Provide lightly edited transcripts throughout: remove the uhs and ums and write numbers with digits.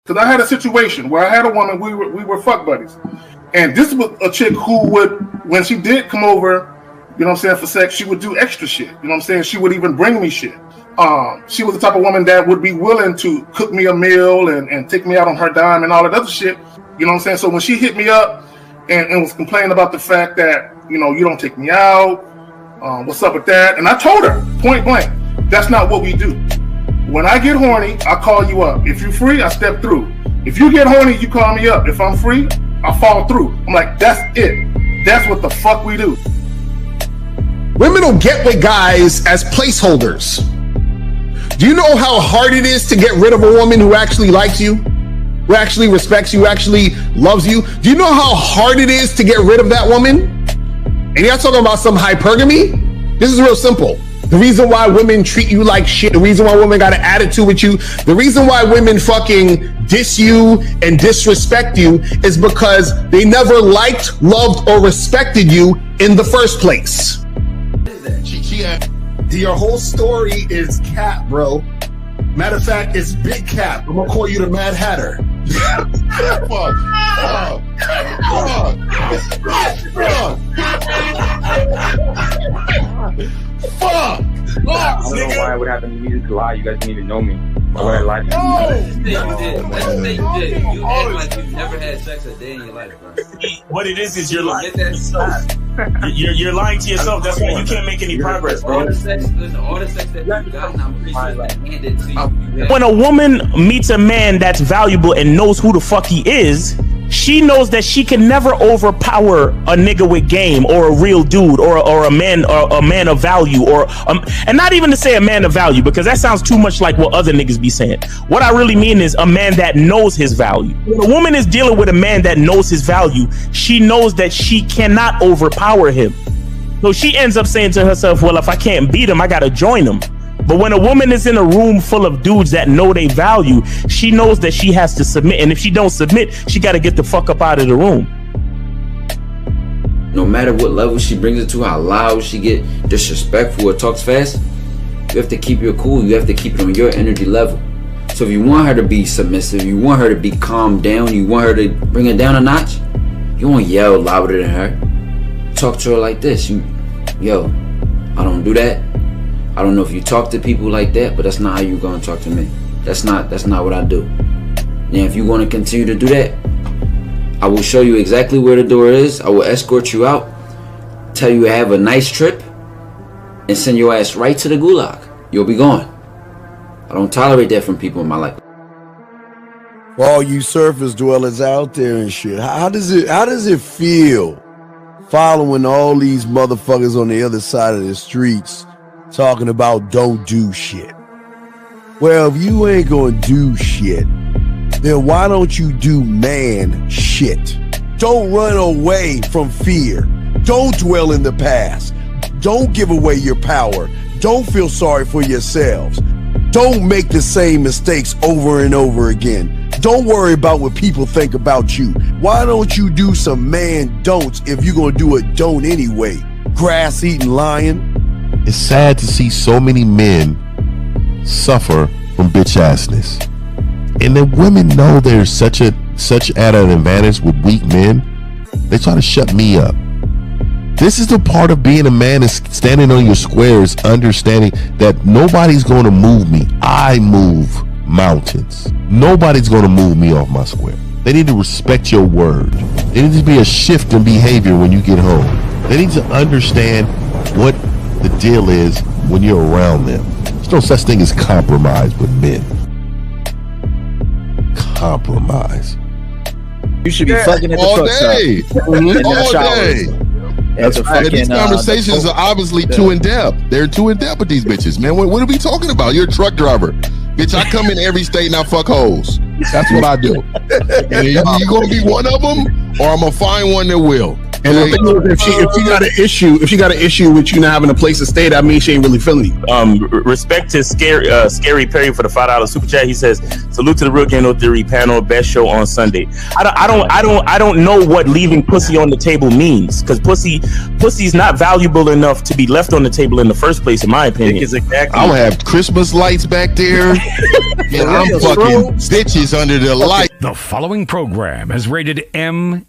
Because I had a situation where I had a woman, we were fuck buddies. And this was a chick who would, when she did come over, you know what I'm saying, for sex, she would do extra shit. You know what I'm saying? She would even bring me shit. She was the type of woman that would be willing to cook me a meal and take me out on her dime and all that other shit. You know what I'm saying? So when she hit me up and was complaining about the fact that, you know, you don't take me out, what's up with that? And I told her, point blank, that's not what we do. When I get horny, I call you up. If you're free, I step through. If you get horny, you call me up. If I'm free, I fall through. I'm like, that's it. That's what the fuck we do. Women don't get with guys as placeholders. Do you know how hard it is to get rid of a woman who actually likes you, who actually respects you, who actually loves you? Do you know how hard it is to get rid of that woman? And you're not talking about some hypergamy? This is real simple. The reason why women treat you like shit, the reason why women got an attitude with you, the reason why women fucking diss you and disrespect you is because they never liked, loved, or respected you in the first place. Your whole story is cap, bro. Matter of fact, it's big cap. I'm gonna call you the Mad Hatter. Fuck! I don't know why I would have the need to lie. You guys didn't even know me. Why would I lie to you? Let's say you did. You act like you've never had sex a day in your life, bro. What it is you're lying to yourself. You're lying to yourself. That's why you can't make any progress, bro. All the sex that you've gotten, I'm pretty sure it's handed to you. When a woman meets a man that's valuable and knows who the fuck he is, she knows that she can never overpower a nigga with game or a real dude or a man of value and not even to say a man of value, because that sounds too much like what other niggas be saying. What I really mean is a man that knows his value. When a woman is dealing with a man that knows his value, she knows that she cannot overpower him. So she ends up saying to herself, well, if I can't beat him, I gotta join him. But when a woman is in a room full of dudes that know they value, she knows that she has to submit. And if she don't submit, she got to get the fuck up out of the room. No matter what level she brings it to, how loud she get disrespectful or talks fast, you have to keep your cool. You have to keep it on your energy level. So if you want her to be submissive, you want her to be calmed down, you want her to bring it down a notch, you won't yell louder than her. Talk to her like this. Yo, I don't do that. I don't know if you talk to people like that, but that's not how you're gonna talk to me. That's not what I do. Now, if you want to continue to do that, I will show you exactly where the door is. I will escort you out, tell you have a nice trip, and send your ass right to the gulag. You'll be gone. I don't tolerate that from people in my life. For all you surface dwellers out there and shit, how does it feel following all these motherfuckers on the other side of the streets talking about don't do shit? Well, if you ain't gonna do shit, then why don't you do man shit? Don't run away from fear. Don't dwell in the past. Don't give away your power. Don't feel sorry for yourselves. Don't make the same mistakes over and over again. Don't worry about what people think about you. Why don't you do some man don'ts if you're gonna do a don't anyway? Grass eating lion. It's sad to see so many men suffer from bitch assness, and the women know there's such at an advantage with weak men. They try to shut me up. This is the part of being a man, is standing on your squares, understanding that nobody's going to move me. I move mountains. Nobody's going to move me off my square. They need to respect your word. There needs to be a shift in behavior when you get home. They need to understand what the deal is when you're around them. There's no such thing as compromise with men. Compromise. You should be fucking at the truck stop. All day. That's right. These conversations are obviously too in depth. They're too in depth with these bitches, man. What are we talking about? You're a truck driver. Bitch, I come in every state and I fuck hoes. That's what I do. And you gonna be one of them, or I'm gonna find one that will. And the thing is, if she got an issue with you not having a place to stay, that means she ain't really feeling you. Respect to Scary Perry for the $5 super chat. He says, "Salute to the Real Game No Theory panel, best show on Sunday." I don't know what leaving pussy on the table means, because pussy's not valuable enough to be left on the table in the first place, in my opinion. Exactly. I'm gonna have Christmas lights back there, and I'm fucking bitches under the light. The following program is rated MAN.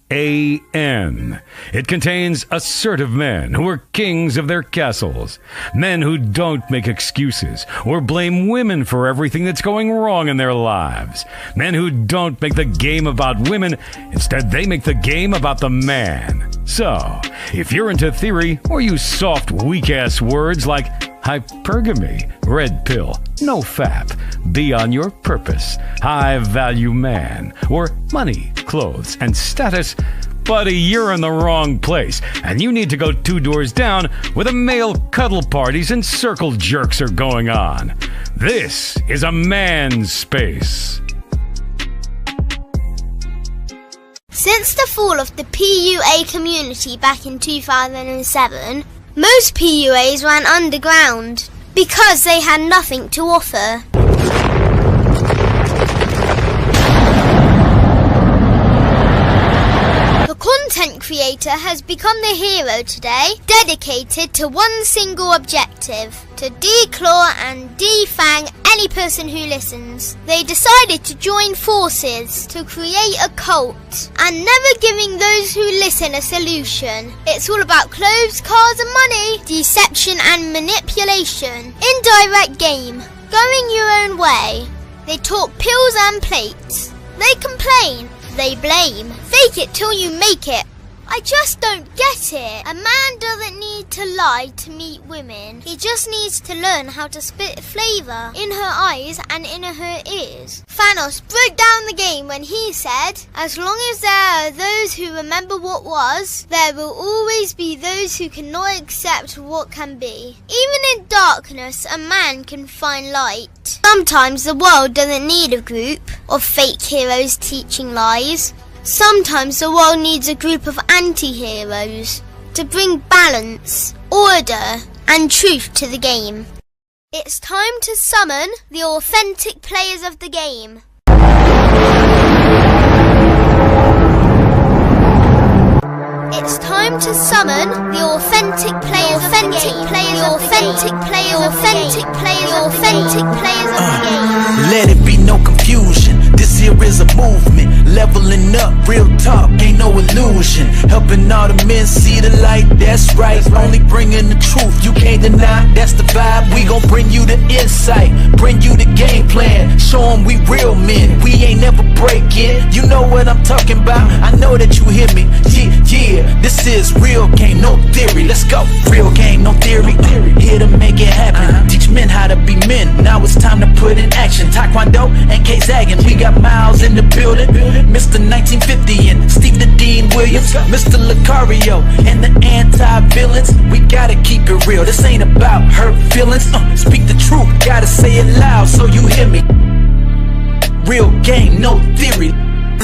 It contains assertive men who are kings of their castles, men who don't make excuses or blame women for everything that's going wrong in their lives, men who don't make the game about women, instead they make the game about the man. So, if you're into theory or use soft, weak-ass words like hypergamy, red pill, no fap, be on your purpose, high-value man, or money, clothes, and status, buddy, you're in the wrong place, and you need to go 2 doors down where the male cuddle parties and circle jerks are going on. This is a man's space. Since the fall of the PUA community back in 2007, most PUAs ran underground because they had nothing to offer. The content creator has become the hero today, dedicated to one single objective: to declaw and defang any person who listens. They decided to join forces to create a cult, and never giving those who listen a solution. It's all about clothes, cars and money, deception and manipulation, indirect game, going your own way. They talk pills and plates. They complain. They blame. Fake it till you make it. I just don't get it. A man doesn't need to lie to meet women. He just needs to learn how to spit flavour in her eyes and in her ears. Thanos broke down the game when he said, "As long as there are those who remember what was, there will always be those who cannot accept what can be." Even in darkness, a man can find light. Sometimes the world doesn't need a group of fake heroes teaching lies. Sometimes the world needs a group of anti-heroes to bring balance, order, and truth to the game. It's time to summon the authentic players of the game. It's time to summon the authentic players of the game. Let it be no confusion. This here is a movement, leveling up, real talk, ain't no illusion. Helping all the men see the light, that's right. Only bringing the truth, you can't deny, that's the vibe. We gon' bring you the insight, bring you the game plan. Show them we real men, we ain't never breaking. You know what I'm talking about, I know that you hear me. Yeah, this is real game, no theory. Let's go, real game, no theory. Here to make it happen, teach men how to be men. Now it's time to put in action. Taekwondo and K-Zagging, we got Miles in the building, Mr. 1950 and Steve the Dean Williams, Mr. Lucario and the anti-villains. We gotta keep it real, this ain't about hurt feelings. Speak the truth, gotta say it loud so you hear me. Real game, no theory.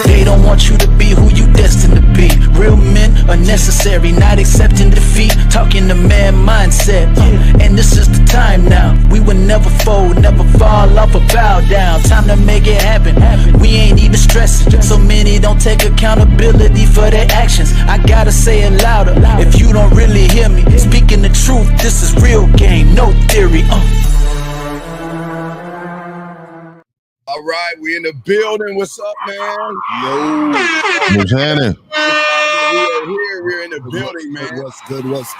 They don't want you to be who you destined to be. Real men are necessary, not accepting defeat. Talking the man mindset, and this is the time now. We will never fold, never fall off or bow down. Time to make it happen. We ain't even stressing. So many don't take accountability for their actions. I gotta say it louder. If you don't really hear me, speaking the truth, this is real game, no theory. All right, we in the building. What's up, man? Yo. What's happening? We're in the building, man. What's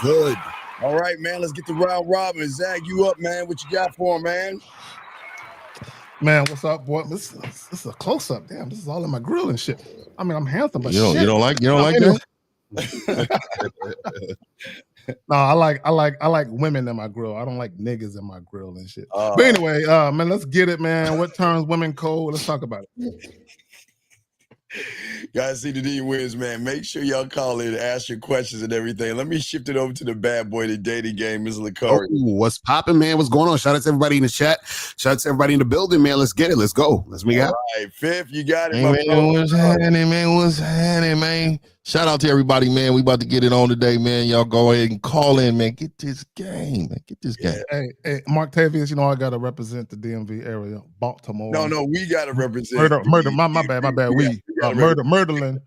good? All right, man, let's get the round robin. Zach, you up, man? What you got for him, man? Man, what's up, boy? This is a close-up. Damn, this is all in my grill and shit. I mean, I'm handsome, but you don't like that? No, I like women in my grill. I don't like niggas in my grill and shit. But anyway, man, let's get it, man. What turns women cold? Let's talk about it. Guys, see the D wins, man. Make sure y'all call in, ask your questions and everything. Let me shift it over to the bad boy, the dating game, Mr. Lucari. What's popping, man? What's going on? Shout out to everybody in the chat. Shout out to everybody in the building, man. Let's get it. Let's go. Let's make it. All right, Fifth, you got it. Hey, man, what's happening, man? What's happening, man? Shout out to everybody, man. We about to get it on today, man. Y'all go ahead and call in, man. Get this game, man. Get this game. Hey, Mark Tavius, you know I gotta represent the DMV area, Baltimore. No, we gotta represent murder. My bad. Murderland.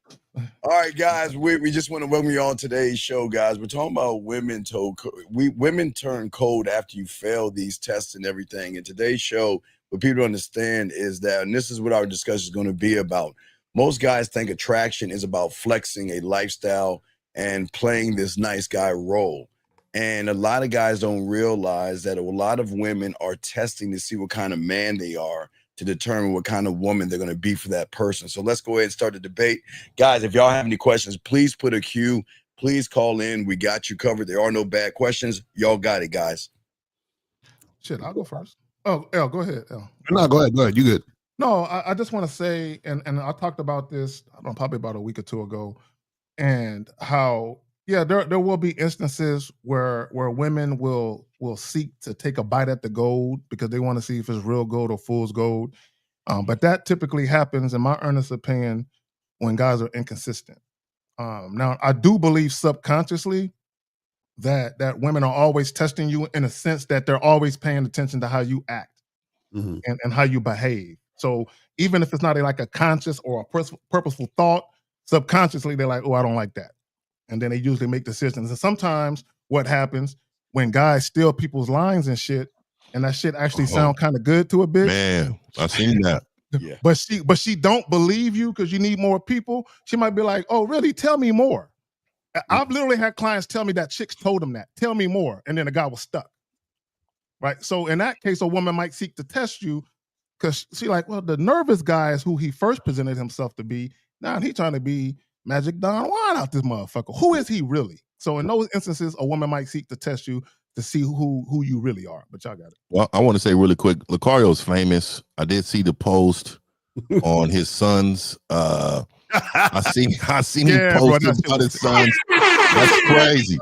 All right, guys, we just want to welcome you on today's show, guys. We're talking about women turn cold after you fail these tests and everything. And today's show, what people understand is that, and this is what our discussion is going to be about. Most guys think attraction is about flexing a lifestyle and playing this nice guy role. And a lot of guys don't realize that a lot of women are testing to see what kind of man they are to determine what kind of woman they're going to be for that person. So let's go ahead and start the debate. Guys, if y'all have any questions, please put a queue. Please call in. We got you covered. There are no bad questions. Y'all got it, guys. Shit, I'll go first. Oh, El, go ahead, El. No, go ahead. You good. No, I just want to say, and I talked about this, I don't know, probably about a week or two ago, and how, yeah, there will be instances where women will seek to take a bite at the gold because they want to see if it's real gold or fool's gold. But that typically happens, in my earnest opinion, when guys are inconsistent. Now, I do believe subconsciously that women are always testing you in a sense that they're always paying attention to how you act and how you behave. So even if it's not like a conscious or a purposeful thought, subconsciously they're like, oh, I don't like that. And then they usually make decisions. And sometimes what happens when guys steal people's lines and shit, and that shit actually sound kind of good to a bitch. Man, I've seen that. Yeah. But she don't believe you because you need more people. She might be like, oh, really? Tell me more. I've literally had clients tell me that chicks told them that. Tell me more. And then the guy was stuck. Right? So in that case, a woman might seek to test you because she like, well, the nervous guy is who he first presented himself to be. Now he's trying to be Magic Don Juan out this motherfucker. Who is he really? So in those instances, a woman might seek to test you to see who you really are. But y'all got it. Well, I want to say really quick, Lucario's famous. I did see the post on his son's. I seen him post about his sons. That's crazy.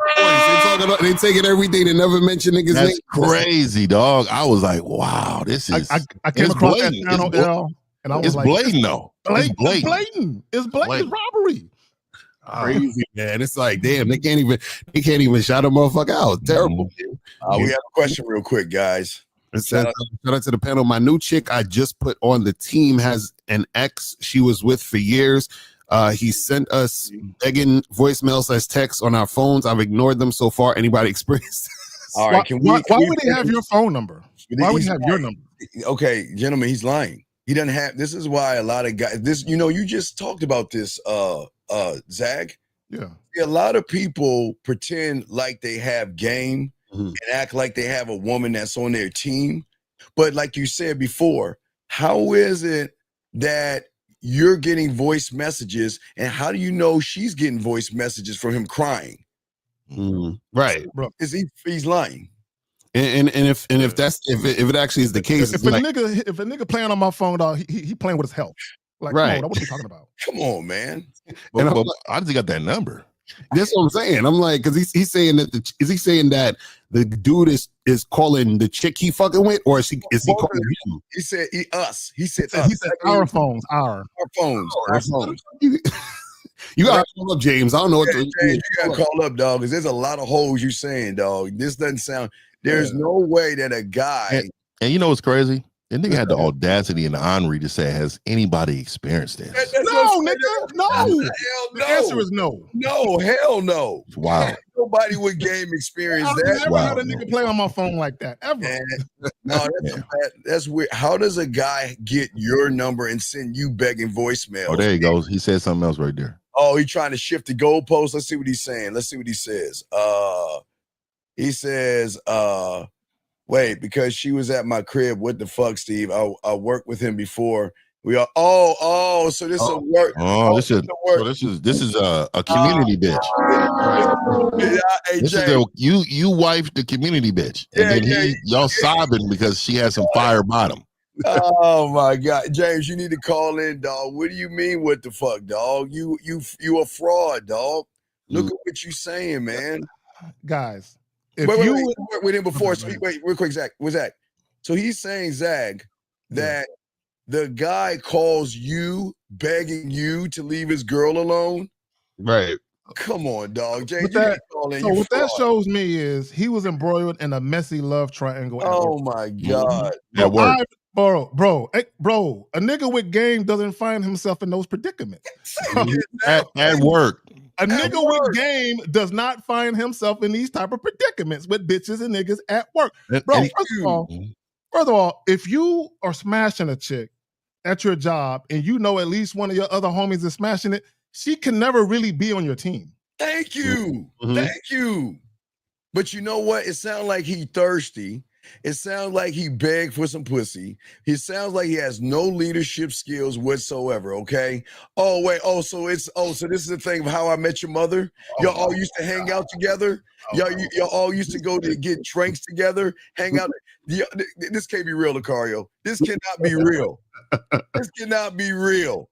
They taking everything and never mention niggas' That's name. crazy, dog. I was like, wow, this is. I came across that channel, L, and I was it's like, blatant though. It's blatant. It's robbery. Crazy, man. It's like, damn, they can't even shout a motherfucker out. Terrible. We have a question real quick, guys. Shout out to the panel. My new chick I just put on the team has an ex she was with for years. He sent us begging voicemails as texts on our phones. I've ignored them so far. Anybody experienced this? All right. Why would he have your phone number? Why would he have your number? Okay, gentlemen, he's lying. He doesn't have. This is why a lot of guys. You just talked about this, Zag. Yeah. See, a lot of people pretend like they have game and act like they have a woman that's on their team. But like you said before, how is it that you're getting voice messages, and how do you know she's getting voice messages from him crying? Right, bro. He's lying. And if it actually is the case, if a nigga playing on my phone, dog, he playing with his health. Like, right? What are you talking about? Come on, man. But I just got that number. That's what I'm saying. I'm like, because he's saying that is he saying that the dude is calling the chick he fucking with, or is he calling him? He said us. He said us. He said our phones. Our phones. You gotta call up James. I don't know what James, you gotta call up, dog, because there's a lot of hoes you saying, dog. This doesn't sound. There's no way that a guy. And you know what's crazy? The nigga had the audacity and the honesty to say, "Has anybody experienced this?" No, nigga, no. Hell no. The answer is no. No, hell no. Wow. Nobody with game experience I've that. never had a nigga play on my phone like that ever. No, that's weird. How does a guy get your number and send you begging voicemails? Oh, there he goes. He said something else right there. Oh, he trying to shift the goalpost. Let's see what he's saying. Let's see what he says. He says, wait, because she was at my crib. What the fuck, Steve? I worked with him before. We are. So this is a work. This is a community bitch. Hey, this is you wife the community bitch, and then y'all sobbing because she has some fire bottom. Oh my God, James, you need to call in, dog. What do you mean? What the fuck, dog? You a fraud, dog. Look at what you saying, man. Guys, wait, you worked with him before. So wait, real quick, Zach. What's Zach? So he's saying, Zag, that the guy calls you begging you to leave his girl alone. Right. Come on, dog. James, What you that, ain't calling so you what that fraud. shows me is he was embroiled in a messy love triangle. Oh my God. Bro, At work. bro, a nigga with game doesn't find himself in those predicaments. At work. A nigga with game does not find himself in these type of predicaments with bitches and niggas at work. Bro, first of all, if you are smashing a chick at your job and you know at least one of your other homies is smashing it, she can never really be on your team. Thank you. Thank you. But you know what? It sounds like he thirsty. It sounds like he begged for some pussy. It sounds like he has no leadership skills whatsoever, okay? Oh, wait. So this is the thing of How I Met Your Mother. Y'all all used to hang out together. Y'all all used to go to get drinks together, hang out. This can't be real, Lucario. This cannot be real. This cannot be real.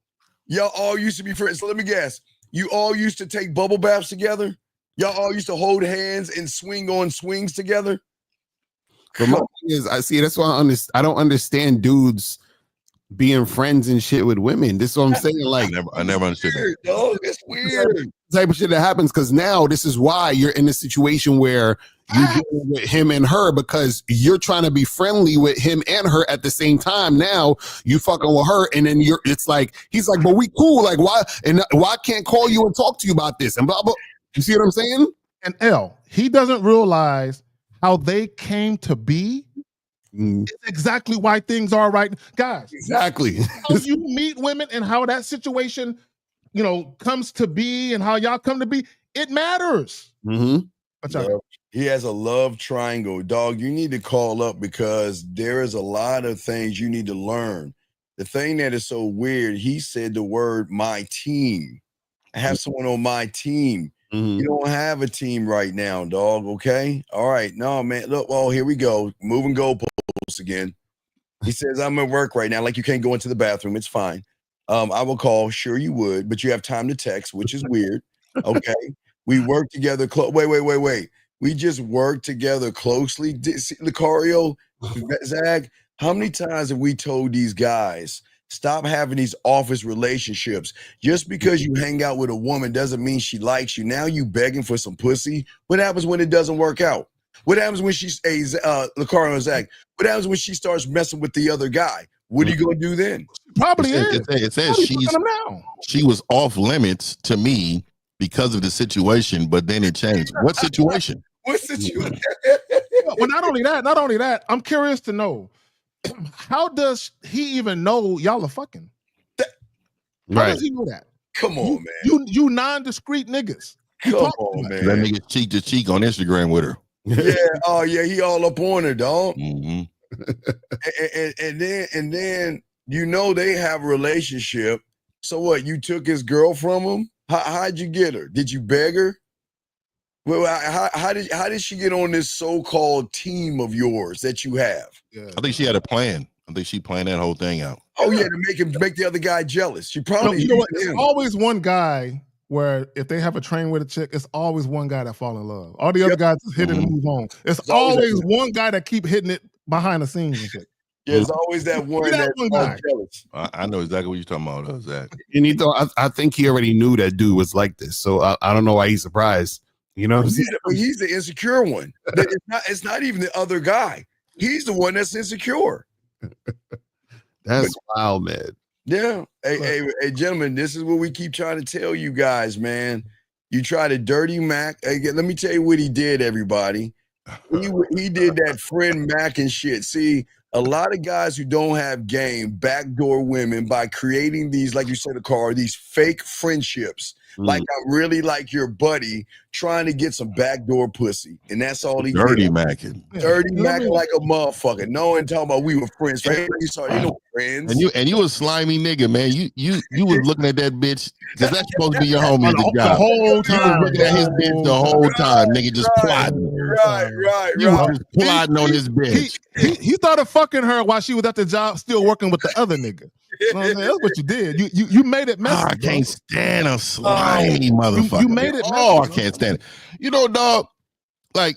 Y'all all used to be friends. So let me guess. You all used to take bubble baths together? Y'all all used to hold hands and swing on swings together? But my thing is, that's why I don't understand dudes being friends and shit with women. This is what I'm saying. Like, I never understood that. Dog, it's weird. Type of shit that happens because now this is why you're in a situation where you're dealing with him and her because you're trying to be friendly with him and her at the same time. Now you fucking with her, and then it's like he's like, but we cool. Like, why I can't call you and talk to you about this and blah blah. You see what I'm saying? And he doesn't realize how they came to be. It's exactly why things are right, guys. Exactly. How you meet women and how that situation, comes to be and how y'all come to be, it matters. He has a love triangle. Dog, you need to call up because there is a lot of things you need to learn. The thing that is so weird, he said the word my team. I have someone on my team. You don't have a team right now, dog, okay? All right. No, man. Look, well, here we go. Moving goalposts again. He says, I'm at work right now. Like, you can't go into the bathroom. It's fine. I will call. Sure you would, but you have time to text, which is weird. Okay. We work together. Wait. We just work together closely. Lucario, Zach, how many times have we told these guys, stop having these office relationships? Just because you hang out with a woman doesn't mean she likes you. Now you begging for some pussy. What happens when it doesn't work out? What happens when she's Lucario and Zach? What happens when she starts messing with the other guy? What are you gonna do then? Probably it says she was off limits to me because of the situation, but then it changed. What situation? What situation? Well, not only that, I'm curious to know, how does he even know y'all are fucking? How does he know that? Come on, man. You non-discreet niggas. Come on, man. That nigga cheek to cheek on Instagram with her. Yeah. Oh, yeah. He all up on her, dog. Mm-hmm. and then they have a relationship. So what? You took his girl from him? How'd you get her? Did you beg her? Well, how did she get on this so-called team of yours that you have? Yeah. I think she had a plan. I think she planned that whole thing out. Oh yeah, to make the other guy jealous. She probably. You know what? There's always one guy where if they have a train with a chick, it's always one guy that fall in love. All the other guys just hit it and move on. It's always one guy that keep hitting it behind the scenes and shit. Yeah, it's always that one that's jealous. I know exactly what you're talking about, Zach. And I think he already knew that dude was like this, so I don't know why he's surprised. You know, he's the insecure one. It's not even the other guy. He's the one that's insecure. That's wild, man. Yeah. Hey, gentlemen, this is what we keep trying to tell you guys, man. You try to dirty Mac. Hey, let me tell you what he did, everybody. He did that friend Mac and shit. See, a lot of guys who don't have game backdoor women by creating these, like you said, these fake friendships. Like I really like your buddy trying to get some backdoor pussy. And that's all he dirty did. macking. Dirty macking like a motherfucker. No one talking about we were friends. You started, no friends. And you a slimy nigga, man. You was looking at that bitch because that's supposed to be your homie at the job. The whole time. You was looking at his bitch the whole time, nigga, just plotting. Right. You was just plotting on this bitch. He started fucking her while she was at the job still working with the other nigga. You know what I'm saying? That's what you did. You made it messy. I can't stand a slimy motherfucker. You made it messy. Oh, I can't stand it. You know, dog, like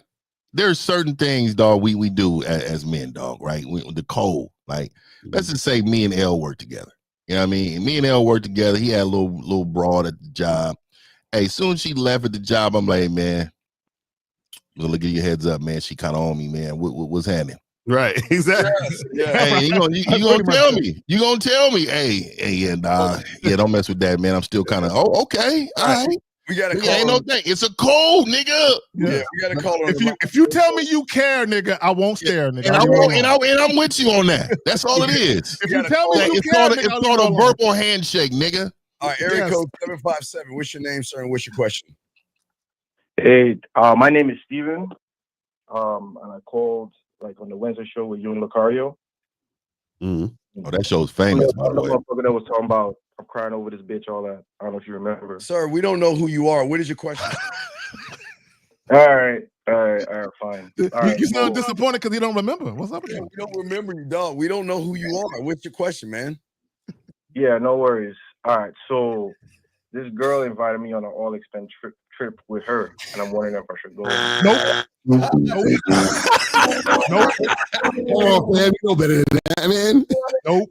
there's certain things, dog, we do as men, dog, right? The code. Like, let's just say me and L work together. You know what I mean? Me and L work together. He had a little broad at the job. Hey, soon as she left at the job, I'm like, man, I'm gonna give you a heads up, man. She kind of on me, man. What's happening? Right, exactly. Yeah. Hey, you gonna tell me? You gonna tell me? Hey, yeah, nah, yeah, don't mess with that, man. I'm still kind of. Oh, okay, all right. We gotta Nigga, call ain't no thing. It's a code, nigga. Yeah, we gotta call her. If you tell me you care, nigga, I won't stare, nigga. And I'm with you on that. That's all it is. If you tell me you it's care, called, nigga, it's I'll called leave a you alone. verbal handshake, nigga. All right, area code 757. What's your name, sir, and what's your question? Hey, my name is Steven. And I called like on the Wednesday show with you and Lucario. Mm-hmm. Oh, that show's famous, by the way. Motherfucker that was talking about I'm crying over this bitch, all that. I don't know if you remember. Sir, we don't know who you are. What is your question? All right, fine. All right, You sound disappointed because you don't remember. What's up with you? We don't remember you, dog. We don't know who you are. What's your question, man? Yeah, no worries. All right, so this girl invited me on an all expense trip with her, and I'm wondering if I should go. Nope. Come on, fam. You know better than that, man. Nope.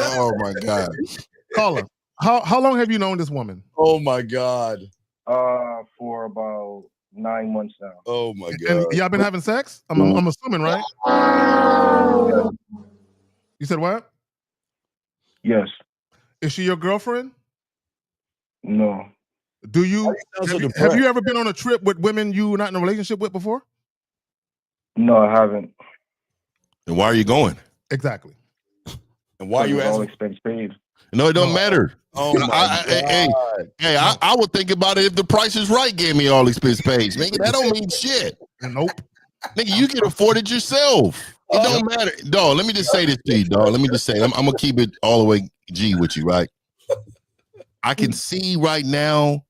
Oh my God. Caller, how long have you known this woman? Oh my God. For about 9 months now. Oh my God. And y'all been having sex? I'm assuming, right? You said what? Yes. Is she your girlfriend? No. Do you have you ever been on a trip with women you were not in a relationship with before? No, I haven't. And why are you going? Exactly. And why are you all asking? expense paid? No, it don't matter. Oh my God. Hey, I would think about it if the Price is Right gave me all expense paid. Nigga, that don't mean shit. Nope. Nigga, you can afford it yourself. It don't matter. Dog, let me just say this to you, dog. Let me just say, I'm gonna keep it all the way G with you, right? I can see right now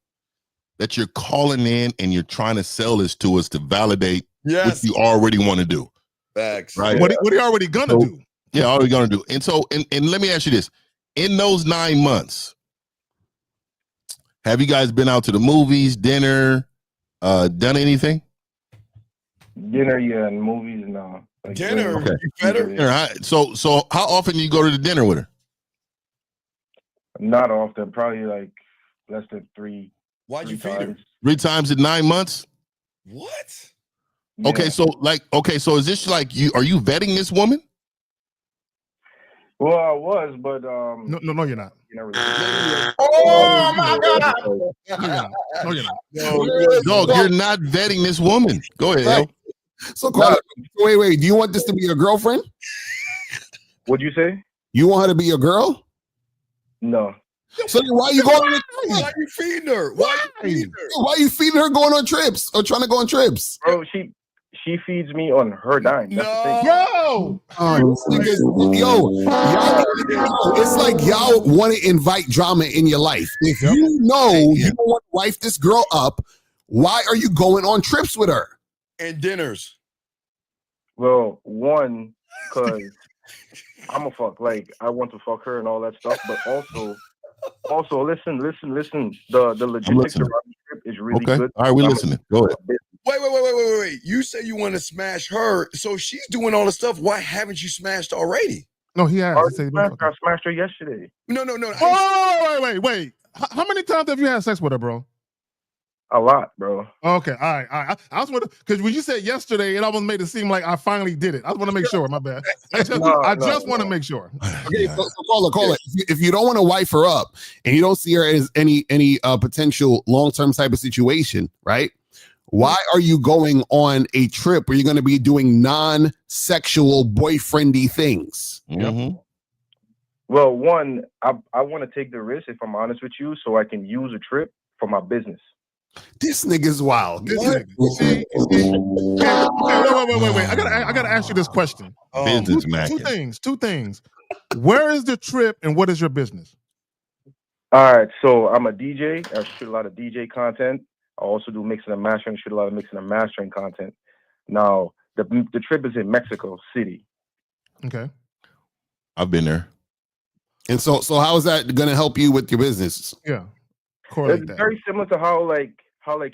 that you're calling in and you're trying to sell this to us to validate what you already want to do. Facts. Right? What are you already gonna do? Yeah, already gonna do. And so, and let me ask you this. In those 9 months, have you guys been out to the movies, dinner, done anything? Dinner, yeah, and movies, no. Like, dinner? Okay. You better? Dinner, so how often do you go to the dinner with her? Not often, probably like less than three. Why'd you feed her? 3 times in 9 months? What? Okay, Yeah. so is this like are you vetting this woman? Well, I was, but No, you're not. You know, Oh my God! No, you're not. Dog, you're not vetting this woman. Go ahead, L. So, wait. Do you want this to be your girlfriend? What'd you say? You want her to be your girl? No. So then why are you going on Why are you feeding her? Why are you feeding her? Why are you feeding her going on trips or trying to go on trips? Bro, she feeds me on her dime. That's the thing. Bro! It's like y'all want to invite drama in your life. If you know you don't want to wife this girl up, why are you going on trips with her? And dinners. Well, one, because I'm a fuck. Like, I want to fuck her and all that stuff, but also listen. The logistics around the trip is really good. All right, we're listening. Go ahead. Wait. You say you want to smash her, so she's doing all the stuff. Why haven't you smashed already? No, he has. I smashed her yesterday. No. Oh, wait. How many times have you had sex with her, bro? A lot, bro. Okay, all right. I was wondering because when you said yesterday, it almost made it seem like I finally did it. I just want to make sure. My bad. I just want to make sure. Okay, so call her. If you don't want to wife her up and you don't see her as any potential long-term type of situation, right? Why are you going on a trip where you're going to be doing non-sexual boyfriendy things? Mm-hmm. Well, one, I want to take the risk, if I'm honest with you, so I can use a trip for my business. This nigga's wild. This nigga. See? Okay, wait. I gotta ask you this question. Business Two things. Where is the trip and what is your business? All right, so I'm a DJ. I shoot a lot of DJ content. I also do mixing and mastering. Shoot a lot of mixing and mastering content. Now, the trip is in Mexico City. Okay. I've been there. And so how is that going to help you with your business? Yeah. It's very similar to how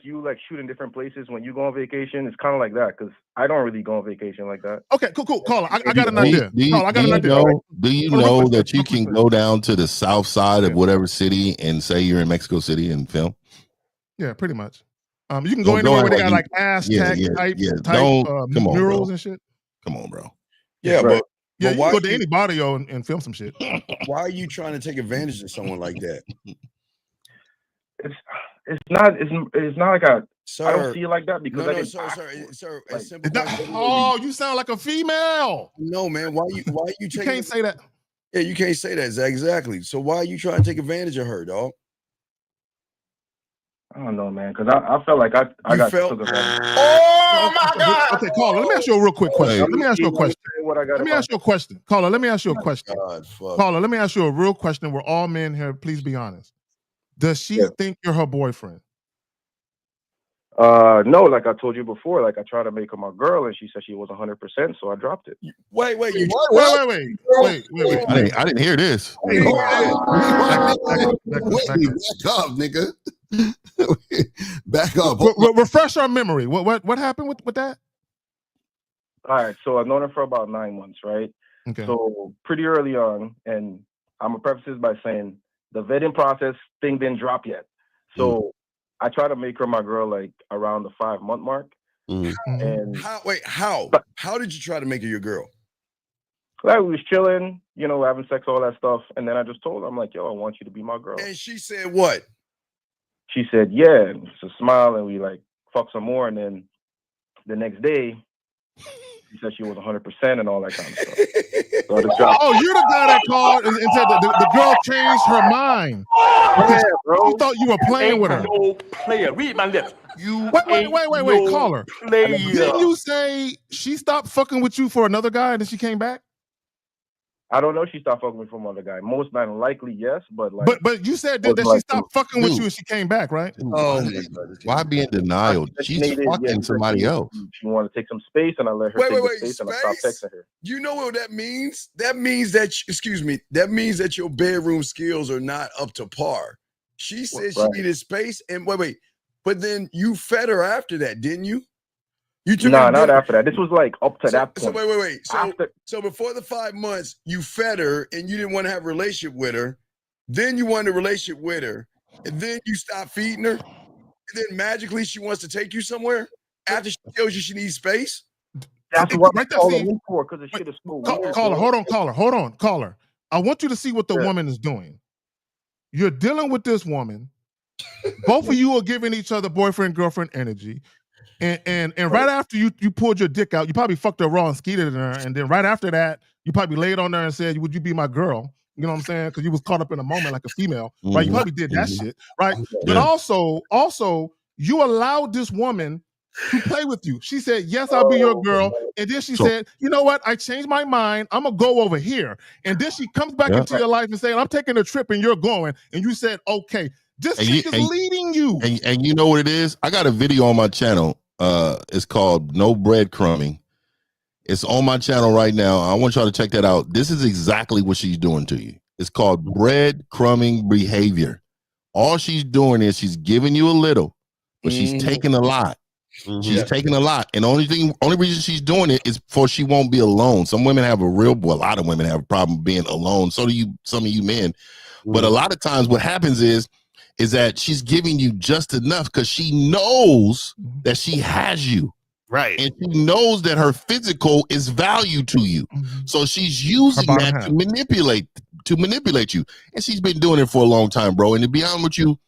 you shoot in different places when you go on vacation. It's kind of like that because I don't really go on vacation like that. Okay, cool. Caller, I got an idea. Do you know that you can go down to the south side of whatever city and say you're in Mexico City and film? Yeah, pretty much. You can go anywhere where they got like Aztec type come on, murals bro. and shit. Come on, bro. Yeah, right. but you why can go to any barrio and film some shit. Why are you trying to take advantage of someone like that? It's not like I don't see it like that because sir. Like, simple oh, you sound like a female. No, man. Why you you can't say that. Yeah, you can't say that, Zach. Exactly. So why are you trying to take advantage of her, dog? I don't know, man, because I felt like I got took advantage. Oh my God! Okay, caller, let me ask you a real quick question. Let me ask you a question. Let me ask you a question. Caller, let me ask you a question. Caller, let me ask you a real question. We're all men here. Please be honest. Does she think you're her boyfriend? No, like I told you before, like I tried to make her my girl, and she said she was 100%, so I dropped it. Wait. Wait. I didn't hear this. Wait, back up, nigga. Back up. Refresh our memory. What happened with that? All right, so I've known her for about 9 months, right? Okay. So pretty early on, and I'm gonna preface this by saying the vetting process thing didn't drop yet. So I try to make her my girl like around the 5-month mark. And how did you try to make her your girl? Like we was chilling, having sex, all that stuff, and then I just told her, I'm like, yo, I want you to be my girl. And she said what? She said, yeah, and it's a smile, and we like fuck some more, and then the next day, she said she was 100% and all that kind of stuff. So you're the guy that called and said the girl changed her mind. Yeah, bro. You thought you were playing with her. No player. Read my lips. You wait, caller. Player. Didn't you say she stopped fucking with you for another guy and then she came back? I don't know. She stopped fucking with some other guy. Most likely, yes, but like. But you said that she stopped fucking with you and she came back, right? Why be in denial? She's fucking somebody else. She wanted to take some space, and I let her take the space, and I stopped texting her. You know what that means? That means that that means that your bedroom skills are not up to par. She said she needed space, and wait, but then you fed her after that, didn't you? Not after that. This was like up to that point. So wait. So before the 5 months, you fed her and you didn't want to have a relationship with her. Then you wanted a relationship with her. And then you stopped feeding her. And then magically she wants to take you somewhere after she tells you she needs space. That's what I'm calling for, because the shit is so weird. Caller, hold on, caller. I want you to see what the woman is doing. You're dealing with this woman. Both of you are giving each other boyfriend-girlfriend energy. And right after you pulled your dick out, you probably fucked her raw and skeeted in her. And then right after that, you probably laid on her and said, would you be my girl? You know what I'm saying? Because you was caught up in a moment like a female, right? You probably did that shit, right? But also, you allowed this woman to play with you. She said, yes, I'll be your girl. And then she said, you know what? I changed my mind. I'm going to go over here. And then she comes back into your life and saying, I'm taking a trip and you're going. And you said, okay. This chick is leading you. And you know what it is? I got a video on my channel. It's called No Breadcrumbing. It's on my channel right now. I want y'all to check that out. This is exactly what she's doing to you. It's called breadcrumbing behavior. All she's doing is she's giving you a little, but she's taking a lot. She's taking a lot. And only reason she's doing it is for she won't be alone. Some women have a lot of women have a problem being alone. So do some of you men. But a lot of times what happens is that she's giving you just enough because she knows that she has you. Right. And she knows that her physical is value to you. So she's using that to manipulate you. And she's been doing it for a long time, bro. And to be honest with you,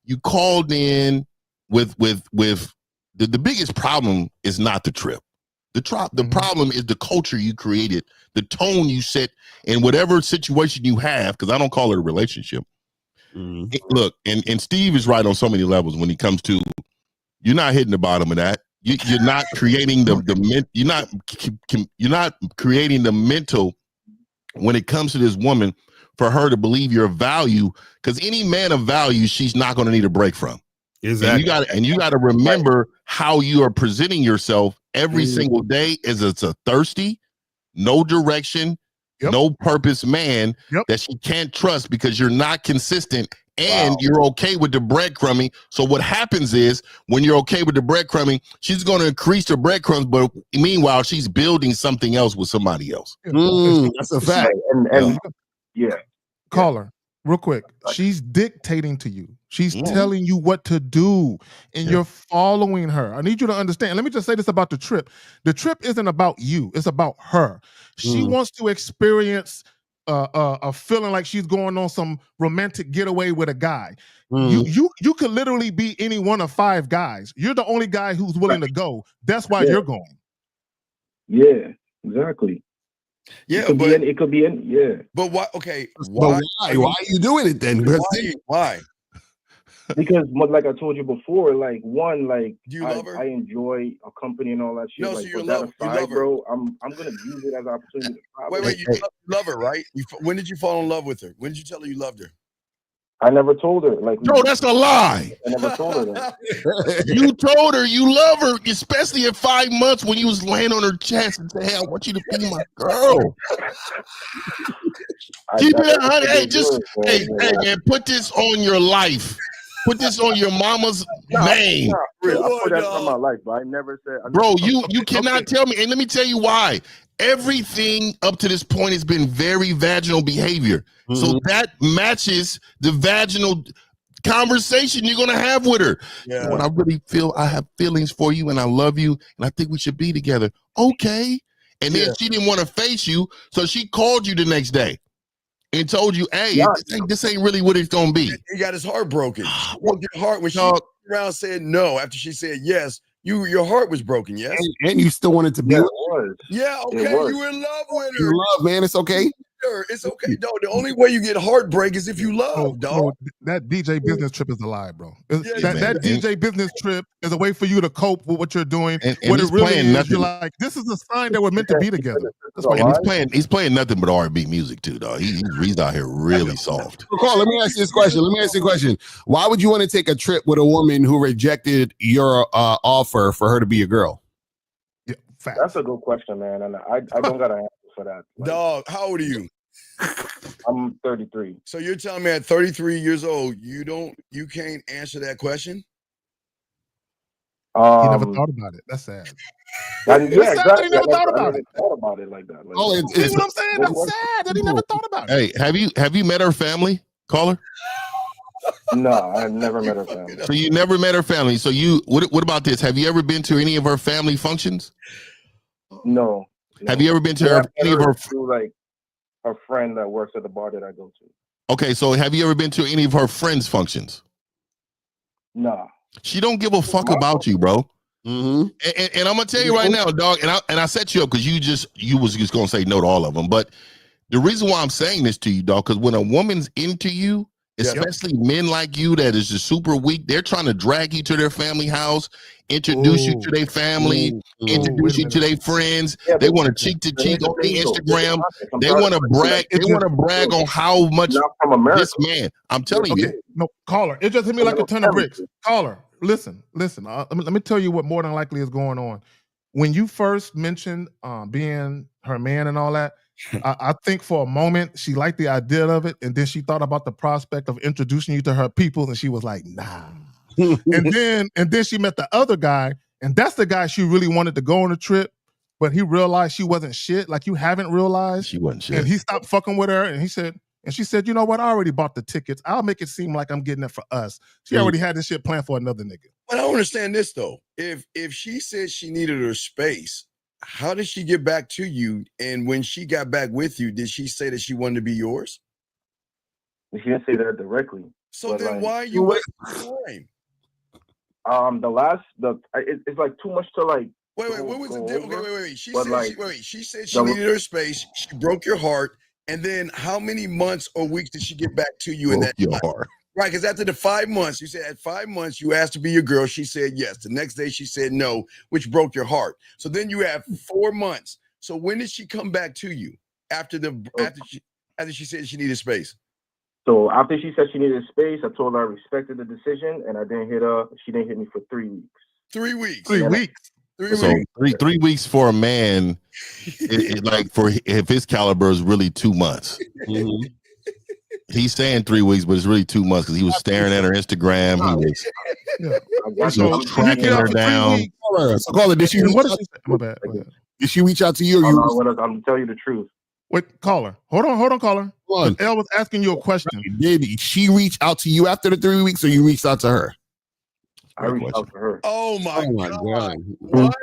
you called in with the biggest problem is not the trip. The problem is the culture you created, the tone you set in whatever situation you have, because I don't call it a relationship. Look, and Steve is right on so many levels when he comes to, you're not hitting the bottom of that. You're not creating you're not creating the mental when it comes to this woman for her to believe your value, because any man of value she's not going to need a break from. Exactly. And you got to remember how you are presenting yourself every single day as it's a thirsty, no direction, no purpose man that she can't trust because you're not consistent and you're okay with the breadcrumbing. So what happens is when you're okay with the breadcrumbing, she's going to increase the breadcrumbs, but meanwhile, she's building something else with somebody else. That's a fact. And Caller, real quick. She's dictating to you. She's telling you what to do, and you're following her. I need you to understand. Let me just say this about the trip. The trip isn't about you. It's about her. She wants to experience a feeling like she's going on some romantic getaway with a guy. You could literally be any one of 5 guys. You're the only guy who's willing to go. That's why you're going. Yeah, exactly. Yeah, it could be in. But why? Okay, why? Why are you doing it then? Why? Because, like I told you before, like one, like do you love her? I enjoy a company and all that shit. No, like, so you love her, bro. I'm gonna use it as an opportunity to travel. Wait, you love her, right? When did you fall in love with her? When did you tell her you loved her? I never told her. Like, no, that's a lie. I never told her that. You told her you love her, especially in 5 months when you was laying on her chest and say, "Hey, I want you to be my girl." Keep it 100. Hey, hey, man, put this on your life. Put this on your mama's name. I put that on my life, but I never said. Bro, you cannot tell me. And let me tell you why. Everything up to this point has been very vaginal behavior. So that matches the vaginal conversation you're going to have with her. Yeah. When I really feel I have feelings for you and I love you and I think we should be together. Okay. And then she didn't want to face you. So she called you the next day and told you, hey, this ain't really what it's going to be. He got his heart broken. She broke your heart when she turned around and said no after she said yes. Your heart was broken, yes? And you still wanted to be with her? Yeah, okay. You in love with her. You love, man. It's okay. It's okay, dog. The only way you get heartbreak is if you love, dog. Bro, that DJ business trip is a lie, bro. That DJ business trip is a way for you to cope with what you're doing. And what he's it really playing is, nothing. you're like, this is a sign that we're meant to be together. That's why And he's playing nothing but R&B music too, dog. He's out here really soft. Carl, let me ask you this question. Why would you want to take a trip with a woman who rejected your offer for her to be your girl? Yeah, fact. That's a good question, man, and I don't got an answer for that. Like, dog, how old are you? I'm 33. So you're telling me at 33 years old, you can't answer that question? He never thought about it. That's sad. Yeah, He never thought about it. Thought about it like that. Like, see what I'm saying? That's sad that he never thought about it. Hey, have you met her family, caller? No, I've never met her family. So you never met her family. So what about this? Have you ever been to any of her family functions? No. Have you ever been to any of her through, like, a friend that works at the bar that I go to? Okay, so have you ever been to any of her friends' functions? Nah. She don't give a fuck about you, bro. And I'm gonna tell you right now, dog. And I set you up because you was just gonna say no to all of them. But the reason why I'm saying this to you, dog, because when a woman's into you, especially men like you that is just super weak, they're trying to drag you to their family house, introduce you to their family, introduce you to their friends. They want to cheek to cheek on the Instagram. They want to brag. They want to brag on how much this man. I'm telling you. No, caller. It just hit me like a ton of bricks. Caller, listen. Let me tell you what more than likely is going on. When you first mentioned being her man and all that, I think for a moment she liked the idea of it, and then she thought about the prospect of introducing you to her people, and she was like, nah. and then she met the other guy, and that's the guy she really wanted to go on a trip, but he realized she wasn't shit, like you haven't realized. She wasn't shit. And he stopped fucking with her, and she said, you know what? I already bought the tickets. I'll make it seem like I'm getting it for us. She already had this shit planned for another nigga. But I don't understand this though. If she said she needed her space, how did she get back to you? And when she got back with you, did she say that she wanted to be yours? She didn't say that directly. So then why are you wasting time? It's like too much to like. Wait, what was the deal? Wait. She said she needed her space. She broke your heart. And then how many months or weeks did she get back to you in that time? Right, because after the 5 months, you said at 5 months, you asked to be your girl. She said yes. The next day she said no, which broke your heart. So then you have 4 months. So when did she come back to you after she said she needed space? So after she said she needed space, I told her I respected the decision, and I didn't hit her. She didn't hit me for 3 weeks. 3 weeks. 3 weeks. 3 So weeks. 3 weeks for a man, like for if his caliber is really 2 months. He's saying 3 weeks, but it's really 2 months because he was staring at her Instagram. He was tracking her down. So caller, did she reach out? My bad. Did she reach out to you? I'm telling you the truth. Wait, caller. Hold on, caller. Elle was asking you a question. Did she reach out to you after the 3 weeks, or you reached out to her? I reached out to her. Oh my God. What?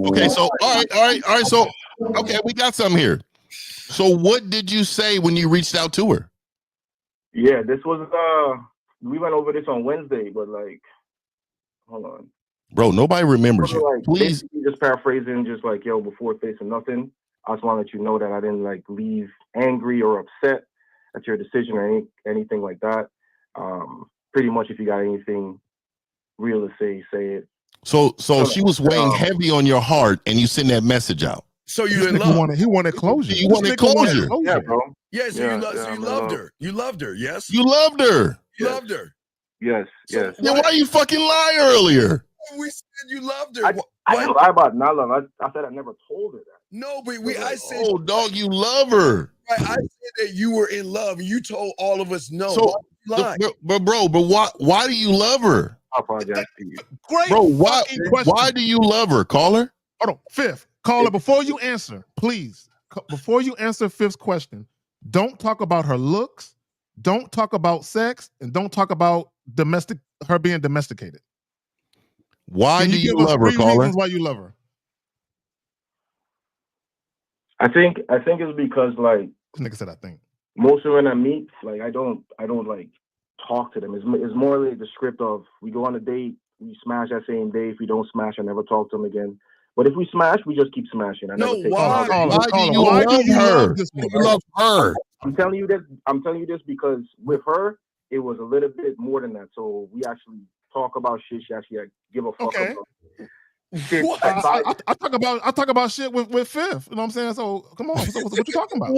Okay, so all right. So okay, we got something here. So what did you say when you reached out to her? Yeah, this was we went over this on Wednesday, but like, hold on. Bro, nobody remembers you. Like, Please. Just paraphrasing, just like, yo, before facing nothing, I just want to let you know that I didn't like leave angry or upset at your decision or anything like that. Pretty much, if you got anything real to say it. So she was weighing heavy on your heart, and you send that message out. So you in love? He wanted closure. You wanted closure. Yeah, bro. Yeah, so you loved her. You loved her, yes? You loved her. You loved her. Yes, yes. Then why you fucking lie earlier? We said you loved her. I didn't lie about not love. I said I never told her that. No, but I said, oh, dog, you love her. Right, I said that you were in love, and you told all of us no. So, but why do you love her? I apologize to you. Great, bro. Why do you love her, caller? Hold on, Fifth caller. Before you answer, please. Before you answer Fifth's question, don't talk about her looks. Don't talk about sex, and don't talk about her being domesticated. Why do you love her, caller? Reasons why you love her. I think it's because like nigga said I think most women I meet, like I don't like talk to them. It's more like the script of we go on a date, we smash that same day. If we don't smash, I never talk to them again. But if we smash, we just keep smashing. Why do you love her? I'm telling you this because with her, it was a little bit more than that. So we actually talk about shit. She actually give a fuck about shit. I talk about shit with Fifth. You know what I'm saying? So come on, so what you talking about?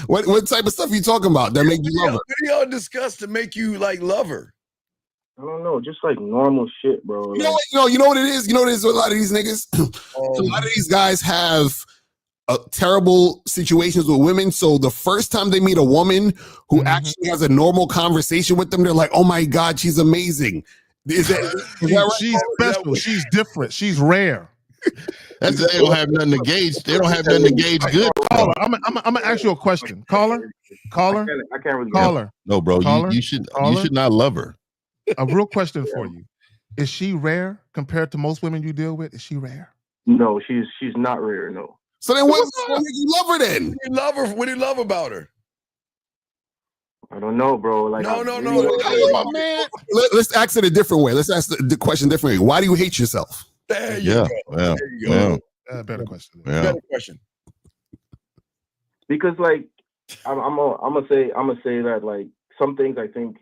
What type of stuff are you talking about that make you love her? What do y'all discuss to make you like love her? I don't know, just like normal shit, bro. You know what it is? You know what it is with a lot of these niggas? So a lot of these guys have terrible situations with women. So the first time they meet a woman who actually has a normal conversation with them, they're like, oh my God, she's amazing. Is that right? She's special. She's different. She's rare. That's they don't have nothing to gauge. They don't have nothing to gauge good. Caller, I'm gonna ask you a question. Caller. I can't really. Caller. No, bro. Caller? You should not love her. A real question for you: is she rare compared to most women you deal with? Is she rare? No, she's not rare. No. So then, what you love her then? You love her. What do you love about her? I don't know, bro. Like no. Man, let's ask it a different way. Let's ask the question differently. Why do you hate yourself? There you go. Well, there you go. Better question. Yeah. Better question. Because like I'm gonna say that like some things I think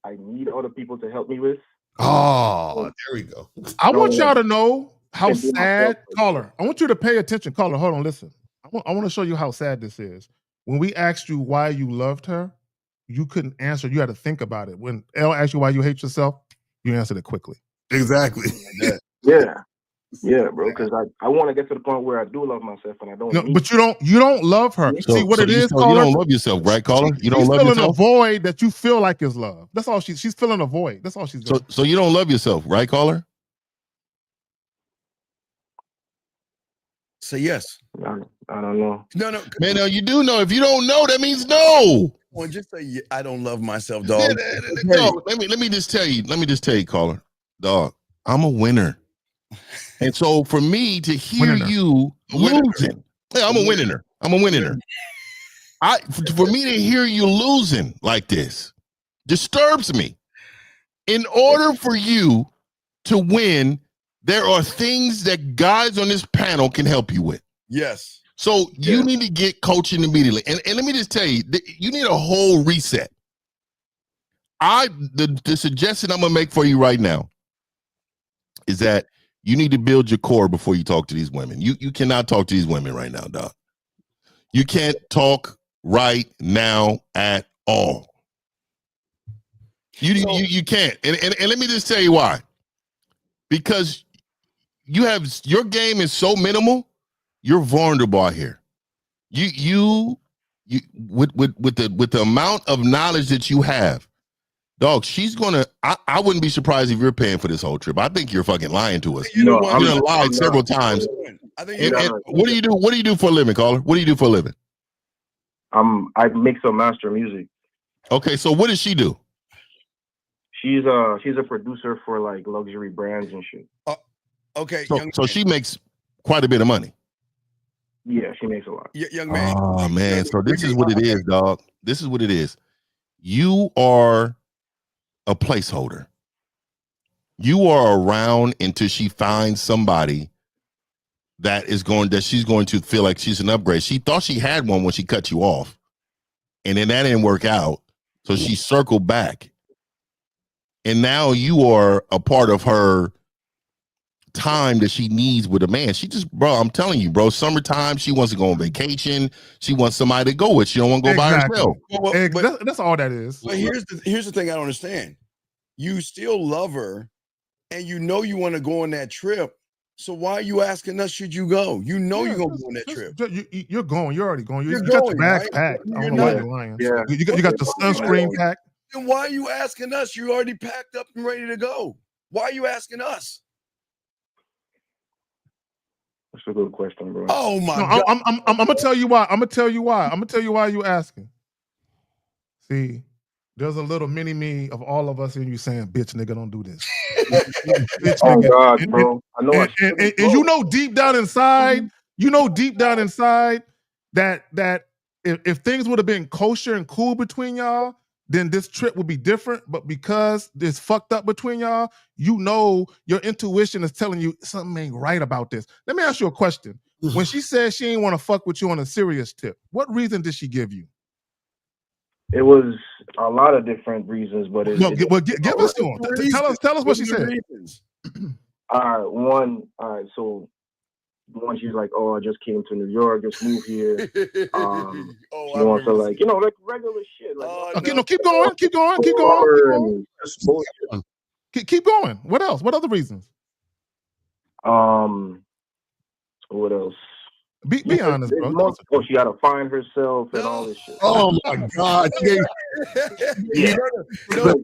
I need other people to help me with. Oh, there we go. I want y'all to know how sad, caller. I want you to pay attention, caller. Hold on, listen. I want to show you how sad this is. When we asked you why you loved her, you couldn't answer. You had to think about it. When Elle asked you why you hate yourself, you answered it quickly. Exactly. Yeah, bro. Because I want to get to the point where I do love myself, and I don't. No, but you don't love her. See what it is, caller? You don't love yourself, right, caller? You don't love yourself. She's feeling a void that you feel like is love. That's all she's feeling a void. That's all she's doing. So you don't love yourself, right, caller? Say yes. I don't know. No. Man, no, you do know. If you don't know, that means no. Well, just say I don't love myself, dog. No, let me just tell you. Let me just tell you, caller, dog. I'm a winner. And so for me to hear you losing, I'm a winner. For me to hear you losing like this disturbs me. In order for you to win, there are things that guys on this panel can help you with. Yes. So you need to get coaching immediately. And let me just tell you, you need a whole reset. The suggestion I'm gonna make for you right now is that you need to build your core before you talk to these women. You cannot talk to these women right now, dog. You can't talk right now at all. You can't. And let me just tell you why. Because your game is so minimal, you're vulnerable out here. You with the amount of knowledge that you have, dog, she's gonna. I wouldn't be surprised if you're paying for this whole trip. I think you're fucking lying to us. You're lied several times. And what do you do? What do you do for a living, caller? What do you do for a living? I mix and master music. Okay, so what does she do? She's a producer for like luxury brands and shit. Okay, so she makes quite a bit of money. Yeah, she makes a lot. Young man. Oh man, so this is what it is, dog. This is what it is. You are a placeholder. You are around until she finds somebody that she's going to feel like she's an upgrade. She thought she had one when she cut you off, and then that didn't work out. So she circled back, and now you are a part of her time that she needs with a man. She just, bro, I'm telling you, bro, summertime, she wants to go on vacation. She wants somebody to go with. She don't want to go by herself. That's all that is. But here's the thing I don't understand. You still love her, and you know you want to go on that trip. So why are you asking us? Should you go? You know you're gonna go on that trip. You're going. You're already going. You You're got your going, bags right? packed. I You're don't know why not. you're lying. Yeah. You got the sunscreen packed. Then why are you asking us? You already packed up and ready to go. Why are you asking us? That's a good question, bro. Oh my God! I'm gonna tell you why. I'm gonna tell you why you asking. See, there's a little mini me of all of us in you saying, "Bitch, nigga, don't do this." Bitch, Oh nigga. God, bro. I know. And you know deep down inside, that if things would have been kosher and cool between y'all, then this trip would be different. But because it's fucked up between y'all, you know your intuition is telling you something ain't right about this. Let me ask you a question. When she said she ain't want to fuck with you on a serious tip, what reason did she give you? It was a lot of different reasons, but give us to them. Tell us what she said. All right, so one, she's like, "Oh, I just came to New York, just moved here." She wants to like, like regular shit. Like, okay, no, keep going. Keep going. What else? What other reasons? What else? Be honest, bro. She got to find herself and all this shit. Oh my God! Yeah. Of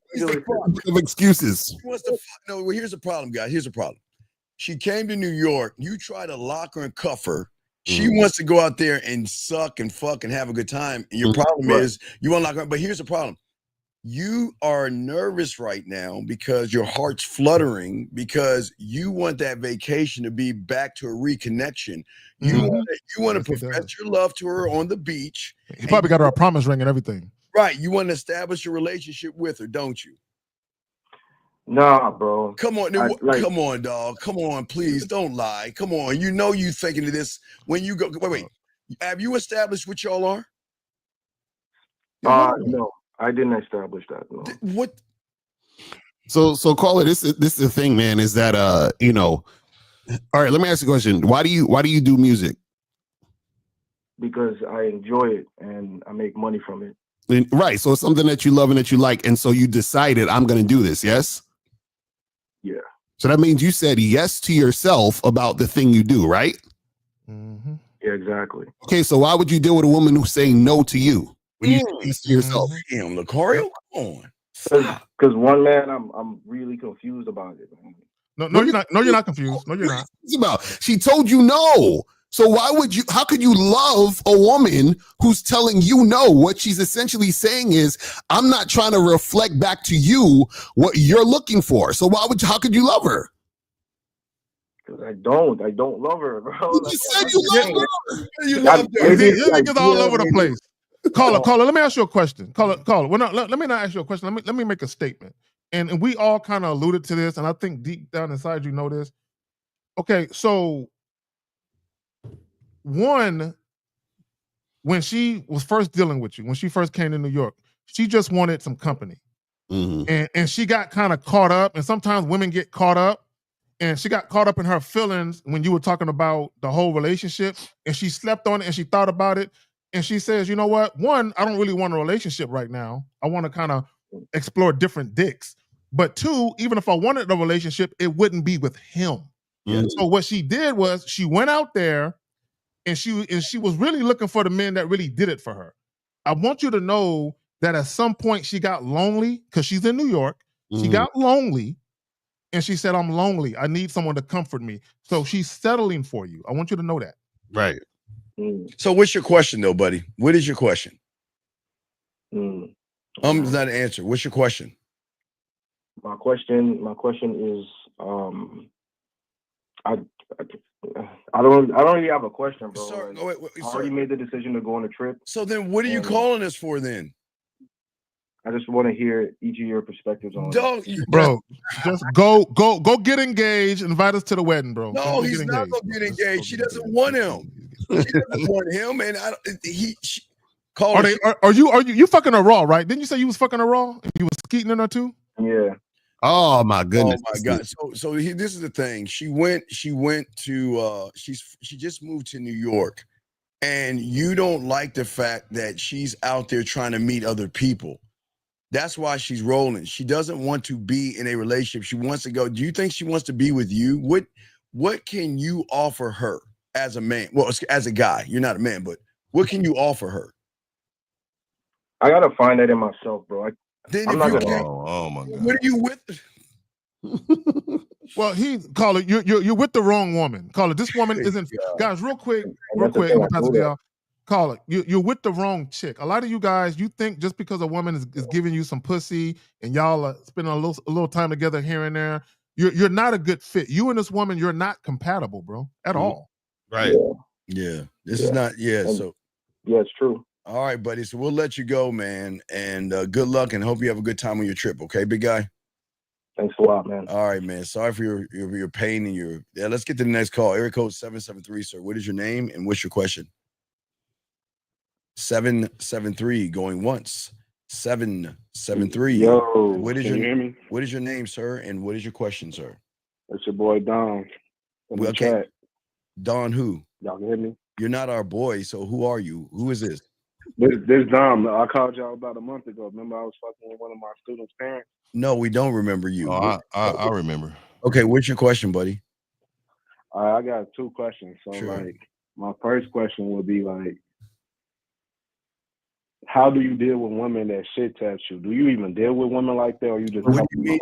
excuses. No, well, here's the problem, guys. Here's the problem. She came to New York. You try to lock her and cuff her. She wants to go out there and suck and fuck and have a good time. And your problem is you want to lock her. But here's the problem. You are nervous right now because your heart's fluttering because you want that vacation to be back to a reconnection. You want to profess your love to her on the beach. You probably got her a promise ring and everything. Right. You want to establish a relationship with her, don't you? Nah, bro. Come on, come on, dog. Come on, please don't lie. Come on. You know you thinking of this when you go. Wait. Have you established what y'all are? No, I didn't establish that. No. What? So caller, this is the thing, man. Is that all right? Let me ask you a question. Why do you do music? Because I enjoy it and I make money from it. Right. So it's something that you love and that you like, and so you decided I'm going to do this. Yes. Yeah. So that means you said yes to yourself about the thing you do, right? Mm-hmm. Yeah, exactly. Okay, so why would you deal with a woman who's saying no to you when you say yes to yourself? Damn, Lucario, come on. Because one man, I'm really confused about it. No, you're not. No, you're not confused. No, you're not. She told you no. So how could you love a woman who's telling you no? What she's essentially saying is, I'm not trying to reflect back to you what you're looking for. So how could you love her? Because I don't love her, bro. You just said you love her. You love her. Niggas all over the place. Caller, let me ask you a question. Caller. Let me not ask you a question. Let me make a statement. And we all kind of alluded to this, and I think deep down inside you know this. Okay, so one, when she was first dealing with you, when she first came to New York, she just wanted some company. Mm-hmm. And she got kind of caught up, and sometimes women get caught up, and she got caught up in her feelings when you were talking about the whole relationship, and she slept on it, and she thought about it, and she says, you know what? One, I don't really want a relationship right now. I want to kind of explore different dicks. But two, even if I wanted a relationship, it wouldn't be with him. Mm-hmm. So what she did was she went out there, and she was really looking for the men that really did it for her. I want you to know that at some point she got lonely because she's in New York. Mm-hmm. She got lonely, and she said, I'm lonely. I need someone to comfort me. So she's settling for you. I want you to know that. Right. So what's your question though, buddy? What is your question? Mm. Is not an answer. What's your question? My question is, I don't really have a question, bro. Sorry, like, I already made the decision to go on a trip. So then what are you calling us for then? I just want to hear each of your perspectives on it. Bro, just go get engaged. Invite us to the wedding, bro. No, Go he's not gonna get engaged. She doesn't want him. She doesn't want him, and Are you fucking her raw, right? Didn't you say you was fucking her raw and you was skeeting in her too? Yeah. Oh my goodness. Oh my God. So this is the thing. She just moved to New York, and you don't like the fact that she's out there trying to meet other people. That's why she's rolling. She doesn't want to be in a relationship. She wants to go. Do you think she wants to be with you? What can you offer her as a man? Well, as a guy, you're not a man, but what can you offer her? I gotta find that in myself, bro. I'm not gonna. Oh my God. What are you with? Well, Caller, you're with the wrong woman. Caller, this woman isn't. Guys, real quick. I'm gonna pass it to y'all. Caller, you're with the wrong chick. A lot of you guys, you think just because a woman is giving you some pussy and y'all are spending a little time together here and there, you're not a good fit. You and this woman, you're not compatible, bro, at all. Right. Yeah. This is not. Yeah. So. Yeah, it's true. All right, buddy. So we'll let you go, man. And good luck, and hope you have a good time on your trip. Okay, big guy. Thanks a lot, man. All right, man. Sorry for your pain and your. Yeah. Let's get to the next call. Area code 773, sir. What is your name and what's your question? 773 going once. 773. Yo, what is can you hear me? What is your name, sir? And what is your question, sir? It's your boy Don. Okay. Don who? Y'all can hear me? You're not our boy, so who are you? Who is this? This Dom. I called y'all about a month ago. Remember I was fucking with one of my students' parents? No, we don't remember you. Oh, I remember. Okay, what's your question, buddy? I got two questions. So like my first question would be like, how do you deal with women that shit test you? Do you even deal with women like that, or you just? What do you mean?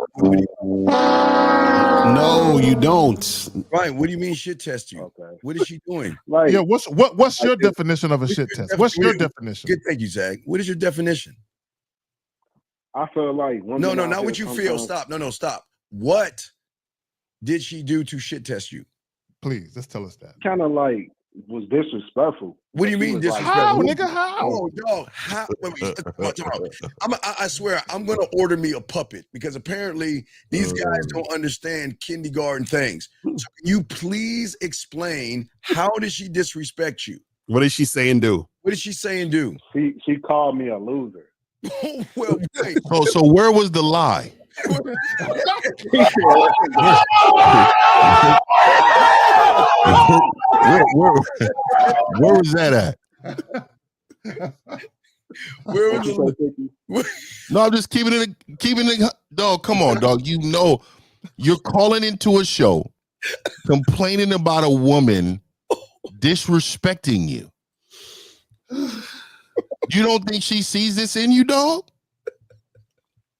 No, you don't. Right. What do you mean shit test you? Okay. What is she doing? Like, yeah. What's your definition of a shit test? What's your definition? Thank you, Zach. What is your definition? I feel like women no, out not there what you feel. Stop. No, stop. What did she do to shit test you? Please, just tell us that. Kind of like was disrespectful. What do you mean disrespectful? How, nigga? How? Oh, dog. How? I swear, I'm gonna order me a puppet because apparently these guys don't understand kindergarten things. So can you please explain how did she disrespect you? What did she say and do? What did she say and do? She called me a loser. Well, wait. So where was the lie? Where was that at? Where was No, I'm just keeping it. Dog, come on, dog. You know, you're calling into a show, complaining about a woman disrespecting you. You don't think she sees this in you, dog?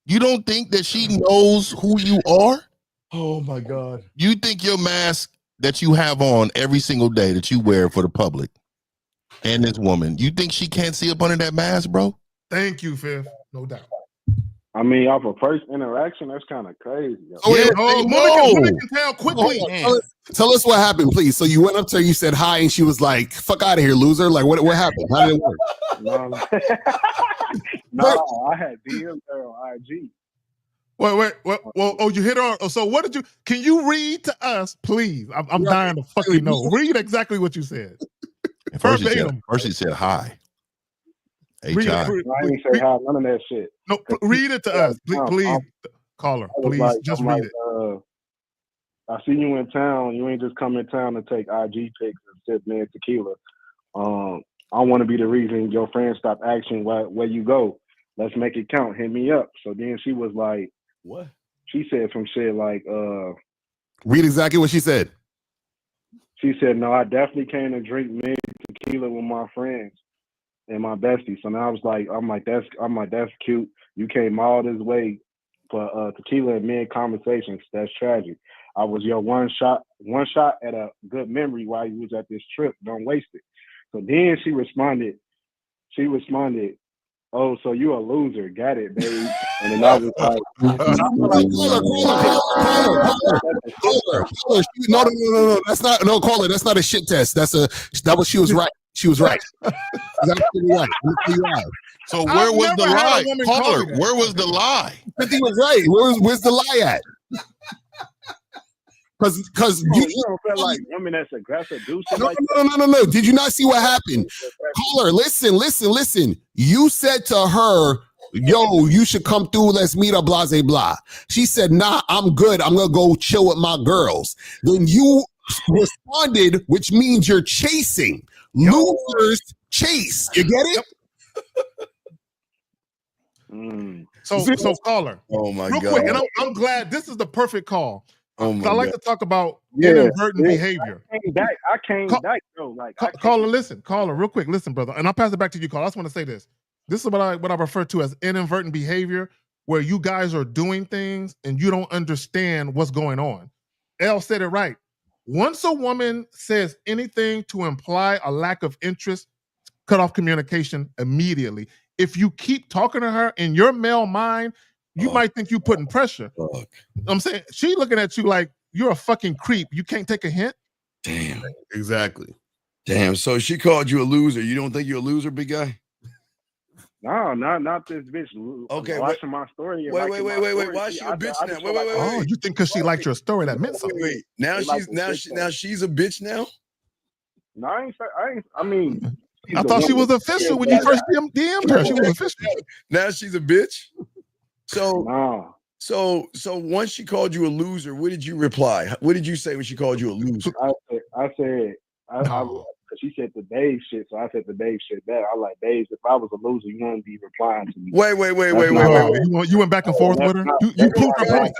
You don't think that she knows who you are? Oh my God. You think your mask that you have on every single day that you wear for the public and this woman, you think she can't see up under that mask, bro? Thank you, Fifth. No doubt. I mean, off of first interaction, that's kind of crazy. Oh, yeah, women can tell quickly. Tell us what happened, please. So you went up to her, you said hi, and she was like, "Fuck out of here, loser!" Like, what happened? How did it work? No, I had DM'd her on IG. Wait. Oh, you hit her. So what did you? Can you read to us, please? I'm dying to fucking know. Read exactly what you said. First she said hi. I didn't say hi, none of that shit. No, read it to us, please. Caller, please, just read it. I see you in town. You ain't just come in town to take IG pics and sip me and tequila. I want to be the reason your friends stop asking where you go. Let's make it count. Hit me up. So then she was like, what? She said some shit like, read exactly what she said. She said, no, I definitely came to drink mid tequila with my friends and my bestie. So now I'm like, that's cute. You came all this way for tequila and mid conversations. That's tragic. I was your one shot at a good memory while you was at this trip. Don't waste it. So then she responded, "Oh, so you a loser. Got it, babe." And then I was like, No. That's not caller. That's not a shit test. She was right. She was right. She's absolutely right. I'm gonna tell you why. So where was the lie? Caller, where was the lie? I think he was right. Where's the lie at? Because you don't feel like women that's aggressive do shit like that? No. Did you not see what happened? Caller, listen. You said to her, yo, you should come through. Let's meet up, blah, blah, blah. She said, nah, I'm good. I'm going to go chill with my girls. Then you responded, which means you're chasing. Losers chase. You get it? So caller. Oh my real God. quick, and I'm glad this is the perfect call. Oh my I like God. to talk about inadvertent behavior. I came back, though. Like, caller, listen, caller, real quick, listen, brother, and I'll pass it back to you, caller. I just want to say this. This is what I refer to as inadvertent behavior, where you guys are doing things and you don't understand what's going on. Elle said it right. Once a woman says anything to imply a lack of interest, cut off communication immediately. If you keep talking to her in your male mind, you might think you putting pressure. I'm saying she looking at you like you're a fucking creep. You can't take a hint. Damn. Exactly. Damn. So she called you a loser. You don't think you're a loser, big guy? No, not this bitch. Okay, watching my story. Wait. Why is she a bitch now? Wait. Oh, you think because she liked your story that meant something? Wait. Now she's a bitch now? No, I mean, I thought she was official when you first DM'd her. She was official. Now she's a bitch. So once she called you a loser, what did you reply? What did you say when she called you a loser? I said, she said the Dave shit, so I said the Dave shit back. I like, Dave, if I was a loser, you wouldn't be replying to me. Wait. You went back and forth with her? You proved her point.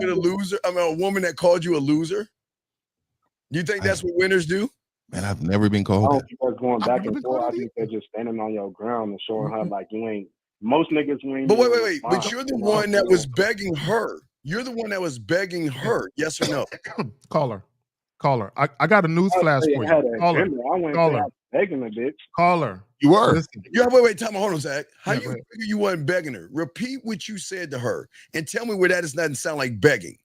A loser? I mean, a woman that called you a loser? Do you think that's what winners do? Man, I've never been I called don't that. think they're going back and forth. I think they're just standing on your ground and showing her like you ain't. Most niggas ain't. But wait. But you're the one that was begging her. You're the one that was begging her. Yes or no? Caller. I got a news flash for you. Caller. Begging a bitch. Caller. You were. Listen. Yeah, wait, time. Hold on, Zach. How you figure you weren't begging her? Repeat what you said to her and tell me where that doesn't sound like begging.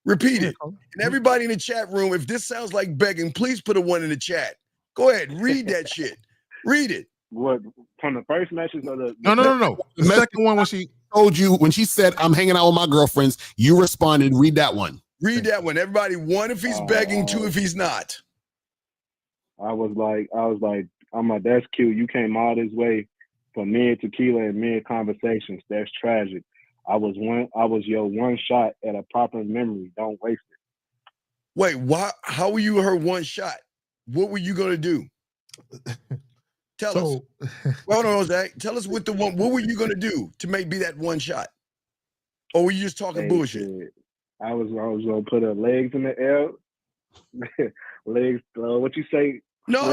Repeat it. And everybody in the chat room, if this sounds like begging, please put a 1 in the chat. Go ahead, read that shit. Read it. What, from the first message or the No. The second one when she told you, when she said, I'm hanging out with my girlfriends, you responded, read that one. Read that one. Everybody, 1 if he's begging, 2 if he's not. I was like, I'm like, that's cute. You came all this way for mid tequila and mid conversations. That's tragic. I was your one shot at a proper memory. Don't waste it. Wait, why? How were you her one shot? What were you gonna do? Tell us. Hold on, Zach. Tell us what were you gonna do to be that one shot? Or were you just talking bullshit? I was gonna put her legs in the air. Legs. What you say? No.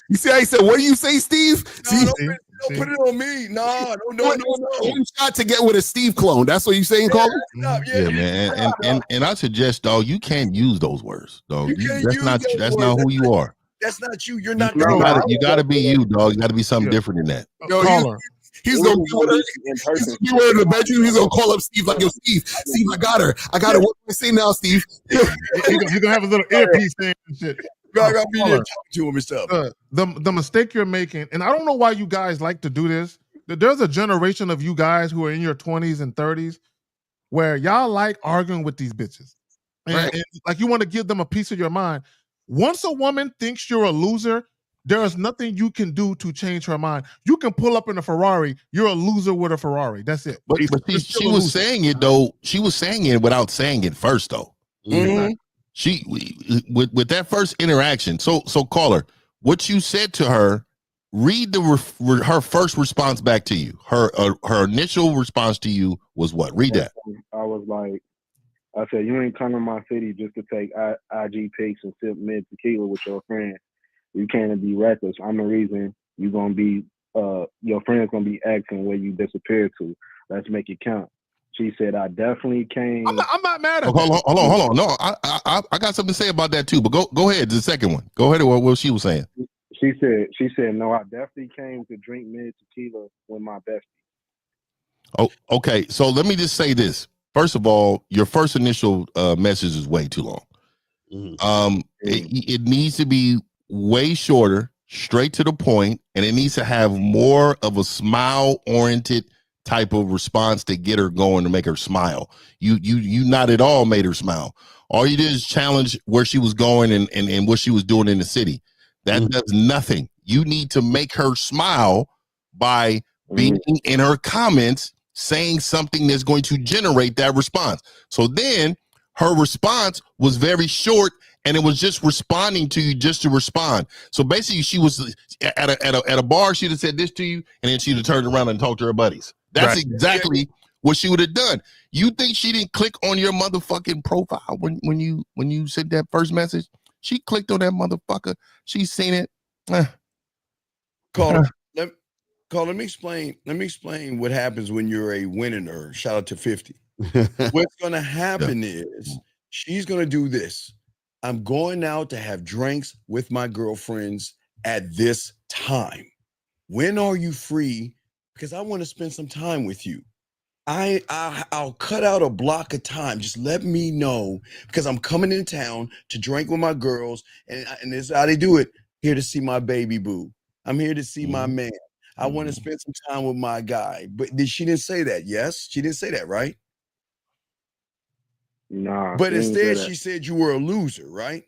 You see how he said, what do you say, Steve? Don't put it on me. No. One shot to get with a Steve clone. That's what you saying, Carl? Yeah, man. And I suggest, dog, you can't use those words, dog. That's not who you are. That's not you. You're not. You gotta be you, dog. You gotta be something different than that. He's gonna be in the bedroom. He's gonna call up Steve like, yo, Steve, I got her. What do I say now, Steve? You're gonna have a little earpiece thing and shit. I gotta be there talking to him and stuff. The mistake you're making, and I don't know why you guys like to do this. There's a generation of you guys who are in your 20s and 30s where y'all like arguing with these bitches. And like you want to give them a piece of your mind. Once a woman thinks you're a loser, there is nothing you can do to change her mind. You can pull up in a Ferrari. You're a loser with a Ferrari. That's it. But she was saying it though. She was saying it without saying it first though. Mm-hmm. She with that first interaction. So caller, what you said to her. Read her first response back to you. Her initial response to you was what? Read that. I was like, I said, you ain't coming to my city just to take IG pics and sip mid tequila with your friends. You can't be reckless. I'm the reason you're gonna be your friend's gonna be asking where you disappeared to. Let's make it count. She said, I definitely came. I'm not mad at hold on. No, I got something to say about that too. But go ahead. The second one. Go ahead. What she was saying. She said, no, I definitely came to drink mid tequila with my bestie. Oh, okay. So let me just say this. First of all, your first initial message is way too long. It needs to be way shorter, straight to the point, and it needs to have more of a smile-oriented type of response to get her going, to make her smile. You not at all made her smile. All you did is challenge where she was going and what she was doing in the city. That does nothing. You need to make her smile by being in her comments, saying something that's going to generate that response. So then her response was very short, and it was just responding to you just to respond. So basically, she was at a bar. She'd have said this to you, and then she'd have turned around and talked to her buddies. That's exactly what she would have done. You think she didn't click on your motherfucking profile when you sent that first message? She clicked on that motherfucker. She's seen it. Caller, let me explain. Let me explain what happens when you're a winner. Shout out to 50. What's gonna happen is she's gonna do this. I'm going out to have drinks with my girlfriends at this time. When are you free? Because I want to spend some time with you. I'll cut out a block of time. Just let me know, because I'm coming in town to drink with my girls, and this is how they do it. Here to see my baby boo. I'm here to see my man. I want to spend some time with my guy. But she didn't say that. Yes, she didn't say that, right? Nah. But instead, she said you were a loser, right?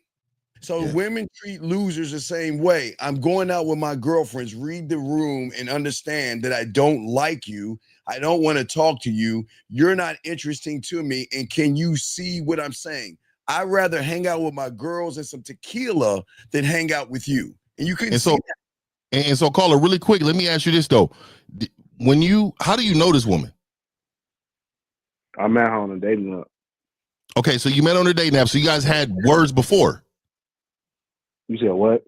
So women treat losers the same way. I'm going out with my girlfriends. Read the room and understand that I don't like you. I don't want to talk to you. You're not interesting to me. And can you see what I'm saying? I'd rather hang out with my girls and some tequila than hang out with you. And you couldn't see that. And so, caller, really quick, let me ask you this though. How do you know this woman? I met her on a dating app. Okay, so you met on a dating app. So you guys had words before. You said what?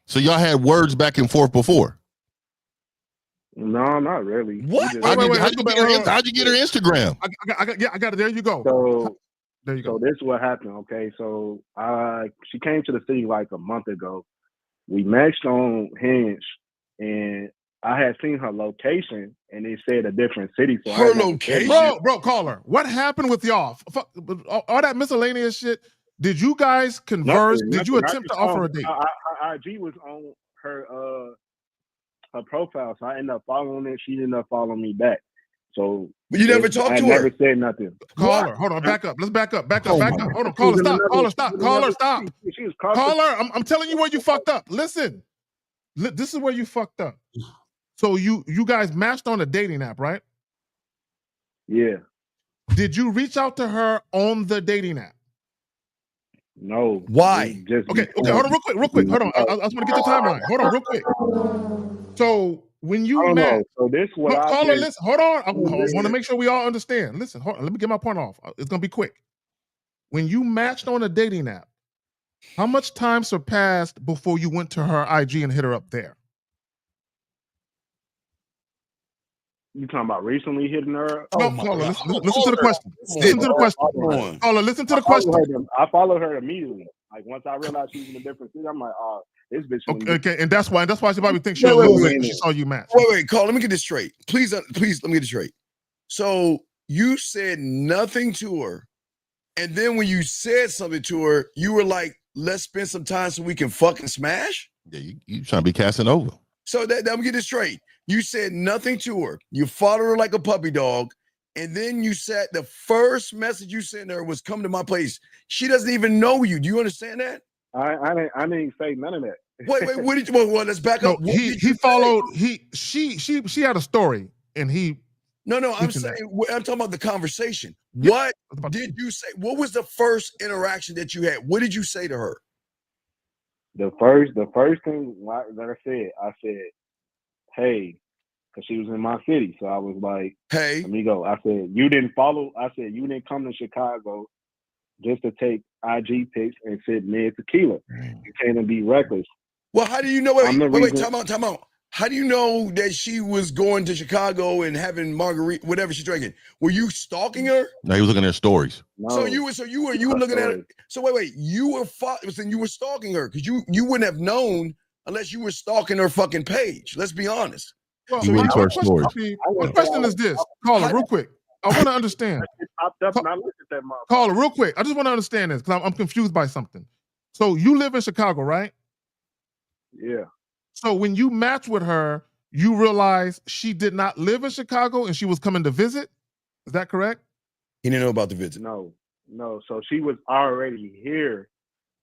So y'all had words back and forth before? No, not really. What? How'd you get her Instagram? I got it. There you go. So there you go. So this is what happened. Okay, so she came to the city like a month ago. We matched on Hinge, and I had seen her location, and it said a different city. So her location, bro, caller. What happened with y'all? All that miscellaneous shit. Did you guys converse? Did you attempt to offer a date? Her IG was on her profile, so I ended up following it. She ended up following me back. So, but you never talked to her. I never said nothing. Caller, hold on, back up. Let's back up. Hold on, caller, stop. Caller, stop. Caller, I'm telling you where you fucked up. Listen, this is where you fucked up. So you guys matched on a dating app, right? Yeah. Did you reach out to her on the dating app? No. Why? Okay, hold on real quick. Hold on. I just want to get the timeline. Hold on real quick. So when you met, so this what caller, listen, hold on. I want to make sure we all understand. Listen, hold on, let me get my point off. It's gonna be quick. When you matched on a dating app, how much time surpassed before you went to her IG and hit her up there? You talking about recently hitting her up? No, caller, listen to the question. Listen to the question. Caller, listen to the question. I followed her immediately. Like once I realized she was in a different city, I'm like, oh, this bitch. Okay, and that's why she probably thinks you're a loser because she saw you match. Wait, call. Let me get this straight. Please, let me get this straight. So you said nothing to her, and then when you said something to her, you were like, "Let's spend some time so we can fucking smash." Yeah, you trying to be casting over. So let me get this straight. You said nothing to her. You followed her like a puppy dog. And then you said the first message you sent her was come to my place. She doesn't even know you. Do you understand that? I didn't say none of that. Wait, what did you let's back up. He followed she had a story and he No, I'm talking about the conversation. What did you say? What was the first interaction that you had? What did you say to her? The first thing that I said, hey, because she was in my city. So I was like, hey, amigo. I said, you didn't come to Chicago just to take IG pics and sit mid tequila. You came to be reckless. Well, how do you know? Wait, time out. How do you know that she was going to Chicago and having margarita, whatever she's drinking? Were you stalking her? No, he was looking at her stories. No. So you were looking at her. So wait, you were stalking her because you wouldn't have known unless you were stalking her fucking page. Let's be honest. Well, You went to her stories. my question is this, caller, real quick. I want to understand. Popped up and I looked at that motherfucker. Caller, real quick. I just want to understand this because I'm confused by something. So you live in Chicago, right? Yeah. So when you match with her, you realize she did not live in Chicago and she was coming to visit? Is that correct? He didn't know about the visit. No. So she was already here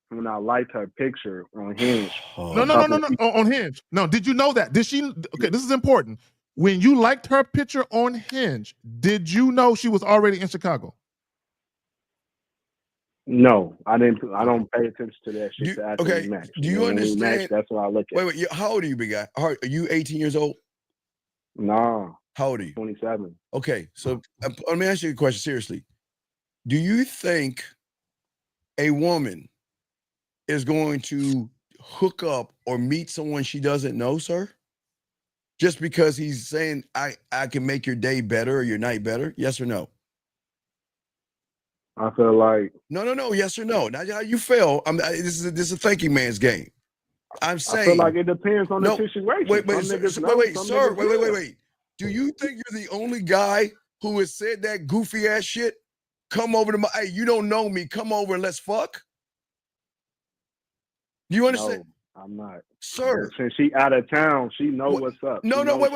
when I liked her picture on Hinge. No. On Hinge. No, did you know that? Did she? Okay, this is important. When you liked her picture on Hinge, did you know she was already in Chicago? No, I didn't. I don't pay attention to that shit. To actually match. Do you understand? Match, that's what I look at. Wait. How old are you, big guy? Are you 18 years old? Nah. How old are you? 27. Okay, so let me ask you a question seriously. Do you think a woman is going to hook up or meet someone she doesn't know, sir? Just because he's saying I can make your day better or your night better? Yes or no? I feel like no. Yes or no? Not how you feel. This is a thinking man's game. I'm saying I feel like it depends on the situation. Wait. Do you think you're the only guy who has said that goofy ass shit? Come over to my. Hey, you don't know me. Come over and let's fuck. Do you understand? No, I'm not, sir. Since she out of town, she know what's up. No, wait.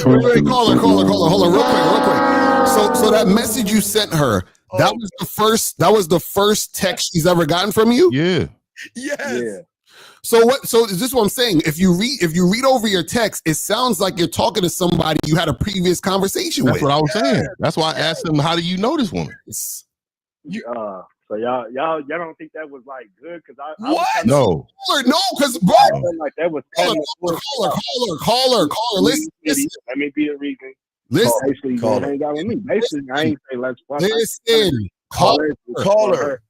Wait, caller, hold on, real quick. So that message you sent her, that was the first text she's ever gotten from you? Yeah. Yes. Yeah. So is this what I'm saying? If you read over your text, it sounds like you're talking to somebody you had a previous conversation with. That's what I was saying. That's why I asked him, how do you know this woman? So y'all don't think that was like good? Because I No, because bro, like that was caller. Listen. Let me be a reason. Listen, basically, you hang out with me. Basically, I ain't say let's fuck. Listen, caller.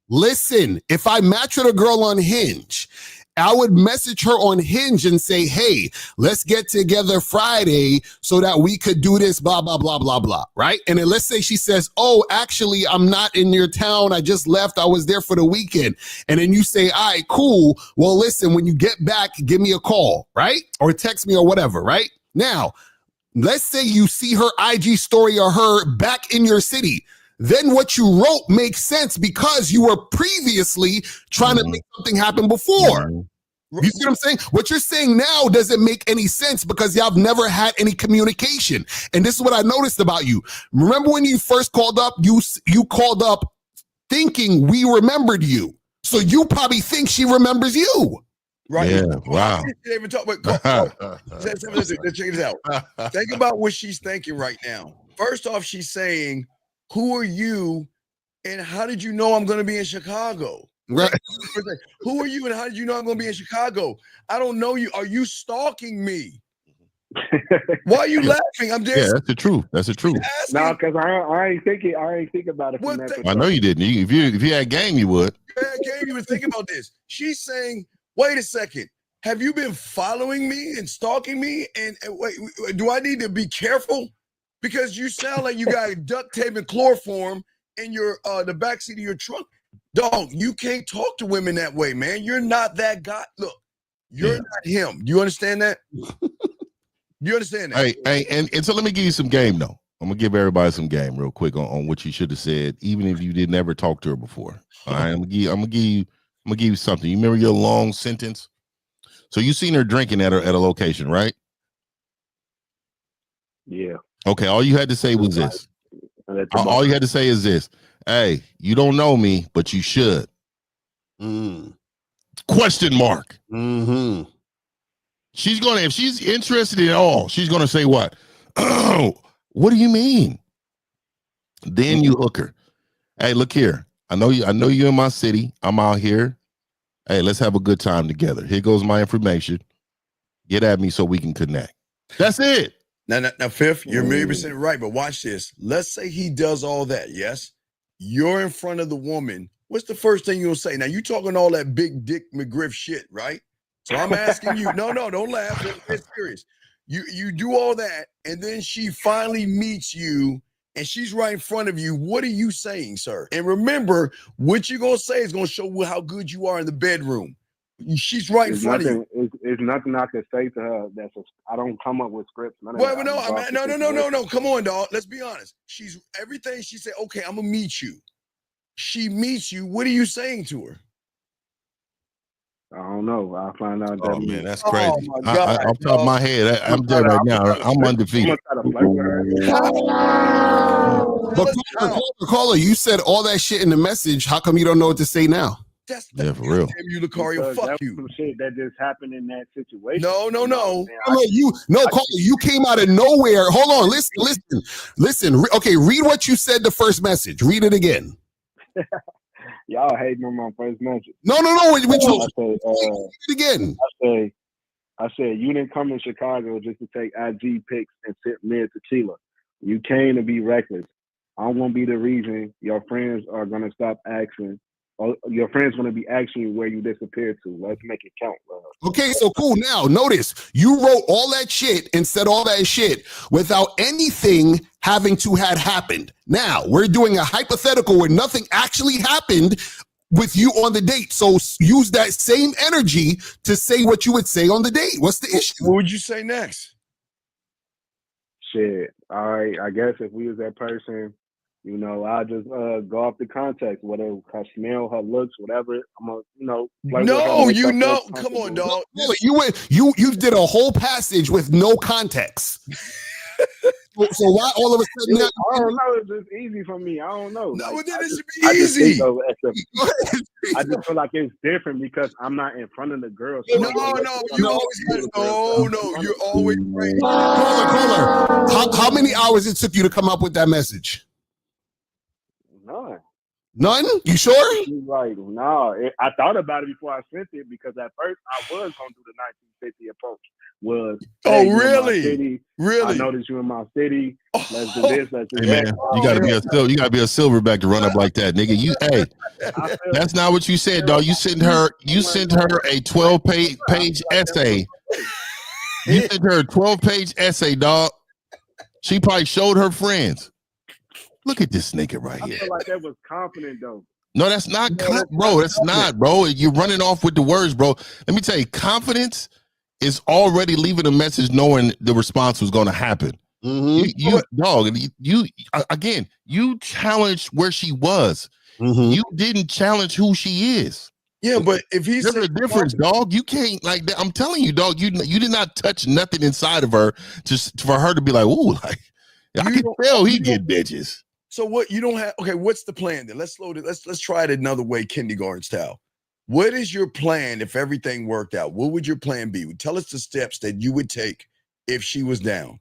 Listen, if I match with a girl on Hinge, I would message her on Hinge and say, hey, let's get together Friday so that we could do this, blah, blah, blah, blah, blah, right? And then let's say she says, oh, actually, I'm not in your town. I just left. I was there for the weekend. And then you say, all right, cool. Well, listen, when you get back, give me a call, right? Or text me or whatever, right? Now, let's say you see her IG story or her back in your city. Then what you wrote makes sense because you were previously trying to make something happen before. You see what I'm saying? What you're saying now doesn't make any sense because y'all have never had any communication. And this is what I noticed about you. Remember when you first called up, you called up thinking we remembered you. So you probably think she remembers you. Right. Yeah. Wow. Check this out. Think about what she's thinking right now. First off, she's saying, who are you and how did you know I'm going to be in Chicago? Right. Who are you and how did you know I'm going to be in Chicago? I don't know you. Are you stalking me? Why are you laughing? I'm there. Yeah, that's the truth. That's the truth. No, because I ain't thinking about it. From that I know you didn't. If you had game, you would. If you had game, you would think about this. She's saying, wait a second. Have you been following me and stalking me? And wait, do I need to be careful? Because you sound like you got duct tape and chloroform in your the backseat of your truck. Dog, you can't talk to women that way, man. You're not that guy. Look, you're not him. Do you understand that? You understand that? Hey, and so let me give you some game, though. I'm gonna give everybody some game real quick on what you should have said, even if you did never talk to her before. All right, I'm gonna give you something. You remember your long sentence? So you seen her drinking at a location, right? Yeah. Okay, all you had to say was this. All you had to say is this. Hey, you don't know me, but you should. Question mark. Mm-hmm. She's gonna, if she's interested in all, she's gonna say what? What do you mean? Then you hook her. Hey, look here. I know you in my city. I'm out here. Hey, let's have a good time together. Here goes my information. Get at me so we can connect. That's it. Now, Fifth, you're 1,000,000% right, but watch this. Let's say he does all that, yes? You're in front of the woman. What's the first thing you'll say? Now, you talking all that big dick McGriff shit, right? So I'm asking you, no, don't laugh. It's serious. You do all that, and then she finally meets you, and she's right in front of you. What are you saying, sir? And remember, what you're gonna say is gonna show how good you are in the bedroom. She's right in front of you. It's nothing I can say to her. I don't come up with scripts. No. Come on, dog. Let's be honest. She's everything. She said, "Okay, I'm gonna meet you." She meets you. What are you saying to her? I don't know. I'll find out. Oh man, that's crazy. Off the top of my head, I'm dead right now. I'm undefeated. But caller, you said all that shit in the message. How come you don't know what to say now? Yeah, for real. Damn you, Lucario. Fuck you. Some shit that just happened in that situation. No. Caller, you came out of nowhere. Hold on, listen. Okay, read what you said the first message. Read it again. Y'all hating on my first message. No. Read it again. I said you didn't come to Chicago just to take IG pics and sip mid tequila. You came to be reckless. I'm gonna be the reason your friends are gonna stop asking. Or your friends going to be asking you where you disappeared to. Let's make it count, bro. Okay, so cool. Now, notice you wrote all that shit and said all that shit without anything having to had happened. Now, we're doing a hypothetical where nothing actually happened with you on the date. So use that same energy to say what you would say on the date. What's the issue? What would you say next? Shit. All right. I guess if we was that person, you know, I'll just go off the context, whether her smell, her looks, whatever. I'm gonna, come on, dog. You did a whole passage with no context. So why all of a sudden? I don't know. It's just easy for me. I don't know. No, then it should be easy. I just feel like it's different because I'm not in front of the girl. So you're always right. Caller. How many hours it took you to come up with that message? None? You sure? She's like, no. I thought about it before I sent it because at first I was gonna do the 1950 approach. Really? I noticed you in my city. Let's do this. Let's do that. Man, you gotta be a silverback to run up like that, nigga. That's not what you said, dog. You sent her a 12-page essay. You sent her a 12-page essay, dog. She probably showed her friends. Look at this nigga right here. I feel like that was confident though. No, that's not, bro. That's not, bro. You're running off with the words, bro. Let me tell you, confidence is already leaving a message knowing the response was going to happen. You challenged where she was. You didn't challenge who she is. Yeah, but if there's a difference, dog. You can't like that. I'm telling you, dog. You did not touch nothing inside of her just for her to be like, ooh, like I can tell he get bitches. So what you don't have? Okay, what's the plan then? Let's slow it. Let's try it another way, kindergarten style. What is your plan if everything worked out? What would your plan be? Tell us the steps that you would take if she was down.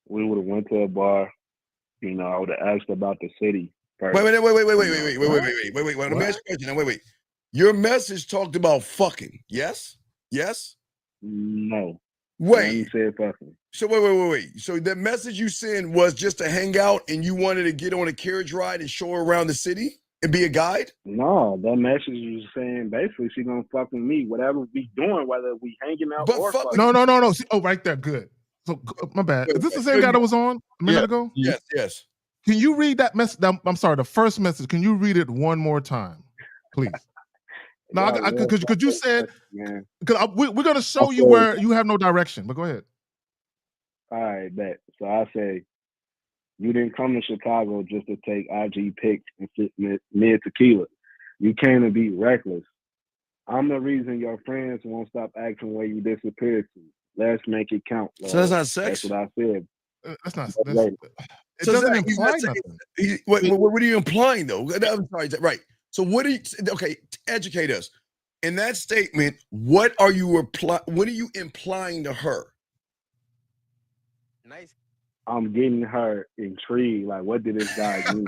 We would have went to a bar. You know, I would have asked about the city first. Wait. Let me ask you a question. Wait. Your message talked about fucking. Yes. No. Wait. You said fucking. So wait. So the message you sent was just to hang out and you wanted to get on a carriage ride and show her around the city and be a guide? No, that message was saying basically she gonna fuck with me, whatever we doing, whether we hanging out or fucking. No. See, right there, good. So my bad. Is this the same guy that was on a minute ago? Yes. Can you read that message? I'm sorry, the first message. Can you read it one more time, please? No, because you said because we're gonna show you where you have no direction. But go ahead. All right, bet. So I say, you didn't come to Chicago just to take IG pics and sip mid tequila. You came to be reckless. I'm the reason your friends won't stop asking where you disappeared to. Let's make it count. Lord. So that's not sex? That's what I said. That's not. It doesn't imply nothing. What are you implying though? I'm sorry. Right. So what do you? Okay, educate us. In that statement, what are you implying to her? Nice. I'm getting her intrigued. Like, what did this guy do?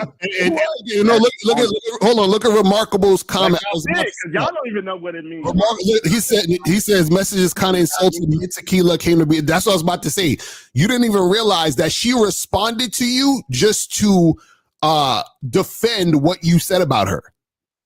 Look at Remarkable's comment. Like, y'all don't even know what it means. He says messages kind of insulting me. Tequila came to be. That's what I was about to say. You didn't even realize that she responded to you just to defend what you said about her.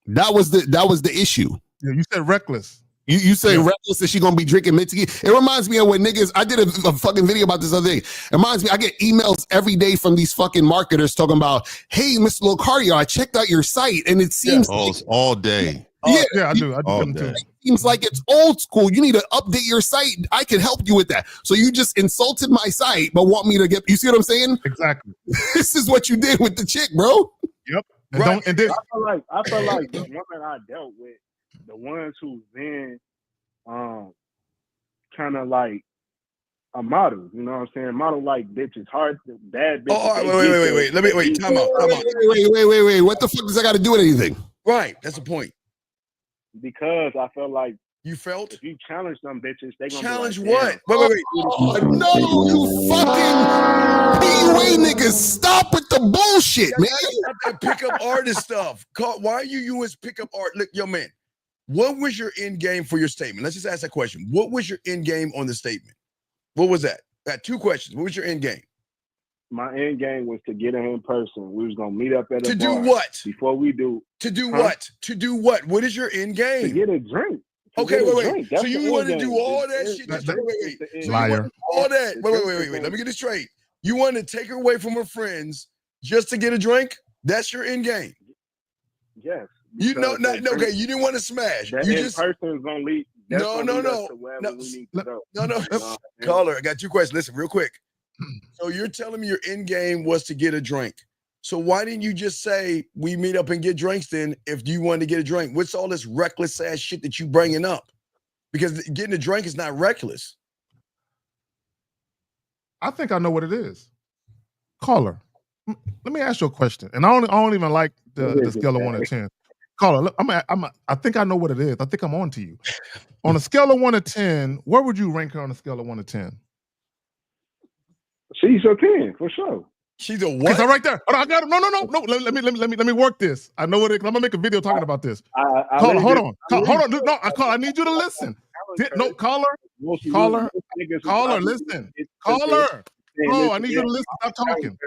That was the issue. Yeah, you said reckless. You say reckless that she gonna be drinking mint tequila. It reminds me of when niggas. I did a fucking video about this other day. It reminds me. I get emails every day from these fucking marketers talking about, "Hey, Mr. Locario, I checked out your site, and it seems all day. Yeah, I do them too. It seems like it's old school. You need to update your site. I can help you with that. So you just insulted my site, but want me to get. You see what I'm saying? Exactly. This is what you did with the chick, bro. Yep. I feel like the women I dealt with, the ones who've been kind of like a model, you know what I'm saying? Model like bitches, hard, bad bitches. All right, wait. Let me wait. Time out. Wait. What the fuck does that got to do with anything? Right. That's the point. Because I felt like you felt if you challenge them bitches, they gonna challenge be like, what? Wait. Oh, no, you fucking PUA niggas, stop with the bullshit, man. That pickup artist stuff. Why are you using pickup art? Look, yo, man. What was your end game for your statement? Let's just ask that question. What was your end game on the statement? What was that? I got two questions. What was your end game? My end game was to get her in person. We was gonna meet up at a bar. To do what? Before we do. To do what? To do what? What is your end game? To get a drink. Okay, wait. So you want to do all that shit? Wait. Liar. All that. Wait. Let me get this straight. You want to take her away from her friends just to get a drink? That's your end game. Yes. You know, okay. You didn't want to smash. That You in just person is gonna lead. No. Caller, I got two questions. Listen, real quick. So you're telling me your end game was to get a drink. So why didn't you just say we meet up and get drinks then if you wanted to get a drink? What's all this reckless ass shit that you bringing up? Because getting a drink is not reckless. I think I know what it is. Caller, let me ask you a question. And I don't even like the scale of 1 to 10. Caller, look, I think I know what it is. I think I'm on to you. On a scale of 1 to 10, where would you rank her on a scale of 1 to 10? She's a 10 for sure. She's a what? So right there. I got it. No. Let me work this. I know what it is. I'm gonna make a video talking about this. Caller, hold on. No, I need you to listen. No, caller, listen. Caller. No, I need you to listen. Stop talking.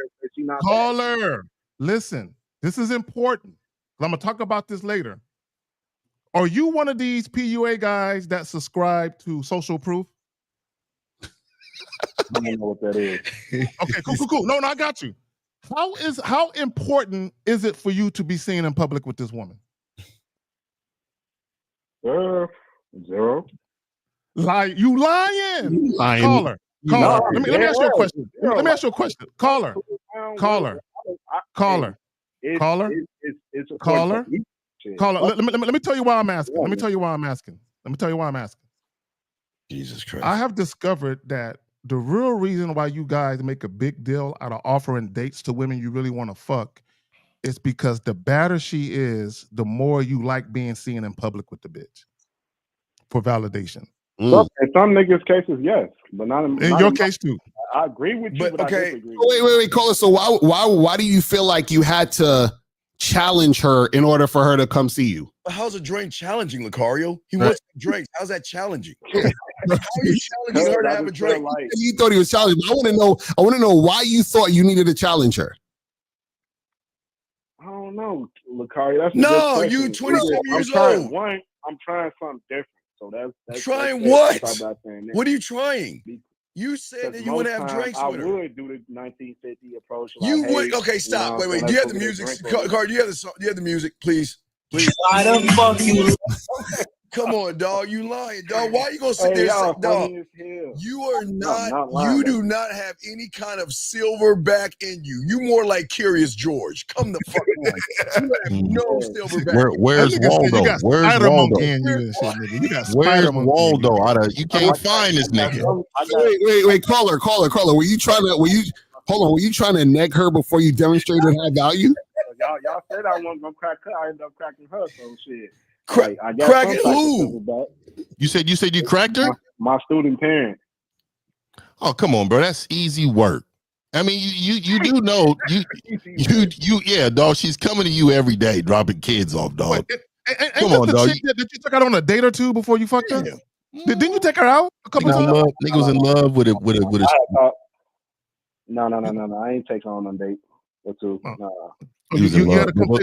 Caller, listen. This is important. I'm gonna talk about this later. Are you one of these PUA guys that subscribe to social proof? I don't know what that is. Okay, cool. No, I got you. How important is it for you to be seen in public with this woman? 0. You lying. Caller. Let me ask you a question. Let me ask you a question. Caller. Let me tell you why I'm asking. Let me tell you why I'm asking. Jesus Christ. I have discovered that the real reason why you guys make a big deal out of offering dates to women you really want to fuck is because the badder she is, the more you like being seen in public with the bitch for validation. In some niggas' cases, yes, but not in your case too. I agree with you, but okay. I disagree. Wait, caller. So why do you feel like you had to challenge her in order for her to come see you? But how's a drink challenging, Lucario? He wants drinks. How's that challenging? How are you challenging her to have a drink? You thought he was challenging. I want to know why you thought you needed to challenge her. I don't know, Lucario. That's no, you 27 years old. I'm trying something different. So that's trying what? What are you trying? You said that you want to have drinks with her. I would do the 1950 approach. You would? Okay, stop. Wait. Do you have the music? Car, do you have the song? Do you have the music, please? Why the fuck you? Come on, dog. You lying, dog. Why are you gonna sit there and say, dog? You are not you do not have any kind of silverback in you. You more like Curious George. Come the fuck on. You have no silverback. Where's Waldo? Where's Waldo? Where's Waldo? You can't find this nigga. Wait, caller. Were you trying to neg her before you demonstrated her value? Y'all said I wasn't gonna crack her. I ended up cracking her. So shit. Cracking who? You said you cracked her? My student parent. Oh, come on, bro. That's easy work. I mean, you do know you yeah, dog. She's coming to you every day, dropping kids off, dog. Come on, dog. Did you take her out on a date or two before you fucked her? Didn't you take her out a couple times? Nigga was in love with it. No. I ain't taking her on a date or two. No. But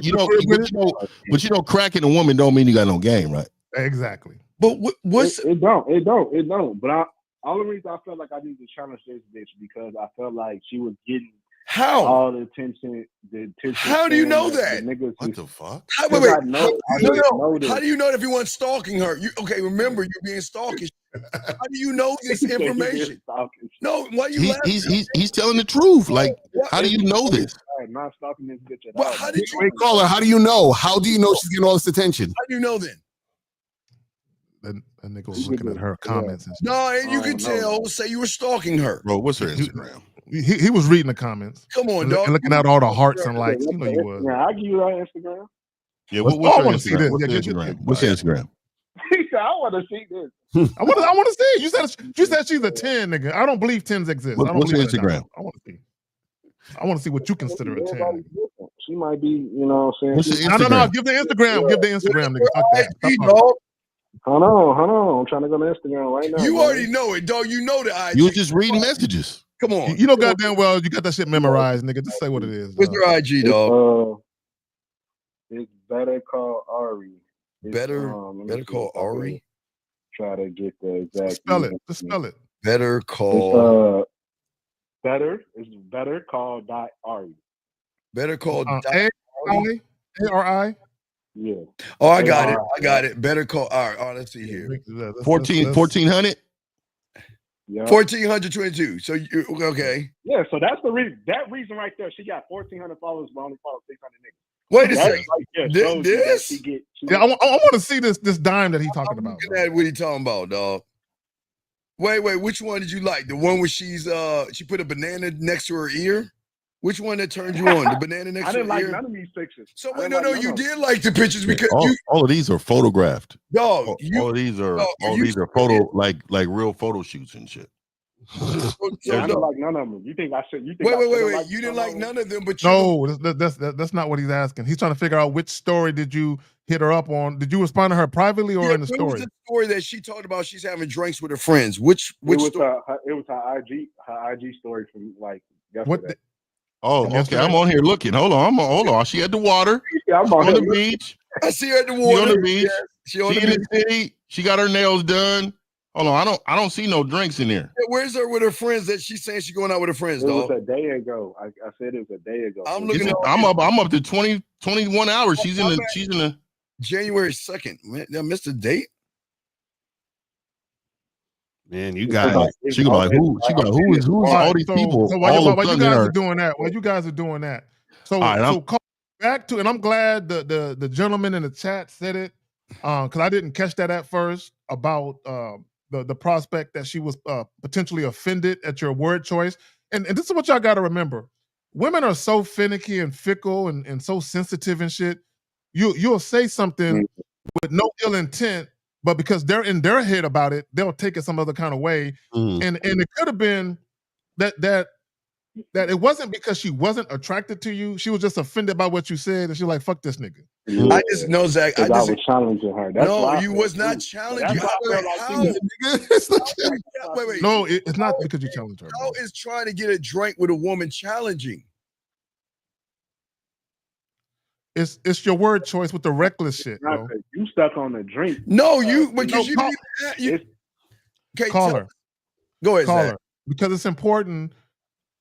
you know, cracking a woman don't mean you got no game, right? Exactly. But what's it don't. But only reason I felt like I needed to challenge this bitch because I felt like she was getting all the attention. How do you know that? What the fuck? Wait. I know How do you know that if you weren't stalking her? Remember, you're being stalkish. How do you know this information? No, why you laughing? He's telling the truth. Like, how do you know this? I'm not stalking this bitch at Well, all. how did you Wait, caller, how do you know? How do you know she's getting all this attention? How do you know then? That nigga was looking at her comments and shit. No, and you can tell. Say you were stalking her. Bro, what's her Instagram? He was reading the comments. Come on, and dog. looking at all the hearts and likes. You know you was. Yeah, I'll give you that Instagram. Yeah, what's her Instagram? What's your Instagram? He said, I want to see this. I want to see it. You said she's a 10, nigga. I don't believe 10s exist. I don't What's your believe Instagram? I want to see. I want to see what you consider a 10. She might be, you know what I'm What's saying? your No. Give the Instagram. Give the Instagram, nigga. Fuck that. Hold on. I'm trying to go to Instagram right now. You already know it, dog. You know the IG. You were just reading messages. Come on. You know goddamn well you got that shit memorized, nigga. Just say what it is. What's your IG, dog? It's Better Call Ari. Better Call Ari? Try to get the exact. Just spell it. Better Call. It's Better Call .Ari. Better Call A-R-I? Yeah. Oh, I got it. Better Call Ari. Oh, let's see here. 1400? Yeah. 1422. So you okay? Yeah. So that's the reason. That reason right there. She got 1,400 followers, but only follows 600 niggas. Wait a second. This? Yeah, I want to see this dime that he's talking about. Look at what he talking about, dog. Wait. Which one did you like? The one where she put a banana next to her ear? Which one that turned you on? The banana next to her ear? I didn't like none of these pictures. So wait, no, you did like the pictures because all of these are photographed. Dog, all of these are photo like real photo shoots and shit. I didn't like none of them. You think I should? Wait. You didn't like none of them, but that's not what he's asking. He's trying to figure out which story did you hit her up on? Did you respond to her privately or in the story? What was the story that she talked about? She's having drinks with her friends. Which it was story? It was her IG story from like yesterday. What? Okay, I'm on here looking. Hold on. She at the water. Yeah, I'm on the beach. I see her at the water. She on the beach. Yeah, she in the city. She got her nails done. Hold on, I don't see no drinks in there. Yeah, where's her with her friends that she's saying she's going out with her friends, dog? It was a day ago. I said it was a day ago. I'm up to 21 hours. She's in the January 2nd. Man, I missed a date. Man, you guys, she got who is all these people? So while you guys are doing that, so call back to, and I'm glad the gentleman in the chat said it, because I didn't catch that at first about the prospect that she was potentially offended at your word choice, and this is what y'all got to remember: women are so finicky and fickle and so sensitive and shit. You'll say something with no ill intent, but because they're in their head about it, they'll take it some other kind of way. And it could have been that it wasn't because she wasn't attracted to you. She was just offended by what you said, and she was like, "Fuck this nigga." I just know, Zach. I was challenging her. That's no, you was not challenging. Wait. No, it's not because you challenged her. How is trying to get a drink with a woman challenging? It's your word choice with the reckless shit, bro. You stuck on the drink. No, because you caller. Go ahead, caller. Zach. Because it's important.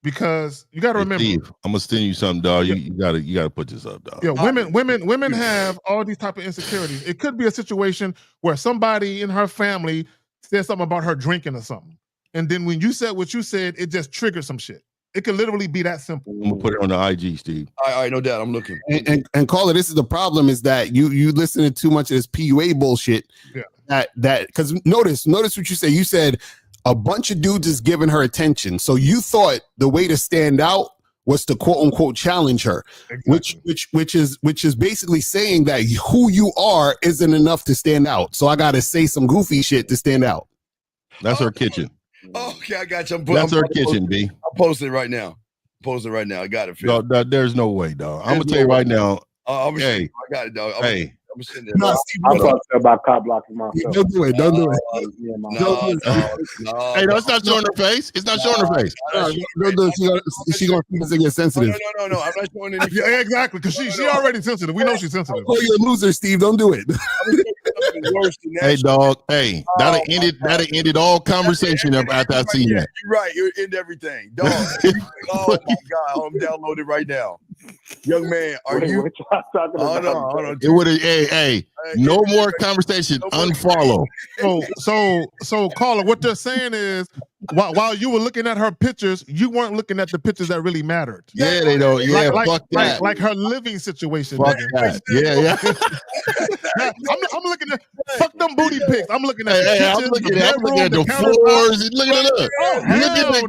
Because you got to remember, Steve, I'm gonna send you something, dog. You gotta put this up, dog. Yeah, women have all these type of insecurities. It could be a situation where somebody in her family said something about her drinking or something, and then when you said what you said, it just triggered some shit. It could literally be that simple. I'm gonna put it on the IG, Steve. All right, no doubt. I'm looking. And caller, this is the problem: is that you listen to too much of this PUA bullshit. Yeah. That because notice what you said. You said a bunch of dudes is giving her attention. So you thought the way to stand out was to quote unquote challenge her, exactly. which is basically saying that who you are isn't enough to stand out. So I got to say some goofy shit to stand out. That's her kitchen. Okay, I got you. That's her kitchen, B. I'll post it right now. I got it. No, there's no way, dog. I'm gonna tell you right now. I got it, dog. No, I'm fucked up about cop blocking myself. Don't do it. Don't do it. No. Hey, no, it's not showing her face. It's not showing her face. Don't do it. She gonna get sensitive. No. I'm not showing any. Yeah, exactly. Because she already sensitive. We know she's sensitive. Oh, you're a loser, Steve. Don't do it. Worse than that. Hey, dog. Hey, that'll ended all conversation after I seen that. You're right. You're in everything, dog. Oh my God, I'm downloaded right now. Young man, are you? Hold on. It would have. Hey, no more conversation. Unfollow. So, caller, what they're saying is, while you were looking at her pictures, you weren't looking at the pictures that really mattered. Yeah, they don't. Yeah, fuck that. Like her living situation. Fuck that. Yeah. I'm looking at fuck them booty pics. I'm looking at the I'm kitchen, looking the at bedroom, the floors.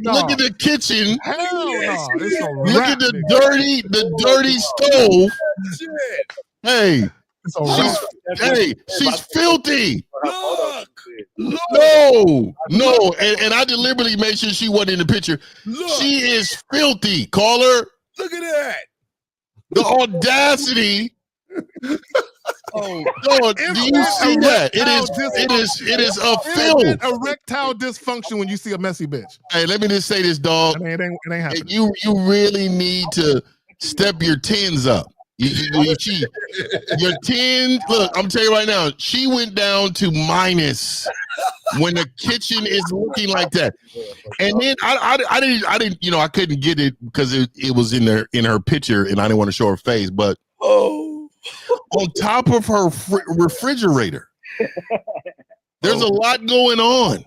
Look at the kitchen. Hell no. Look at the dirty stove. Hey. She's filthy. No, and I deliberately made sure she wasn't in the picture. She is filthy. Caller. Look at that. The audacity. Oh, Lord, do you see that? It is a film. Erectile dysfunction when you see a messy bitch. Hey, let me just say this, dog. I mean, it ain't happening. You really need to step your tens up. Your 10, look, I'm telling you right now, she went down to minus when the kitchen is looking like that. And then I didn't, I couldn't get it because it was in her picture and I didn't want to show her face, but on top of her refrigerator, there's a lot going on.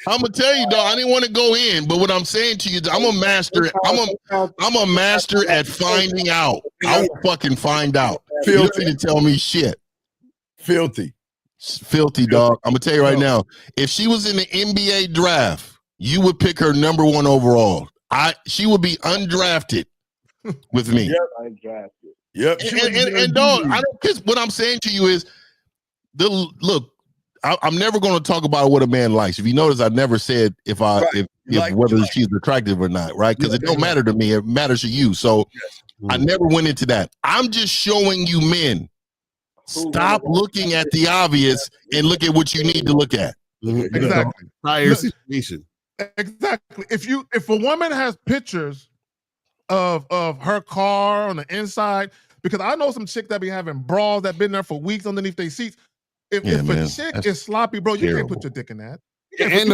I'm gonna tell you, dog. I didn't want to go in, but what I'm saying to you, I'm a master. I'm a master at finding out. I'll fucking find out. You don't need to tell me shit. Filthy, dog. I'm gonna tell you right now. If she was in the NBA draft, you would pick her number 1 overall. She would be undrafted with me. Yep, undrafted. Yep. And dog, I don't. Because what I'm saying to you is, look. I'm never going to talk about what a man likes. If you notice, I never said if whether she's attractive or not, right? Because it don't matter to me. It matters to you. So I never went into that. I'm just showing you men. Stop looking at the obvious and look at what you need to look at. Exactly. Prior situation. Exactly. If a woman has pictures of her car on the inside, because I know some chick that be having bras that been there for weeks underneath their seats. If a chick is sloppy, bro, you can't put your dick in that. I can't.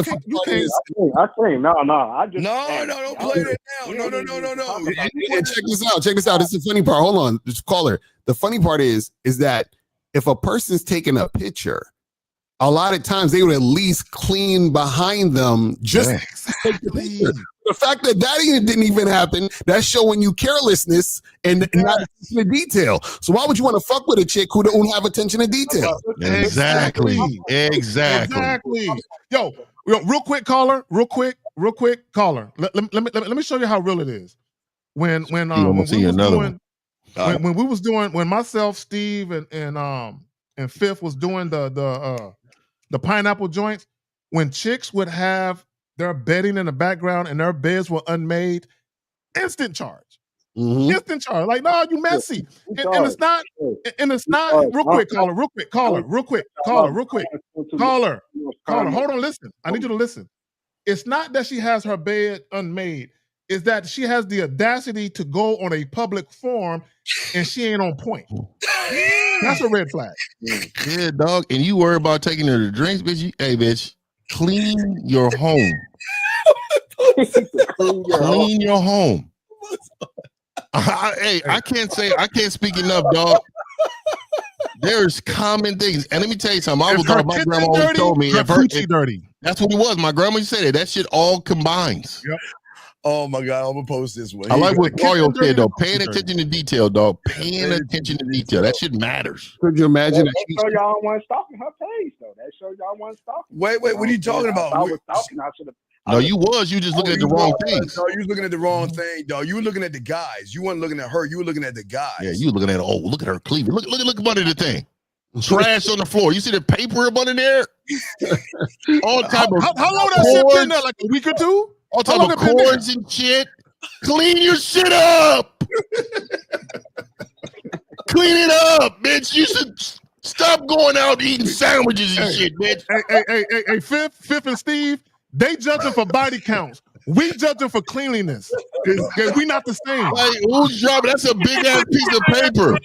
No. I just don't play that now. No. And check this out. This is the funny part. Hold on, just caller. The funny part is that if a person's taking a picture, a lot of times they would at least clean behind them just to take the picture. The fact that didn't even happen, that's showing you carelessness and not attention to detail. So why would you want to fuck with a chick who don't have attention to detail? Exactly. Yo, real quick, caller. Let me show you how real it is. When myself, Steve, and Fifth was doing the pineapple joints, when chicks would have their bedding in the background and their beds were unmade, instant charge. Instant charge. Like, no, you messy. And it's not, real quick, caller, hold on, listen. I need you to listen. It's not that she has her bed unmade. It's that she has the audacity to go on a public forum and she ain't on point. That's a red flag. Yeah, dog. And you worry about taking her to drinks, bitch. Hey, bitch. Clean your home. Clean your home. I can't speak enough, dog. There's common things. And let me tell you something. My grandma always told me if her dirty. That's what it was. My grandma used to say that shit all combines. Yep. Oh my God, I'm gonna post this one. I like what Mario said though. Paying attention to detail, dog. Paying attention to detail. That shit matters. Could you imagine? That show y'all wasn't stalking her page though. That show y'all wasn't stalking. Wait, what are you talking about? I was stalking. I should have. No, you just looking at the wrong things. No, you was looking at the wrong thing, dog. You were looking at the guys. You weren't looking at her. You were looking at the guys. Yeah, you were looking at look at her cleavage. Look up under the thing. Trash on the floor. You see the paper up under there? All type of how long that shit been there? Like a week or two? All type of cords and shit. Clean your shit up. Clean it up, bitch. You should stop going out eating sandwiches and shit, bitch. Hey, Fifth and Steve, they judging for body counts. We judging for cleanliness. We not the same. Like, who's dropping? That's a big ass piece of paper.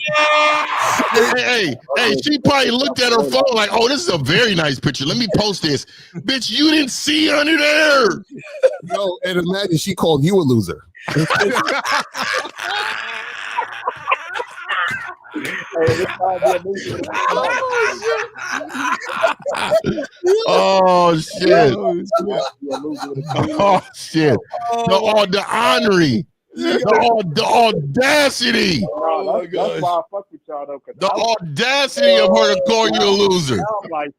Hey, she probably looked at her phone like, oh, this is a very nice picture. Let me post this. Bitch, you didn't see under there. No, and imagine she called you a loser. Oh shit! Oh shit! The honorary, the audacity. That's why I fuck with y'all though. The audacity of her to call you a loser.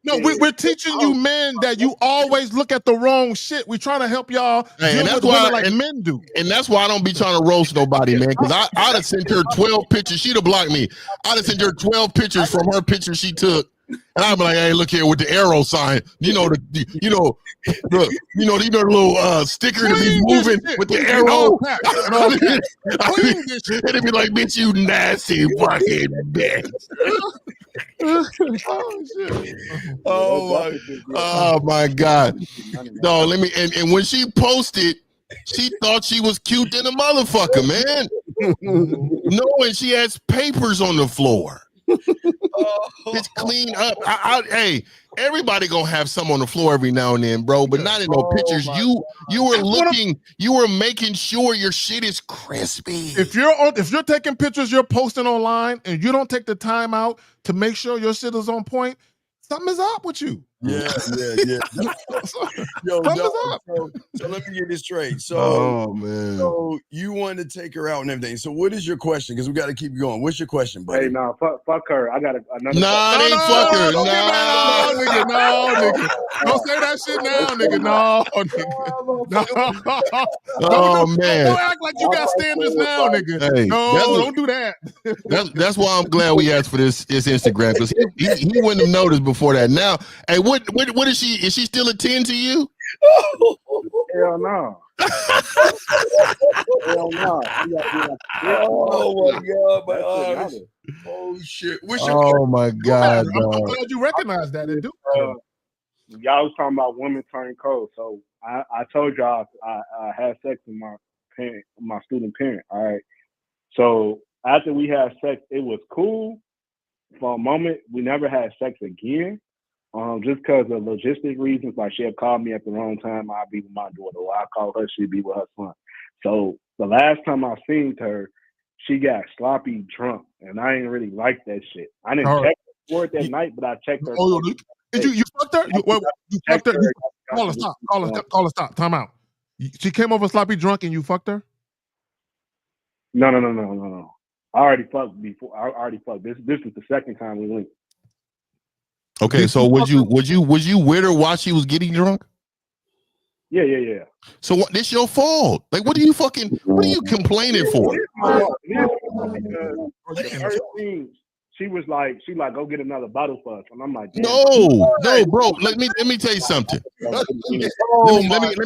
No, we're teaching you men that you always look at the wrong shit. We trying to help y'all deal with women like men do. And that's why I don't be trying to roast nobody, man. Because I'd have sent her 12 pictures. She'd have blocked me. I'd have sent her 12 pictures from her picture she took. And I'd be like, hey, look here with the arrow sign. You know the little sticker to be moving with the arrow. And it'd be like, bitch, you nasty fucking bitch. Oh my God. No, let me and when she posted, she thought she was cute than a motherfucker, man. Knowing she has papers on the floor. Just clean up. Hey, everybody gonna have some on the floor every now and then, bro, but not in no pictures. You were looking, you were making sure your shit is crispy. If you're taking pictures, you're posting online, and you don't take the time out to make sure your shit is on point, something is up with you. Yeah. Yo, so let me get this straight. Oh man. So you wanted to take her out and everything. So what is your question? Because we got to keep going. What's your question, buddy? Hey, no, fuck her. I got another. Nah, they fuck her. Nigga. Don't say that shit now, nigga. No, nigga. Man. Don't act like you got standards now, nigga. Hey, don't do that. That's why I'm glad we asked for this Instagram, because he wouldn't have noticed before that. Now, hey, what is she? Is she still a 10 to you? Hell no. Hell no. Oh my God, my eyes. Oh shit. Oh my God, I'm glad you recognize that. It do. Y'all was talking about women turning cold. So I told y'all I had sex with my student parent. All right. So after we had sex, it was cool for a moment. We never had sex again. Just because of logistic reasons, like she'll call me at the wrong time, I'll be with my daughter, or I'll call her, she'll be with her son. So the last time I seen her, she got sloppy drunk, and I ain't really like that shit. I didn't check her for it that night, but I checked her. Did you fucked her? You fucked her? Call her, stop. Time out. She came over sloppy drunk and you fucked her? No. I already fucked before. I already fucked. This is the second time we linked. Okay, so was you with her while she was getting drunk? Yeah. So what? This your fault. Like, what are you complaining for? She was like, go get another bottle for us, and I'm like, no, bro. Let me tell you something. Let me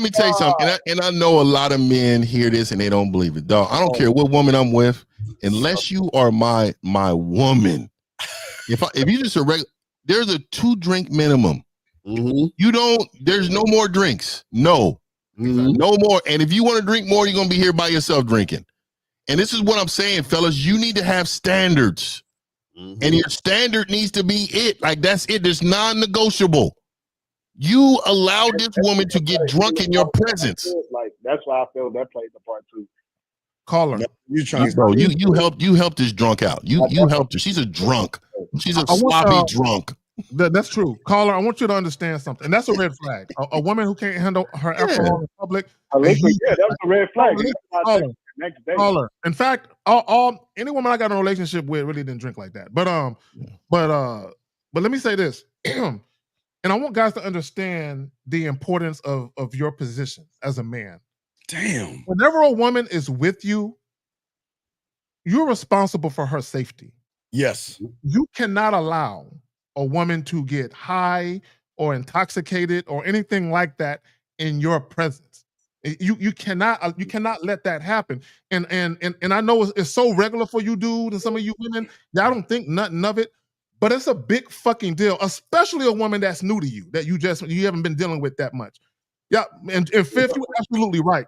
tell you something. And I know a lot of men hear this and they don't believe it, dog. I don't care what woman I'm with, unless you are my woman. If you just a regular. There's a 2-drink minimum. Mm-hmm. There's no more drinks. No more. And if you want to drink more, you're going to be here by yourself drinking. And this is what I'm saying, fellas. You need to have standards. Mm-hmm. And your standard needs to be it. Like, that's it. It's non-negotiable. You allowed this woman to get drunk in your presence. Like, that's why I feel that played the part too. Call her. You helped this drunk out. You helped her. She's a drunk. She's a sloppy drunk. That's true. Caller, I want you to understand something. And that's a red flag. A woman who can't handle her alcohol in public. That's a red flag. Caller. In fact, any woman I got in a relationship with really didn't drink like that. But let me say this. And I want guys to understand the importance of your position as a man. Damn. Whenever a woman is with you, you're responsible for her safety. Yes. You cannot allow a woman to get high or intoxicated or anything like that in your presence. You cannot let that happen. And I know it's so regular for you dudes and some of you women that I don't think nothing of it, but it's a big fucking deal, especially a woman that's new to you that you haven't been dealing with that much. Yeah, and Fifth, you're absolutely right.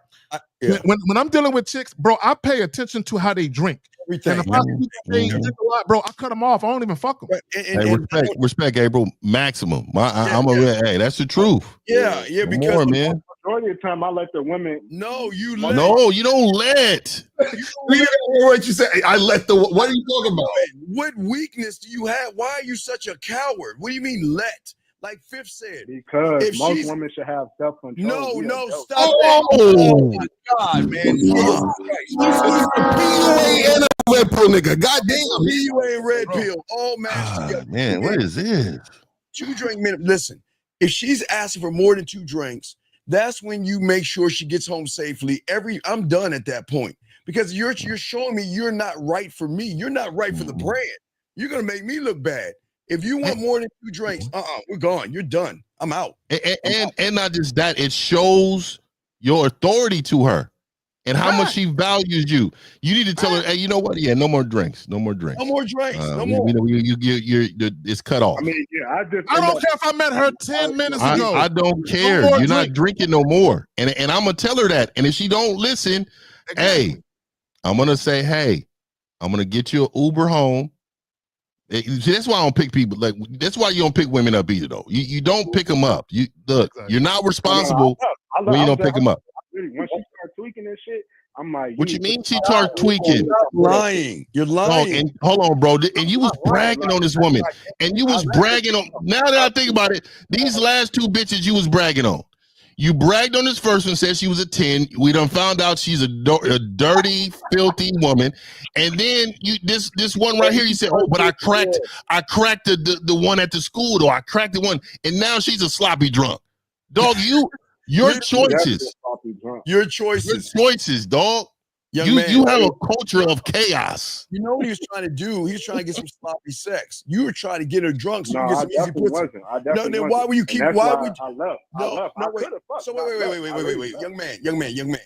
When I'm dealing with chicks, bro, I pay attention to how they drink. Everything. And if I see they drink a lot, bro, I cut them off. I don't even fuck them. Hey, respect, April. Maximum. Hey, that's the truth. Yeah, because more, man. Majority of the time, I let the women. No, you let. No, you don't let. What you say? I let the. What are you talking about? What weakness do you have? Why are you such a coward? What do you mean let? Like Fifth said, because most women should have self-control. No, stop that. Oh my God, man. PUA and a red pill nigga. Goddamn. PUA and red pill all matched together. Man, what is this? 2 drink minimum. Listen, if she's asking for more than 2 drinks, that's when you make sure she gets home safely. I'm done at that point because you're showing me you're not right for me. You're not right for the brand. You're gonna make me look bad. If you want more than 2 drinks, we're gone. You're done. I'm out. And not just that, it shows your authority to her and how much she values you. You need to tell her, hey, you know what? Yeah, no more drinks. No more drinks. No more drinks. No more. It's cut off. I mean, yeah, I don't care if I met her 10 minutes ago. I don't care. You're not drinking no more. And I'm gonna tell her that. And if she don't listen, hey, I'm gonna say, hey, I'm gonna get you an Uber home. That's why I don't pick people. Like that's why you don't pick women up either, though. You don't pick them up. You look, you're not responsible when you don't pick them up. Once she start tweaking and shit, I'm like, what you mean she start tweaking? Lying. You're lying. No, and hold on, bro. And you was bragging on this woman. And you was bragging on. Now that I think about it, these last 2 bitches you was bragging on. You bragged on this first one, said she was a 10. We done found out she's a dirty, filthy woman. And then this one right here, you said, oh, but I cracked the one at the school, though. I cracked the one, and now she's a sloppy drunk. Dog, your choices. Your choices, dog. You have a culture of chaos. You know what he was trying to do? He was trying to get some sloppy sex. You were trying to get her drunk. So no, you I get some definitely wasn't. No, then why would you keep? Why would I left? No, wait. So wait, young man.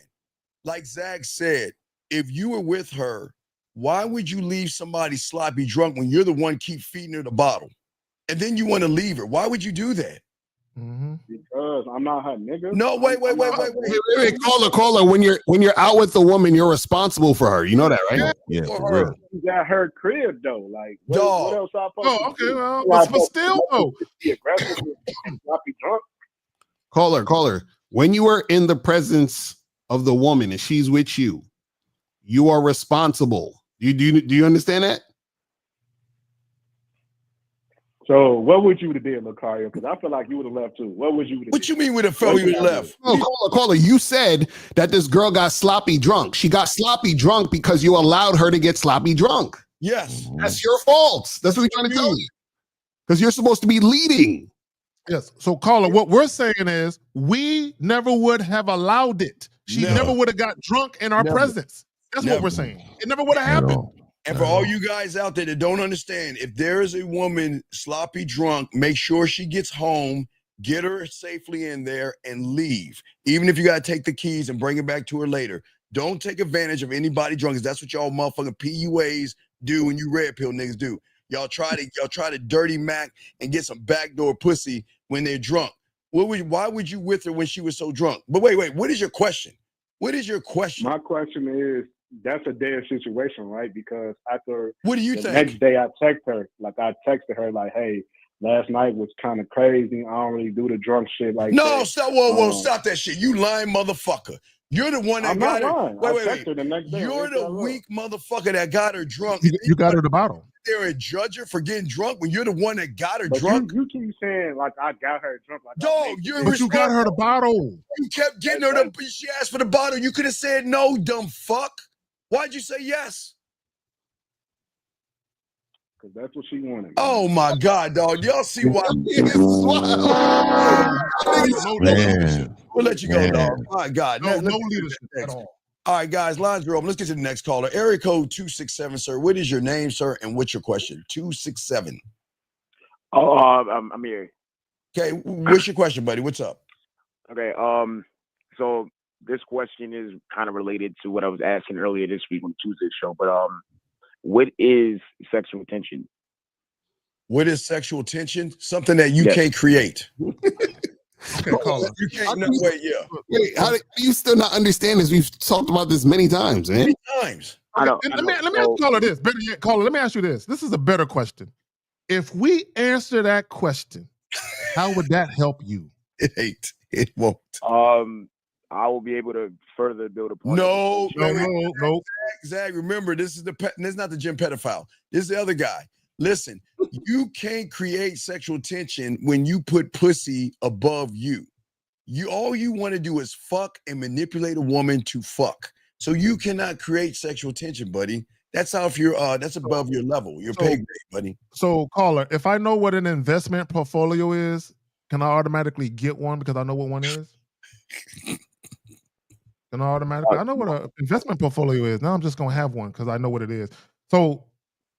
Like Zach said, if you were with her, why would you leave somebody sloppy drunk when you're the one keep feeding her the bottle, and then you want to leave her? Why would you do that? Because I'm not her nigga. No, wait. Caller. When you're out with the woman, you're responsible for her. You know that, right? Yeah. She's at her crib though. Like, what else I supposed to do? Well, but still though. Be aggressive, sloppy drunk. Caller. When you are in the presence of the woman and she's with you, you are responsible. Do you understand that? So what would you have did, Lucario? Because I feel like you would have left too. What would you have What you mean with a fellow you left? No, caller. You said that this girl got sloppy drunk. She got sloppy drunk because you allowed her to get sloppy drunk. Yes. That's your fault. That's what we're trying to tell you. Because you're supposed to be leading. Yes. So, caller, what we're saying is we never would have allowed it. She never would have got drunk in our presence. That's what we're saying. It never would have happened. And for all you guys out there that don't understand, if there is a woman sloppy drunk, make sure she gets home, get her safely in there, and leave. Even if you got to take the keys and bring it back to her later. Don't take advantage of anybody drunk, because that's what y'all motherfucking PUAs do and you red pill niggas do. Y'all try to dirty Mac and get some backdoor pussy when they're drunk. Why would you with her when she was so drunk? But wait, what is your question? What is your question? My question is, that's a dead situation, right? Because after what do you think? Next day I texted her like, hey, last night was kind of crazy. I don't really do the drunk shit like that. No, stop that shit. You lying motherfucker. You're the one that got her. Wait. You're the weak motherfucker that got her drunk. You got her the bottle. They're a judge her for getting drunk when you're the one that got her drunk. You keep saying like I got her drunk. Like, dog, you got her the bottle. You kept getting her she asked for the bottle. You could have said no, dumb fuck. Why'd you say yes? Because that's what she wanted. Oh my God, dog. Y'all see why? We'll let you go, dog. My God. No leadership at all. All right, guys, lines are open. Let's get to the next caller. Area code 267, sir. What is your name, sir, and what's your question? 267. I'm here. Okay, what's your question, buddy? What's up? Okay, so this question is kind of related to what I was asking earlier this week on Tuesday's show. But what is sexual tension? What is sexual tension? Something that you can't create. Okay, caller. You can't. How do Wait, how do you still not understand this? We've talked about this many times, man. Many times. Okay, let me ask caller this. Better yet, caller, let me ask you this. This is a better question. If we answer that question, how would that help you? It ain't. It won't. I will be able to further build upon. No. Zach, remember, this is this is not the gym pedophile. This is the other guy. Listen, you can't create sexual tension when you put pussy above you. All you want to do is fuck and manipulate a woman to fuck. So you cannot create sexual tension, buddy. That's off your that's above your level, your pay grade, buddy. So, caller, if I know what an investment portfolio is, can I automatically get one because I know what one is? Can I automatically? I know what an investment portfolio is. Now I'm just gonna have one because I know what it is. So,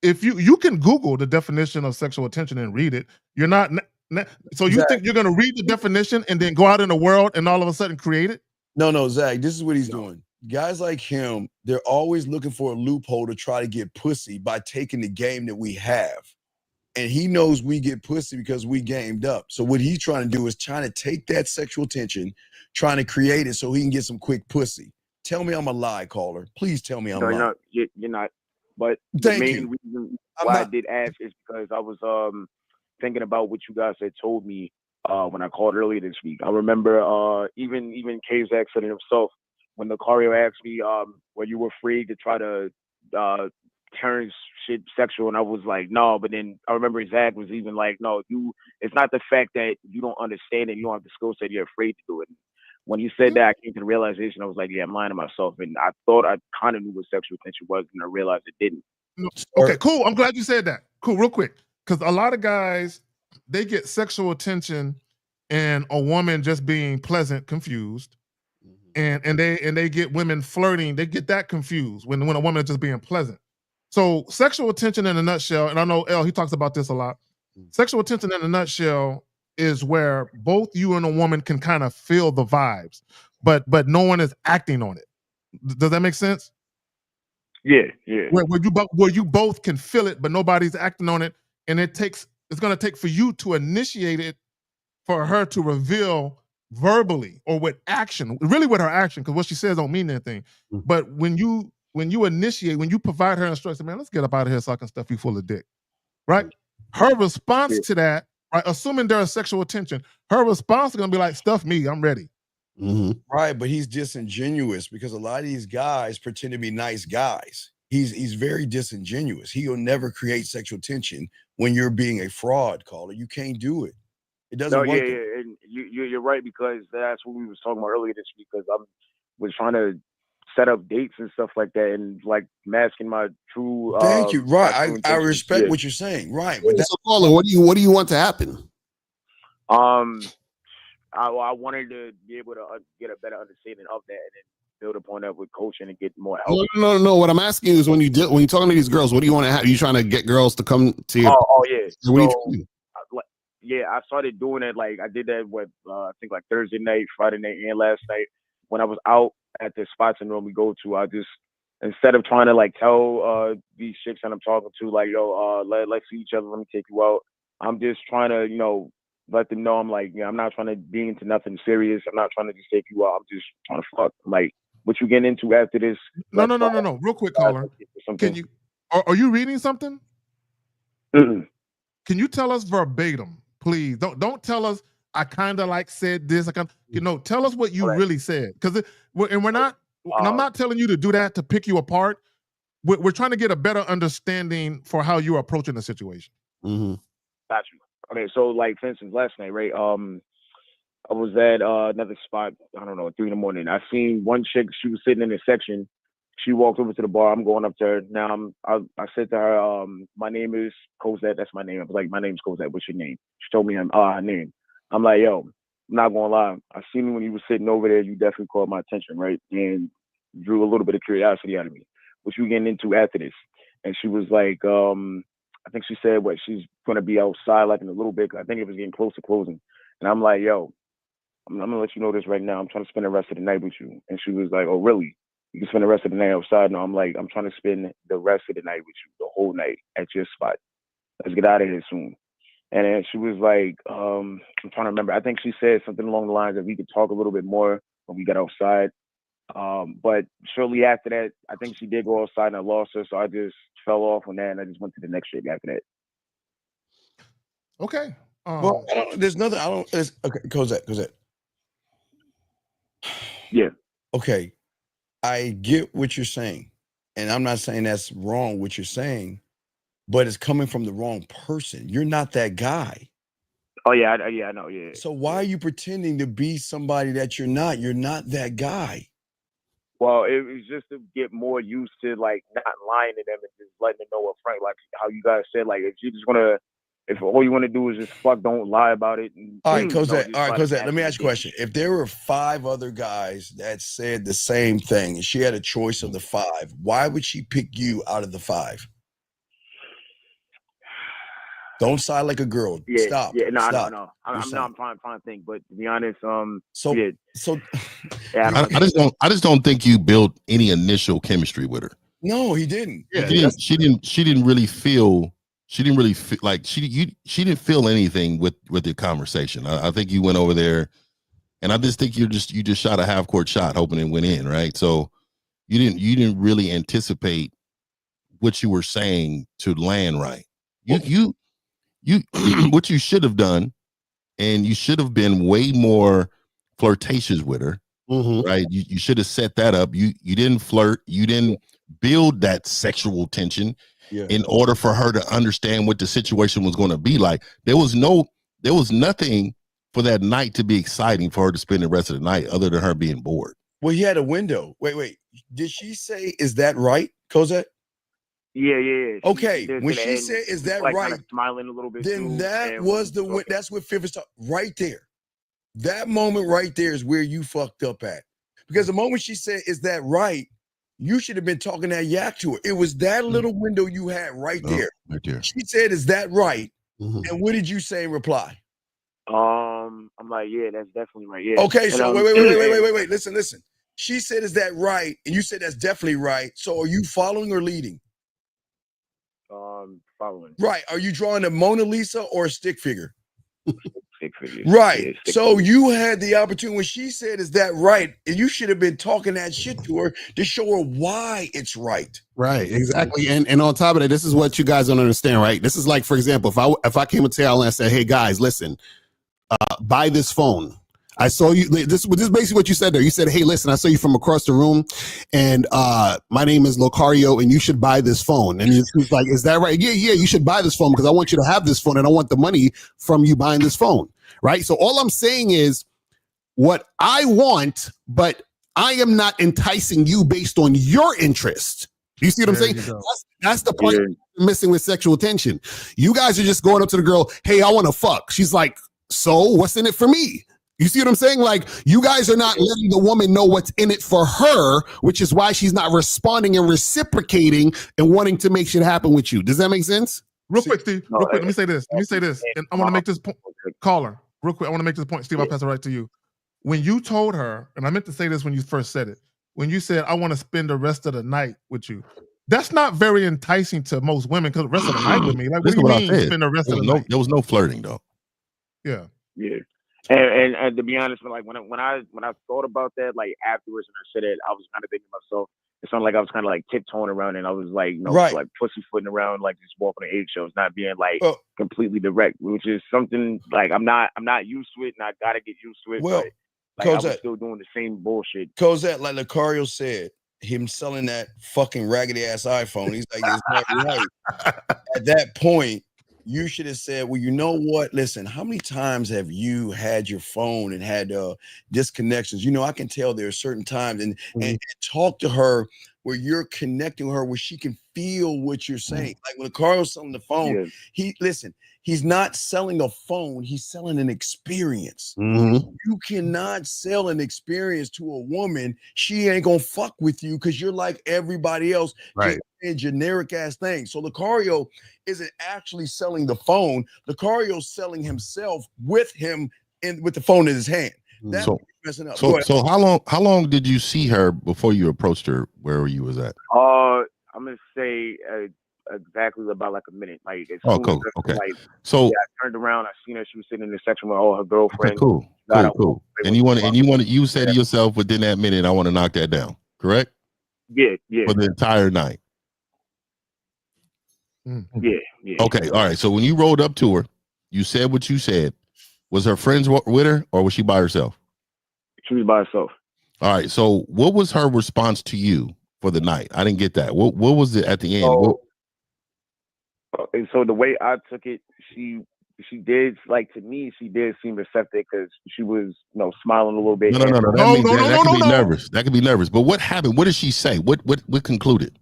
if you can Google the definition of sexual tension and read it, you're not. So you think you're gonna read the definition and then go out in the world and all of a sudden create it? No, Zach. This is what he's doing. Guys like him, they're always looking for a loophole to try to get pussy by taking the game that we have. And he knows we get pussy because we gamed up. So what he's trying to do is trying to take that sexual tension, trying to create it so he can get some quick pussy. Tell me I'm a lie, caller. Please tell me I'm lying. You're not. But the main reason why I did ask is because I was thinking about what you guys had told me when I called earlier this week. I remember even K-Zach said it himself when the Cario asked me were you afraid to try to turn shit sexual, and I was like, no. But then I remember Zach was even like, no, it's not the fact that you don't understand it, you don't have the skill set, you're afraid to do it. When you said that, I came to the realization, I was like, yeah, I'm lying to myself. And I thought I kind of knew what sexual tension was, and I realized it didn't. Okay, cool. I'm glad you said that. Cool, real quick. Because a lot of guys, they get sexual attention and a woman just being pleasant confused. And they get women flirting, they get that confused when a woman is just being pleasant. So sexual attention in a nutshell, and I know L, he talks about this a lot. Sexual attention in a nutshell is where both you and a woman can kind of feel the vibes, but no one is acting on it. Does that make sense? Yeah. Where you both can feel it, but nobody's acting on it, and it's going to take for you to initiate it, for her to reveal verbally or with action, really with her action, because what she says don't mean anything. But when you initiate, when you provide her instructions, man, let's get up out of here so I can stuff you full of dick, right? Her response to that, right, assuming there's sexual attention, her response is going to be like, stuff me, I'm ready. Right, but he's disingenuous because a lot of these guys pretend to be nice guys. He's very disingenuous. He'll never create sexual tension when you're being a fraud, caller. You can't do it. It doesn't work. Yeah, and you're right, because that's what we was talking about earlier this week, because I was trying to set up dates and stuff like that, and like masking my true. Thank you. Right, I respect what you're saying. Right, but so caller, what do you want to happen? I wanted to be able to get a better understanding of that, and then build upon that with coaching and get more help. No. What I'm asking you is when you're talking to these girls, what do you want to have? Are you trying to get girls to come to you? Oh yeah. So, I started doing it. Like I did that with I think like Thursday night, Friday night, and last night when I was out at the spots and room we go to. I just, instead of trying to like tell these chicks that I'm talking to, like, yo, let's see each other, let me take you out. I'm just trying to, let them know I'm like, I'm not trying to be into nothing serious. I'm not trying to just take you out. I'm just trying to fuck. Like, what you getting into after this? No. Real quick, caller. Can you? Are you reading something? Mm-mm. Can you tell us verbatim, please? Don't tell us I kind of like said this. Tell us what you really said. Because we're not. And I'm not telling you to do that to pick you apart. We're trying to get a better understanding for how you're approaching the situation. Got you. Okay, so like for instance, last night, right? I was at another spot. I don't know, 3 a.m. I seen one chick. She was sitting in a section. She walked over to the bar. I'm going up to her. Now I said to her, my name is Cosette. That's my name. I was like, my name's Cosette. What's your name? She told me her name. I'm like, yo, I'm not gonna lie. I seen you when you were sitting over there. You definitely caught my attention, right? And drew a little bit of curiosity out of me. What you getting into after this? And she was like, I think she said she's gonna be outside like in a little bit. I think it was getting close to closing. And I'm like, yo, I'm gonna let you know this right now. I'm trying to spend the rest of the night with you. And she was like, oh, really? You can spend the rest of the night outside? No, I'm like, I'm trying to spend the rest of the night with you, the whole night at your spot. Let's get out of here soon. And then she was like, I'm trying to remember. I think she said something along the lines of we could talk a little bit more when we got outside. But shortly after that, I think she did go outside and I lost her. So I just fell off on that and I just went to the next chick after that. Okay. Well, there's nothing. Okay, Cosette. Yeah. Okay. I get what you're saying. And I'm not saying that's wrong what you're saying, but it's coming from the wrong person. You're not that guy. Oh, yeah. I know. Yeah. So why are you pretending to be somebody that you're not? You're not that guy. Well, it was just to get more used to like not lying to them and just letting them know up front, like how you guys said, like if all you want to do is just fuck, don't lie about it. And, All right, Cosette. just All right, try to Cosette. Let me ask you a question. If there were 5 other guys that said the same thing and she had a choice of the 5, why would she pick you out of the 5? Don't sigh like a girl. Yeah, Stop. Yeah, no. I'm trying to think, but to be honest, I just don't think you built any initial chemistry with her. No, he didn't. Yeah, she didn't really feel like she didn't feel anything with the conversation. I think you went over there, and I just think you just shot a half court shot, hoping it went in, right? So you didn't really anticipate what you were saying to land right. You what you should have done, and you should have been way more flirtatious with her, right? You should have set that up. You didn't flirt. You didn't build that sexual tension in order for her to understand what the situation was going to be like. There was nothing for that night to be exciting for her to spend the rest of the night other than her being bored. Well, he had a window. Wait. Did she say, is that right, Cosette? Yeah. Okay, when she said, "Is that like, right?" Kind of smiling a little bit. Then too, that was that's what Fifth is talking right there. That moment right there is where you fucked up at, because the moment she said, "Is that right?" you should have been talking that yak to her. It was that little window you had right there. Right there. She said, "Is that right?" And what did you say in reply? I'm like, yeah, that's definitely right. Yeah. Okay, and, so wait. Listen. She said, "Is that right?" And you said, "That's definitely right." So are you following or leading? Following. Right. Are you drawing a Mona Lisa or a stick figure? Stick figure. Right. Yeah, so you had the opportunity when she said, "Is that right?" And you should have been talking that shit to her to show her why it's right. Right, exactly. And on top of that, this is what you guys don't understand, right? This is like, for example, if I came to y'all and I said, "Hey guys, listen, buy this phone." I saw you. This is basically what you said there. You said, "Hey, listen, I saw you from across the room, and my name is Locario, and you should buy this phone." And he's like, "Is that right?" Yeah, you should buy this phone because I want you to have this phone, and I want the money from you buying this phone, right? So all I'm saying is what I want, but I am not enticing you based on your interest. You see what I'm saying? That's the part missing with sexual tension. You guys are just going up to the girl, "Hey, I want to fuck." She's like, "So what's in it for me?" You see what I'm saying? Like, you guys are not letting the woman know what's in it for her, which is why she's not responding and reciprocating and wanting to make shit happen with you. Does that make sense? Real quick, Steve. Real quick. Let me say this. And I want to make this point. Caller, real quick. I want to make this point. Steve, I'll pass it right to you. When you told her, and I meant to say this when you first said it, when you said, "I want to spend the rest of the night with you," that's not very enticing to most women because the rest of the night with me. Like, what do you mean spend the rest of the night? There was no flirting though. Yeah. And to be honest, like when I thought about that, like afterwards, and I said it, I was kind of thinking to myself, it sounded like I was kind of like tiptoeing around, and I was like, like pussyfooting around, like just walking on eggshells, not being like completely direct, which is something like I'm not used to it, and I gotta get used to it. Well, but, like, I was still doing the same bullshit. Cosette, like Lucario said, him selling that fucking raggedy ass iPhone, he's like, "It's not right." At that point, you should have said, "Well, you know what? Listen, how many times have you had your phone and had disconnections? You know, I can tell there are certain times," and talk to her where you're connecting with her where she can feel what you're saying. Like when Carl's selling the phone, he's not selling a phone, he's selling an experience. You cannot sell an experience to a woman. She ain't gonna fuck with you because you're like everybody else, just saying generic ass things. So Lucario isn't actually selling the phone. Lucario's selling himself with him with the phone in his hand. That's So, messing up. so how long did you see her before you approached her where you was at? I'm gonna say exactly about like a minute. Like as soon Cool. as Okay. like, So yeah, I turned around, I seen her. She was sitting in the section with all her girlfriends. cool. And you said to yourself within that minute, I want to knock that down. Correct? Yeah. For the entire night. Yeah. Okay. All right. So when you rolled up to her, you said what you said. Was her friends with her, or was she by herself? She was by herself. All right. So what was her response to you for the night? I didn't get that. What was it at the end? And so the way I took it, she did, like, to me, she did seem receptive because she was, smiling a little bit. No. That could be nervous. That could be nervous. But what happened? What did she say? What concluded?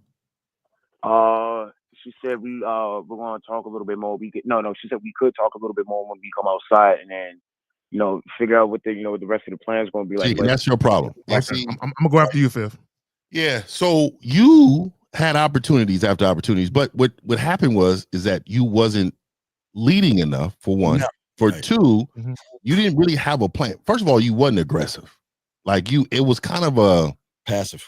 She said we're gonna talk a little bit more. She said we could talk a little bit more when we come outside, and then figure out what the rest of the plan is going to be like. And that's your problem. I'm gonna go after you, Fifth. Yeah. So you had opportunities after opportunities, but what happened is that you wasn't leading enough, for one. No. For two, you didn't really have a plan. First of all, you wasn't aggressive. Like it was kind of a passive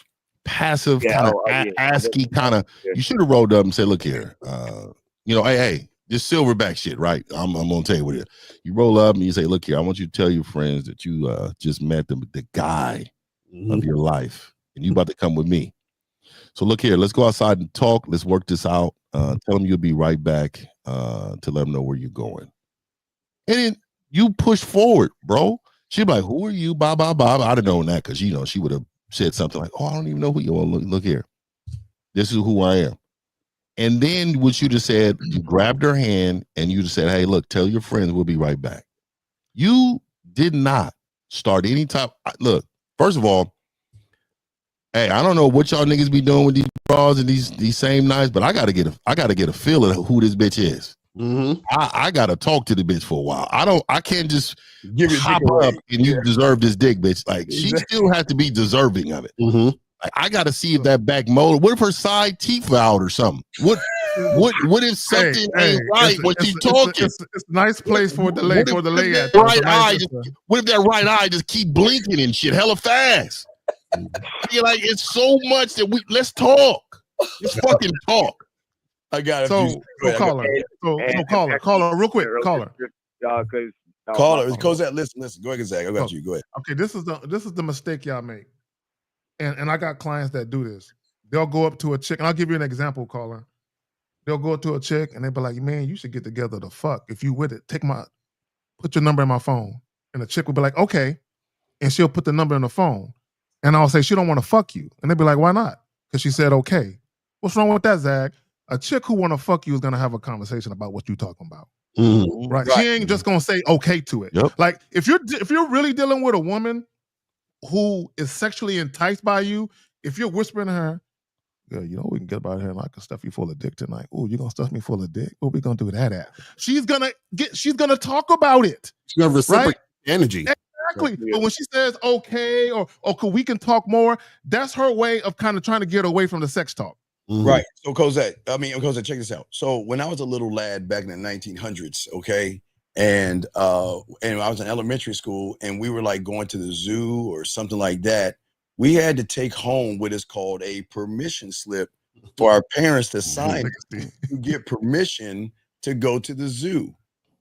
kind of ASCII kind of. You should have rolled up and said, "Look here, hey, this silverback shit, right? I'm gonna tell you what it is." You roll up and you say, "Look here, I want you to tell your friends that you just met the guy of your life, and you about to come with me. So look here, let's go outside and talk. Let's work this out. Tell them you'll be right back to let them know where you're going." And then you push forward, bro. She'd be like, "Who are you?" Blah, blah, blah. I'd have known that because, she would have said something like, "Oh, I don't even know who you are. Look here. This is who I am." And then what you just said, you grabbed her hand and you just said, "Hey, look, tell your friends we'll be right back." You did not start any type. Look, first of all, hey, I don't know what y'all niggas be doing with these bras and these same nights, but I gotta get a feel of who this bitch is. I gotta talk to the bitch for a while. I can't just give it hop up and you deserve this dick, bitch. Like she still has to be deserving of it. Like, I gotta see if that back molar. What if her side teeth were out or something? What if something ain't right when she talking? It's a nice place for a delay at. What if that right eye just keep blinking and shit hella fast? I feel like it's so much that let's talk. Let's fucking talk. I got it. So caller, real quick, caller. Caller, Cosette, listen. Go ahead, Zach. I got you. Go ahead. Okay, this is the mistake y'all make, and I got clients that do this. They'll go up to a chick, and I'll give you an example, caller. They'll go up to a chick, and they'll be like, "Man, you should get together to fuck. If you with it, put your number in my phone." And the chick will be like, "Okay," and she'll put the number in the phone, and I'll say she don't want to fuck you, and they'll be like, "Why not?" Because she said okay. What's wrong with that, Zach? A chick who want to fuck you is gonna have a conversation about what you talking about. Right? She ain't just gonna say okay to it. Yep. Like if you're really dealing with a woman who is sexually enticed by you, if you're whispering to her, "Yeah, we can get about here and I can stuff you full of dick tonight." "Oh, you gonna stuff me full of dick? What we gonna do that at?" She's gonna talk about it. She's gonna reciprocate energy. Exactly. But when she says okay or we can talk more, that's her way of kind of trying to get away from the sex talk. Right. So Cosette, check this out. So when I was a little lad back in the 1900s, okay, and I was in elementary school and we were like going to the zoo or something like that, we had to take home what is called a permission slip for our parents to sign to get permission to go to the zoo.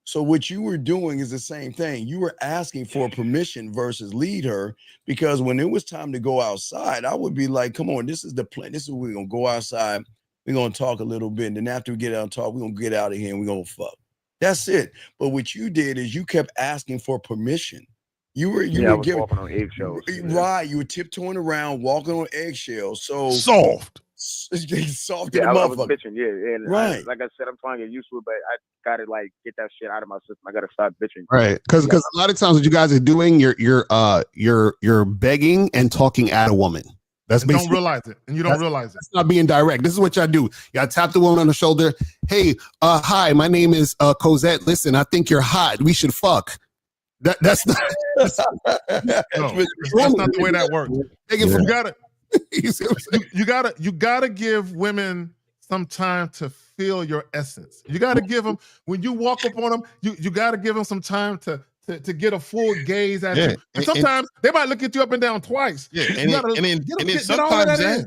So what you were doing is the same thing. You were asking for permission versus lead her, because when it was time to go outside, I would be like, "Come on, this is the plan. This is where we're going to go outside. We're going to talk a little bit. And then after we get out and talk, we're going to get out of here and we're going to fuck." That's it. But what you did is you kept asking for permission. You were walking on eggshells. Right. You were tiptoeing around, walking on eggshells. So soft. Soft yeah, to the I was motherfucker. bitching, yeah. And right. Like I said, I'm trying to get used to it, but I gotta get that shit out of my system. I gotta stop bitching. Right. Because a lot of times what you guys are doing, you're begging and talking at a woman. That's basically, don't realize it, and you don't realize it. It's not being direct. This is what y'all do. Y'all tap the woman on the shoulder. "Hey, hi, my name is Cosette. Listen, I think you're hot. We should fuck." That's not. That's not the way that works. You gotta give women some time to feel your essence. You gotta give them, when you walk up on them, you gotta give them some time to to get a full gaze at you. And sometimes they might look at you up and down twice. Yeah, and then sometimes Zach,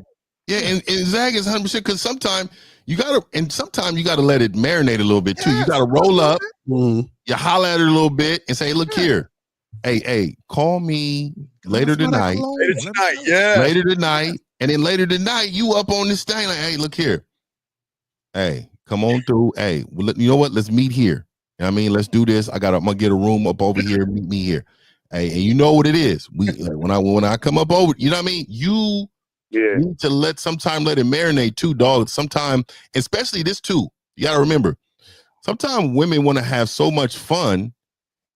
and Zach is 100% because sometimes you gotta let it marinate a little bit too. You gotta roll up, you holler at her a little bit, and say, "Look here, hey, call me later tonight. Later tonight, and then later tonight, you up on this thing like, hey, look here, hey, come on through, hey, you know what? Let's meet here. You know what I mean, let's do this. I'm gonna get a room up over here. Meet me here. Hey, and you know what it is. When I come up over, you know what I mean. You need to let it marinate too, dog. Sometime, especially this too. You gotta remember. Sometimes women want to have so much fun.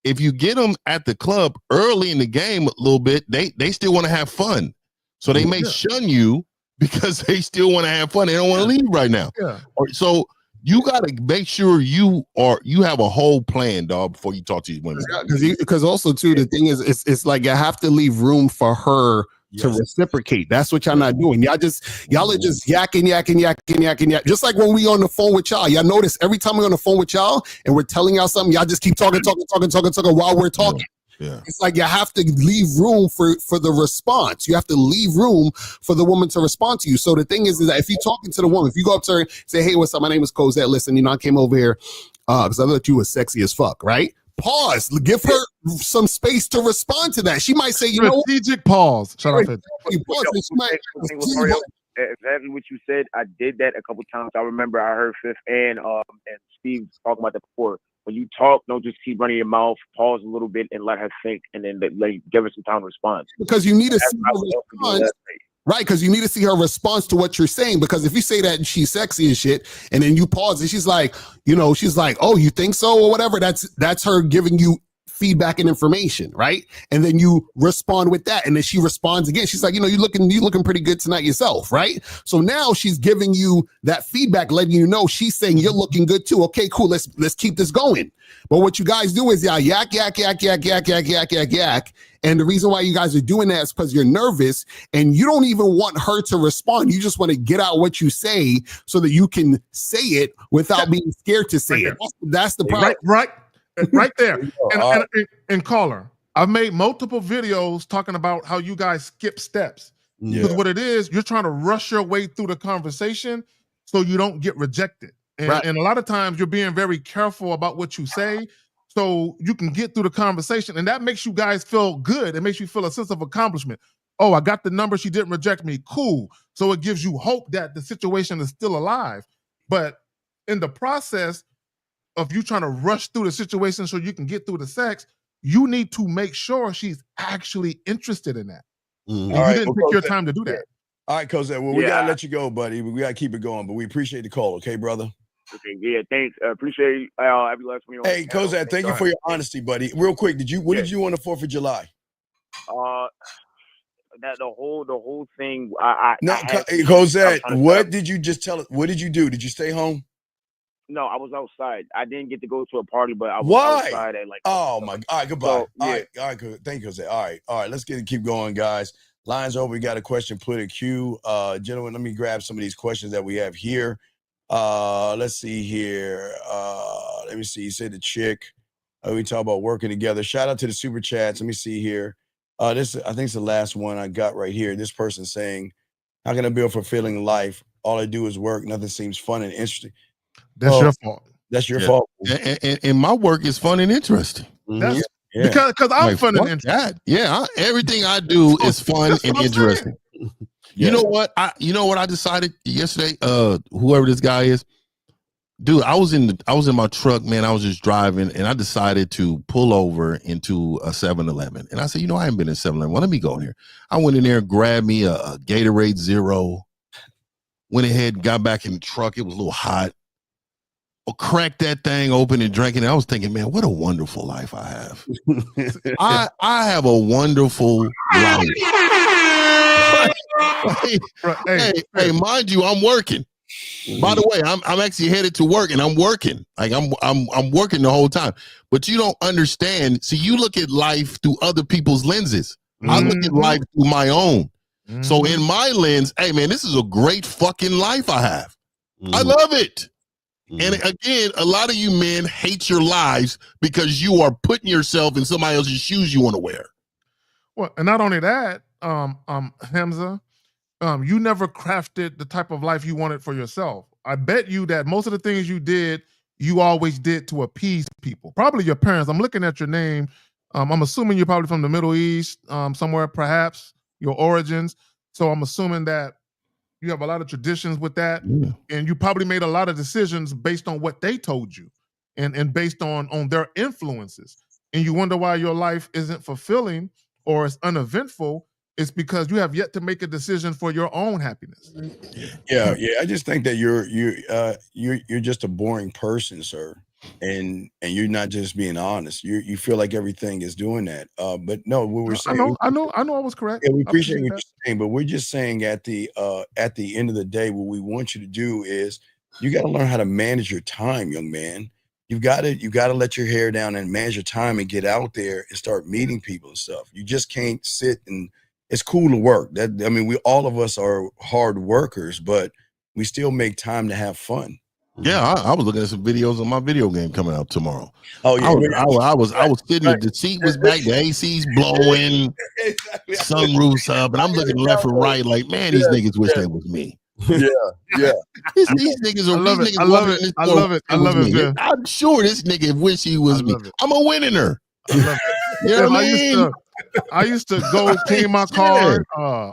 If you get them at the club early in the game a little bit, they still want to have fun. So they may shun you because they still want to have fun. They don't want to leave right now. Yeah. So you got to make sure you have a whole plan, dog, before you talk to these women. Because also too, the thing is, it's like you have to leave room for her to reciprocate. That's what y'all not doing. Y'all are just yakking. Just like when we on the phone with y'all. Y'all notice every time we're on the phone with y'all and we're telling y'all something, y'all just keep talking while we're talking. Yeah. It's like you have to leave room for the response. You have to leave room for the woman to respond to you. So the thing is that if you're talking to the woman, if you go up to her and say, hey, what's up? My name is Cosette. Listen, I came over here because I thought you were sexy as fuck, right? Pause. Give her some space to respond to that. She might say, strategic pause. Shut up. Exactly what you said. I did that a couple times. I remember I heard Fifth and Steve talking about that before. When you talk, don't just keep running your mouth. Pause a little bit and let her think, and then give her some time to respond. Because you need to see her response. Right, because you need to see her response to what you're saying. Because if you say that she's sexy and shit, and then you pause and she's like, oh, you think so or whatever, that's her giving you feedback and information, right? And then you respond with that, and then she responds again. She's like, you looking pretty good tonight yourself, right? So now she's giving you that feedback, letting you know she's saying you're looking good too. Okay, cool. Let's keep this going. But what you guys do is yak. And the reason why you guys are doing that is because you're nervous and you don't even want her to respond. You just want to get out what you say so that you can say it without being scared to say it. That's the problem. Right there. And caller, I've made multiple videos talking about how you guys skip steps. Because what it is, you're trying to rush your way through the conversation so you don't get rejected. And a lot of times you're being very careful about what you say so you can get through the conversation. And that makes you guys feel good. It makes you feel a sense of accomplishment. Oh, I got the number. She didn't reject me. Cool. So it gives you hope that the situation is still alive. But in the process of you trying to rush through the situation so you can get through the sex, you need to make sure she's actually interested in that. And you didn't take your time to do that. All right, Cosette. Well, we gotta let you go, buddy. We gotta keep it going, but we appreciate the call, okay, brother? Okay, yeah, thanks. Appreciate every last one. Hey, Cosette, thank you for your honesty, buddy. Real quick, what did you on the 4th of July? That the whole thing. Cosette, what did you just tell us? What did you do? Did you stay home? No, I was outside. I didn't get to go to a party, but I was outside at Oh my! All right, goodbye. So, all right, good. Thank you, Jose. All right. Let's keep going, guys. Lines over. We got a question. Put a queue, gentlemen. Let me grab some of these questions that we have here. Let's see here. Let me see. You said the chick. We talk about working together. Shout out to the super chats. Let me see here. This I think it's the last one I got right here. This person saying, "How can I build a fulfilling life? All I do is work. Nothing seems fun and interesting." That's your fault. That's your fault. And my work is fun and interesting. That's because I'm fun and interesting. Everything I do is fun and interesting. You know what? I decided yesterday. Whoever this guy is, dude, I was in my truck, man. I was just driving, and I decided to pull over into a 7-Eleven. And I said, I haven't been in 7-Eleven. Well, let me go in here. I went in there, grabbed me a Gatorade Zero. Went ahead, got back in the truck. It was a little hot. Cracked that thing open and drank it. And I was thinking, man, what a wonderful life I have. I have a wonderful life. Hey, mind you, I'm working. By the way, I'm actually headed to work and I'm working. Like I'm working the whole time. But you don't understand. See, you look at life through other people's lenses. I look at life through my own. So in my lens, hey man, this is a great fucking life I have. I love it. And again, a lot of you men hate your lives because you are putting yourself in somebody else's shoes you want to wear. Well, and not only that, Hamza, you never crafted the type of life you wanted for yourself. I bet you that most of the things you did, you always did to appease people. Probably your parents. I'm looking at your name. I'm assuming you're probably from the Middle East, somewhere perhaps, your origins. So I'm assuming that you have a lot of traditions with that. And you probably made a lot of decisions based on what they told you and based on their influences. And you wonder why your life isn't fulfilling or it's uneventful. It's because you have yet to make a decision for your own happiness. Yeah. I just think that you're just a boring person, sir, and you're not just being honest. You feel like everything is doing that. But no, what we're saying. I know. I was correct. Yeah, we appreciate what you're saying, but we're just saying at the end of the day, what we want you to do is you got to learn how to manage your time, young man. You got to let your hair down and manage your time and get out there and start meeting people and stuff. You just can't sit and. It's cool to work. We all of us are hard workers, but we still make time to have fun. Yeah, I was looking at some videos of my video game coming out tomorrow. Oh yeah, I was sitting there. The seat was back, the AC's blowing, exactly. Sunroof's up, and I'm looking left and right, like, man, these niggas wish they was me. Yeah. These niggas are. I love it. I'm sure this nigga wish he was me. I'm a winner. I love it. You know what I mean? I used to go clean my car,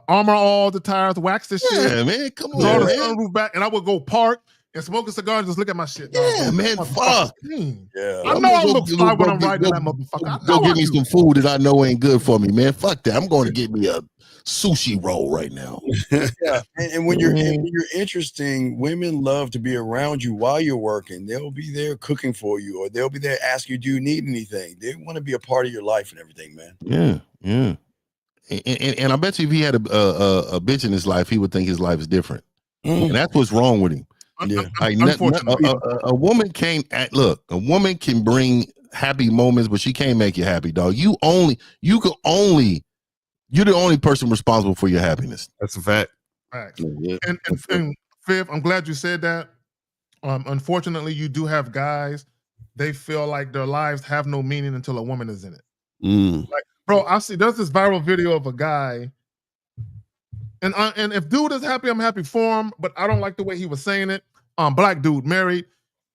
armor all the tires, wax the shit. Yeah, man, come on, draw the sunroof back, and I would go park and smoke a cigar and just look at my shit. Yeah, man, fuck. Yeah, I know I look fly when I'm riding that motherfucker. Go get me some food that I know ain't good for me, man. Fuck that. I'm going to get me a sushi roll right now. Yeah, and when you're interesting, women love to be around you while you're working. They'll be there cooking for you, or they'll be there asking you, do you need anything? They want to be a part of your life and everything, man. Yeah. And I bet you if he had a bitch in his life, he would think his life is different. And that's what's wrong with him. Yeah. Like, a woman can't look. A woman can bring happy moments, but she can't make you happy, dog. You're the only person responsible for your happiness. That's a fact. Right. And Fifth, I'm glad you said that. Unfortunately, you do have guys, they feel like their lives have no meaning until a woman is in it. Like, bro, there's this viral video of a guy, and if dude is happy, I'm happy for him, but I don't like the way he was saying it. Black dude, married.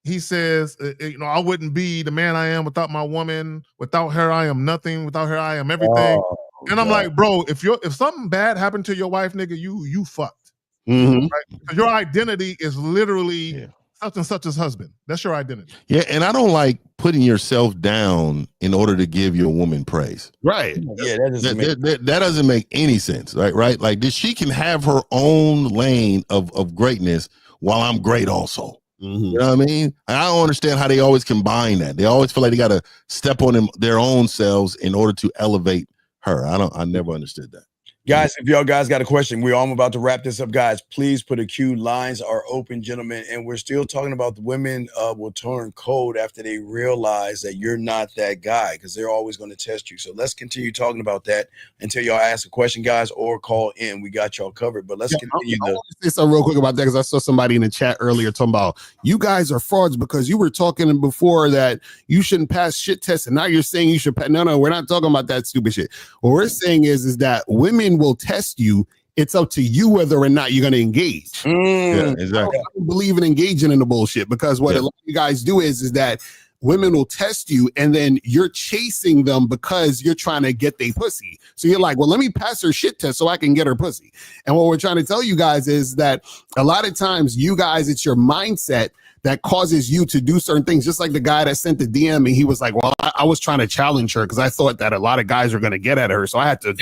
He says, I wouldn't be the man I am without my woman. Without her, I am nothing. Without her, I am everything. And I'm like, bro, if something bad happened to your wife, nigga, you fucked. Right? Your identity is literally such and such as husband. That's your identity. Yeah, and I don't like putting yourself down in order to give your woman praise. Right. Yeah, that doesn't make any sense. Right? Like, she can have her own lane of greatness while I'm great also. You know what I mean? I don't understand how they always combine that. They always feel like they got to step on their own selves in order to elevate her. I never understood that. Guys, if y'all guys got a question, we're almost about to wrap this up, guys. Please put a queue. Lines are open, gentlemen. And we're still talking about the women will turn cold after they realize that you're not that guy, because they're always going to test you. So let's continue talking about that until y'all ask a question, guys, or call in. We got y'all covered. But let's continue. I want to say something real quick about that, because I saw somebody in the chat earlier talking about you guys are frauds because you were talking before that you shouldn't pass shit tests, and now you're saying you should pass. No, we're not talking about that stupid shit. What we're saying is that women will test you. It's up to you whether or not you're going to engage. Yeah, exactly. I don't believe in engaging in the bullshit, because what a lot of you guys do is that women will test you and then you're chasing them because you're trying to get their pussy. So you're like, well, let me pass her shit test so I can get her pussy. And what we're trying to tell you guys is that a lot of times you guys, it's your mindset that causes you to do certain things. Just like the guy that sent the DM and he was like, well, I was trying to challenge her because I thought that a lot of guys were going to get at her. So I had to,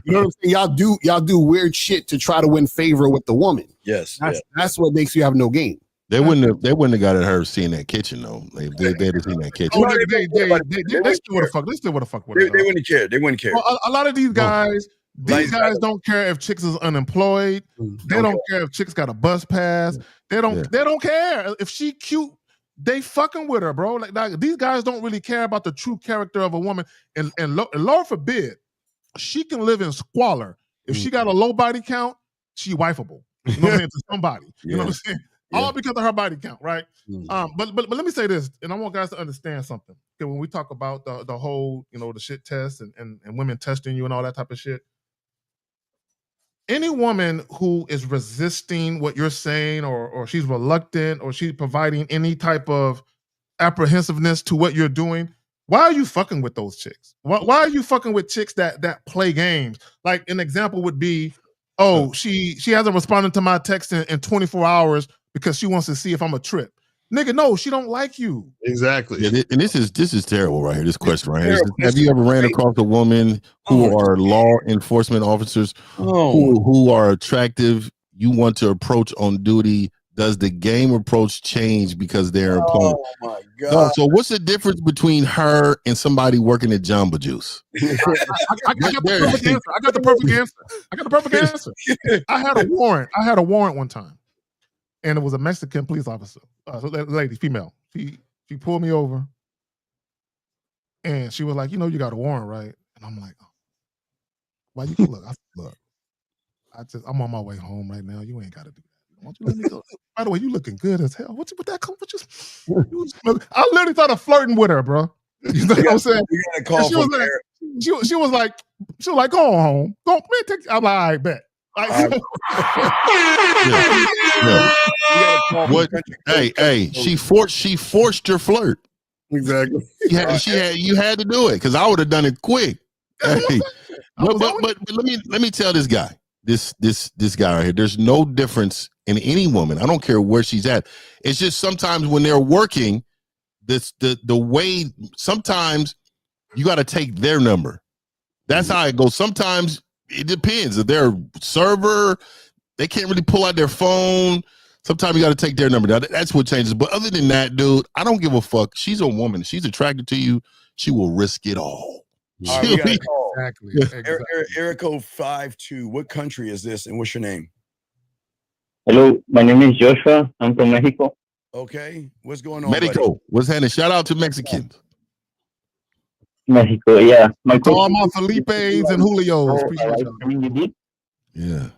you know what I'm saying? Y'all do weird shit to try to win favor with the woman. Yes. That's what makes you have no game. They wouldn't have got at her seeing that kitchen though. They had seen that kitchen. Oh, they still would have fucked. They still would have fucked with her. They wouldn't care. They wouldn't care. Well, a lot of these guys, don't care if chicks is unemployed. They don't care if chicks got a bus pass. They don't care if she cute. They fucking with her, bro. Like these guys don't really care about the true character of a woman. And Lord forbid, she can live in squalor. If she got a low body count, she wifeable. You know what I'm saying? To somebody. You know what I'm saying? All because of her body count, right? But let me say this, and I want guys to understand something. Okay, when we talk about the whole, the shit test and women testing you and all that type of shit, any woman who is resisting what you're saying, or she's reluctant, or she's providing any type of apprehensiveness to what you're doing, why are you fucking with those chicks? Why are you fucking with chicks that play games? Like an example would be, oh, she hasn't responded to my text in 24 hours because she wants to see if I'm a trip. Nigga, no, she don't like you. Exactly. Yeah, and this is terrible right here. This question right here. Have you ever ran across a woman who are law enforcement officers who are attractive? You want to approach on duty. Does the game approach change because they're employed? Oh my God. No, so what's the difference between her and somebody working at Jamba Juice? I got the perfect answer. I had a warrant one time, and it was a Mexican police officer, lady, female. She pulled me over, and she was like, "You got a warrant, right?" And I'm like, oh, "Why you look? I'm on my way home right now. You ain't got to do that. Why don't you let me go? By the way, you looking good as hell. What that come? I literally started flirting with her, bro. You know what I'm saying? You gotta call she was like, go on home. Go, man, I'm like, I bet. What? Hey, she forced your flirt. Exactly. You had to do it because I would have done it quick. Hey, but let me tell this guy, this guy right here. There's no difference in any woman. I don't care where she's at. It's just sometimes when they're working, the way sometimes you got to take their number. That's how it goes. Sometimes it depends. If they're a server, they can't really pull out their phone. Sometimes you got to take their number. That's what changes. But other than that, dude, I don't give a fuck. She's a woman. She's attracted to you. She will risk it all. All right, we got a call. Exactly. Erico 52. What country is this, and what's your name? Hello, my name is Joshua. I'm from Mexico. Okay, what's going on? Mexico. Buddy? What's happening? Shout out to Mexicans. Mexico, yeah. To all my Felipes and Julios. Appreciate you did. Yeah.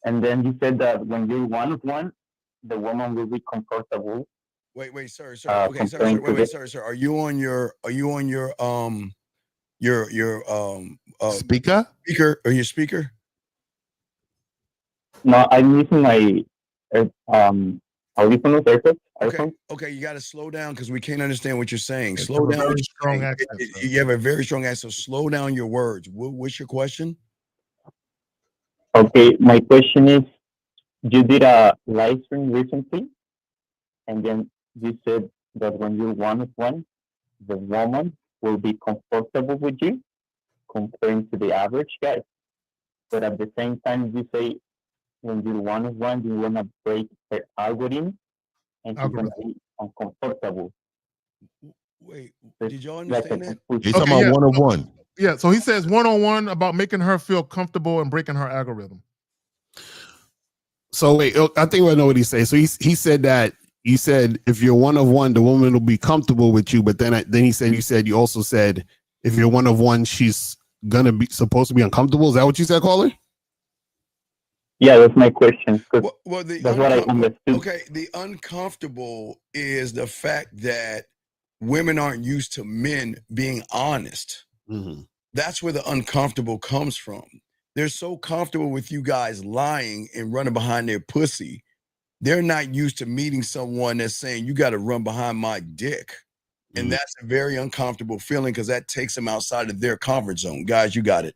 And then you said that when you're one of one, the woman will be comfortable. Wait, sir. Okay, sir. Wait, sir. Are you on your speaker? Or your speaker? No, I'm using my audiphones, AirPods. Okay, you got to slow down because we can't understand what you're saying. Slow down. Strong accent. You have a very strong accent. So slow down your words. What's your question? Okay, my question is, you did a live stream recently, and then you said that when you're one of one, the woman will be comfortable with you compared to the average guy. But at the same time, you say when you're one of one, you want to break the algorithm and you're going to be uncomfortable. Wait, did y'all understand that? He's talking about one on one. Yeah, so he says one-on-one about making her feel comfortable and breaking her algorithm. So wait, I think I know what he's saying. So he said that you said if you're one of one, the woman will be comfortable with you. But then you also said if you're one of one, she's gonna be supposed to be uncomfortable. Is that what you said, caller? Yeah, that's my question. Well, that's what I understood. Okay, the uncomfortable is the fact that women aren't used to men being honest. Mm-hmm. That's where the uncomfortable comes from. They're so comfortable with you guys lying and running behind their pussy. They're not used to meeting someone that's saying, you got to run behind my dick. And that's a very uncomfortable feeling because that takes them outside of their comfort zone. Guys, you got it.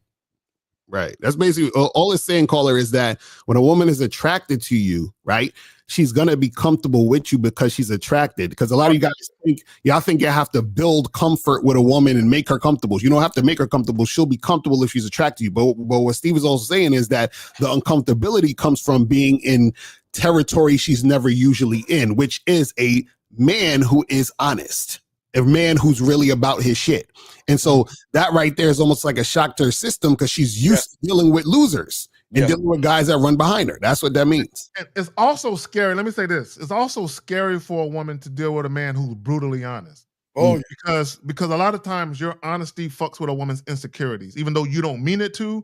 Right. That's basically all it's saying, caller, is that when a woman is attracted to you, right, she's going to be comfortable with you because she's attracted. Because a lot of you guys think you have to build comfort with a woman and make her comfortable. You don't have to make her comfortable. She'll be comfortable if she's attracted to you. But what Steve is also saying is that the uncomfortability comes from being in territory she's never usually in, which is a man who is honest. A man who's really about his shit. And so that right there is almost like a shock to her system because she's used to dealing with losers and dealing with guys that run behind her. That's what that means. It's also scary. Let me say this. It's also scary for a woman to deal with a man who's brutally honest. Oh, because a lot of times your honesty fucks with a woman's insecurities, even though you don't mean it to.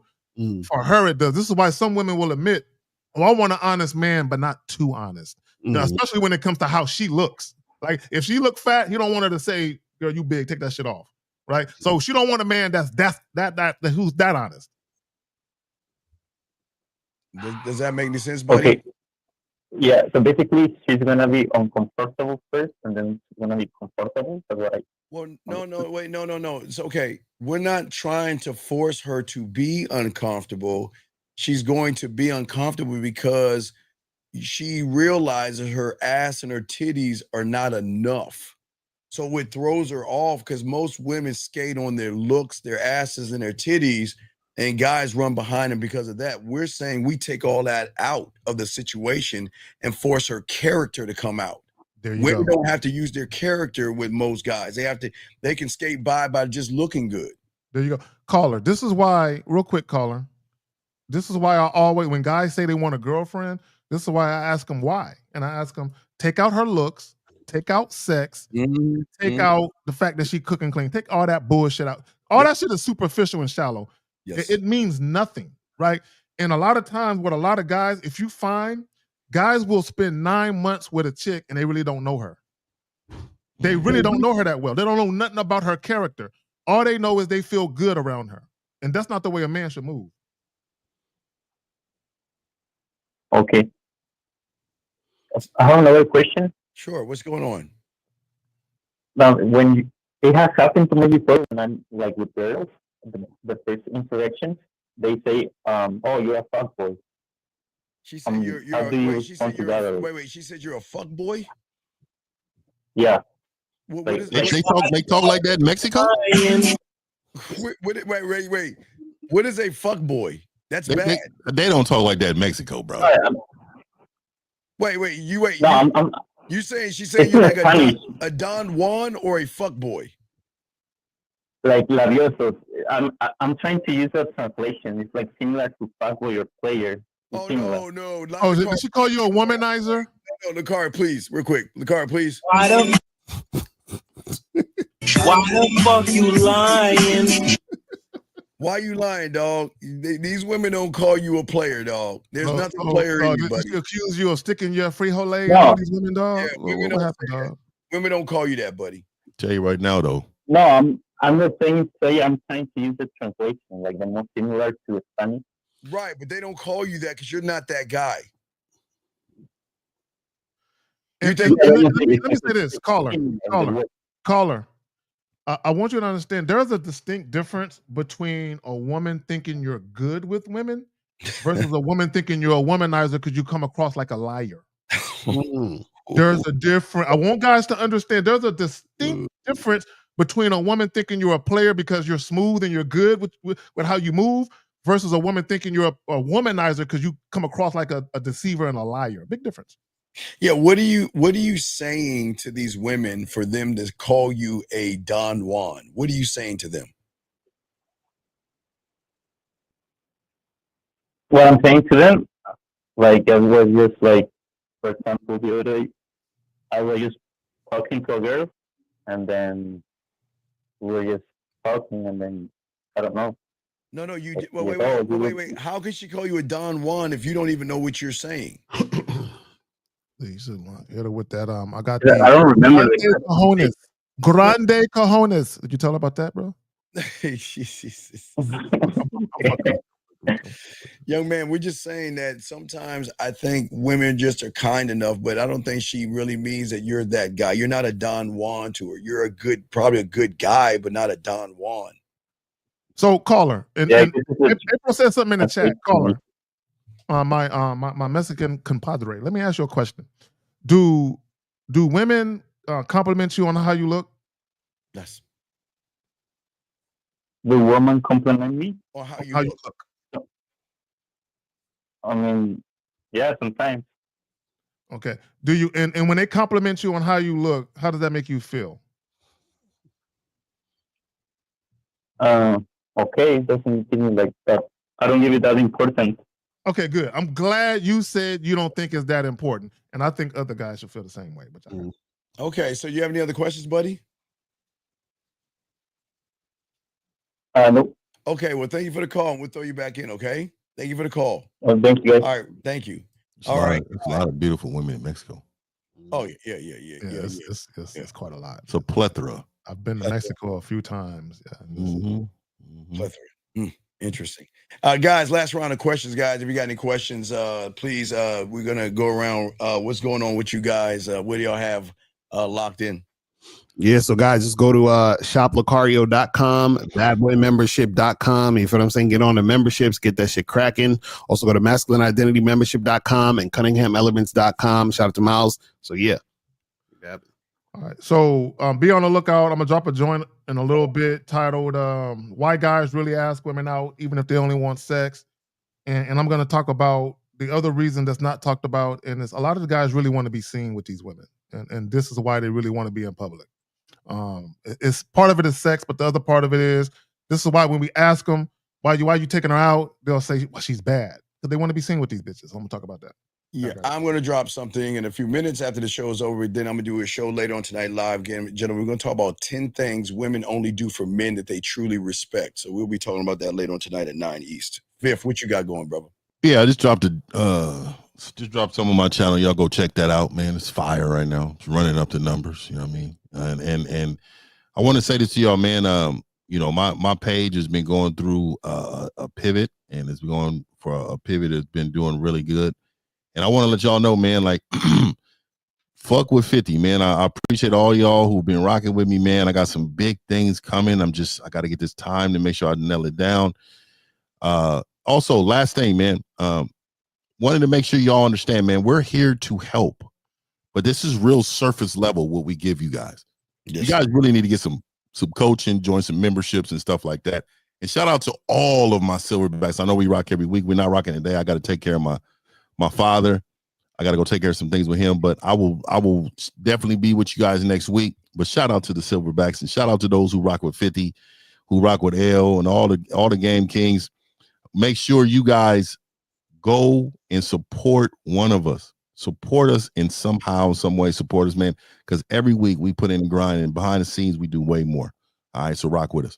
For her, it does. This is why some women will admit, oh, I want an honest man, but not too honest. Now, especially when it comes to how she looks. Like if she look fat, he don't want her to say, "Girl, you big, take that shit off." Right? So she don't want a man that's who's that honest. Does that make any sense, buddy? Okay. Yeah, so basically she's gonna be uncomfortable first and then she's gonna be comfortable. That's what I Well, no. It's okay. We're not trying to force her to be uncomfortable. She's going to be uncomfortable because she realizes her ass and her titties are not enough. So it throws her off because most women skate on their looks, their asses, and their titties, and guys run behind them because of that. We're saying we take all that out of the situation and force her character to come out. Women don't have to use their character with most guys. They can skate by just looking good. There you go. Caller, this is why, real quick, caller. This is why I always, when guys say they want a girlfriend, this is why I ask them why. And I ask them, take out her looks, take out sex, take out the fact that she cook and clean, take all that bullshit out. All that shit is superficial and shallow. Yes. It means nothing, right? And a lot of times with a lot of guys, if you find, guys will spend 9 months with a chick and they really don't know her. They really don't know her that well. They don't know nothing about her character. All they know is they feel good around her. And that's not the way a man should move. Okay. I have another question. Sure. What's going on? Now, it has happened to me before when I'm like with girls, the first interactions, they say, "Oh, you're a fuckboy." She said she said you're a fuckboy? Yeah. They talk like that in Mexico? Wait. What is a fuckboy? That's bad. They don't talk like that in Mexico, bro. Wait. No, You saying she said you're like a Don Juan or a fuckboy? Like labiosos. I'm trying to use a translation. It's like similar to fuckboy or player. No. Oh, did she call you a womanizer? No, Lakari, please, real quick. Lakari, please. Why the fuck you lying? Why you lying, dog? These women don't call you a player, dog. There's nothing player in you, buddy. Did she accuse you of sticking your frijole No. and all these women, dog? Yeah, What happened, dog? Women don't call you that, buddy. Tell you right now, though. No, I'm not saying say. I'm trying to use the translation, like the most similar to Spanish. Right, but they don't call you that because you're not that guy. Let me say this, caller. I want you to understand there's a distinct difference between a woman thinking you're good with women versus a woman thinking you're a womanizer because you come across like a liar. There's a difference. I want guys to understand there's a distinct difference between a woman thinking you're a player because you're smooth and you're good with how you move versus a woman thinking you're a womanizer because you come across like a deceiver and a liar. Big difference. Yeah, what are you saying to these women for them to call you a Don Juan? What are you saying to them? What I'm saying to them, like I was just like, for example, the other day, I was just talking to a girl, and then we were just talking, and then I don't know. No, you did. Well, wait. How can she call you a Don Juan if you don't even know what you're saying? Hit her with that. I got. I don't remember. Grande cojones. Did you tell her about that, bro? Young man, we're just saying that sometimes I think women just are kind enough, but I don't think she really means that you're that guy. You're not a Don Juan to her. You're probably a good guy, but not a Don Juan. So caller, and April said something in the chat. Caller, my Mexican compadre. Let me ask you a question. Do women compliment you on how you look? Yes. The woman compliment me? Or how you look? I mean, yeah, sometimes. Okay. Do you and when they compliment you on how you look, how does that make you feel? Okay, it doesn't give me like that. I don't give it that important. Okay, good. I'm glad you said you don't think it's that important, and I think other guys should feel the same way. But okay, so you have any other questions, buddy? Nope. Okay, well, thank you for the call, and we'll throw you back in. Okay, thank you for the call. Thank you, guys. All right, thank you. There's a lot of beautiful women in Mexico. Oh yeah. It's quite a lot. It's a plethora. I've been to Mexico a few times. Yeah. Plethora. Interesting. Guys, last round of questions, guys. If you got any questions, please, we're gonna go around. What's going on with you guys? What do y'all have locked in? Yeah, so guys, just go to shoplacario.com, badboymembership.com. You feel what I'm saying? Get on the memberships, get that shit cracking. Also go to masculineidentitymembership.com and cunninghamelements.com. Shout out to Miles. So yeah. All right. So be on the lookout. I'm gonna drop a joint in a little bit titled Why Guys Really Ask Women Out, Even If They Only Want Sex. And I'm gonna talk about the other reason that's not talked about, and it's a lot of the guys really want to be seen with these women. And this is why they really want to be in public. It's part of it is sex, but the other part of it is this is why when we ask them why you taking her out, they'll say, well, she's bad, because they want to be seen with these bitches. I'm gonna talk about that. Yeah, I'm going to drop something in a few minutes after the show is over. Then I'm going to do a show later on tonight live again. Gentlemen, we're going to talk about 10 things women only do for men that they truly respect. So we'll be talking about that later on tonight at 9 East. Viv, what you got going, brother? Yeah, I just dropped some on my channel. Y'all go check that out, man. It's fire right now. It's running up the numbers. You know what I mean? And I want to say this to y'all, man. My page has been going through a pivot, and it's going for a pivot that's been doing really good. And I want to let y'all know, man, like, fuck with 50, man. I appreciate all y'all who've been rocking with me, man. I got some big things coming. I got to get this time to make sure I nail it down. Also, last thing, man, wanted to make sure y'all understand, man, we're here to help, but this is real surface level what we give you guys. Yes. You guys really need to get some coaching, join some memberships and stuff like that. And shout out to all of my silverbacks. I know we rock every week. We're not rocking today. I got to take care of my father. I got to go take care of some things with him, but I will definitely be with you guys next week. But shout out to the silverbacks and shout out to those who rock with 50, who rock with L, and all the game kings. Make sure you guys go and support one of us. Support us in somehow, some way. Support us, man, because every week we put in the grind, and behind the scenes we do way more. All right, so rock with us.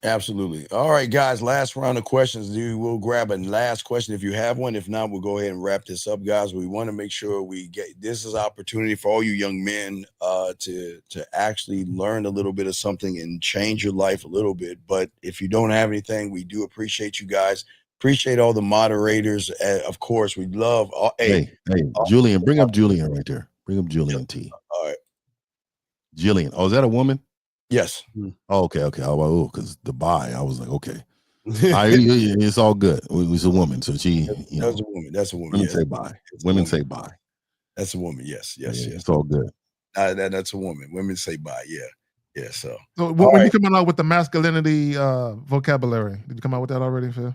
Absolutely. All right, guys, last round of questions. We'll grab a last question if you have one. If not, we'll go ahead and wrap this up, guys. We want to make sure we get this is opportunity for all you young men to actually learn a little bit of something and change your life a little bit. But if you don't have anything, we do appreciate you guys. Appreciate all the moderators. Of course, we love. Hey, Julian, bring up Julian right there. Bring up Julian T. All right. Jillian. Oh, is that a woman? Yes. Oh, okay. Oh, because the bi, I was like, okay. It's all good. It was a woman, so she. That's a woman. That's a woman. Women say bi. Women say bi. That's a woman. Yes. It's all good. That's a woman. Women say bi. Yeah. So when you coming out with the masculinity vocabulary, did you come out with that already, Phil?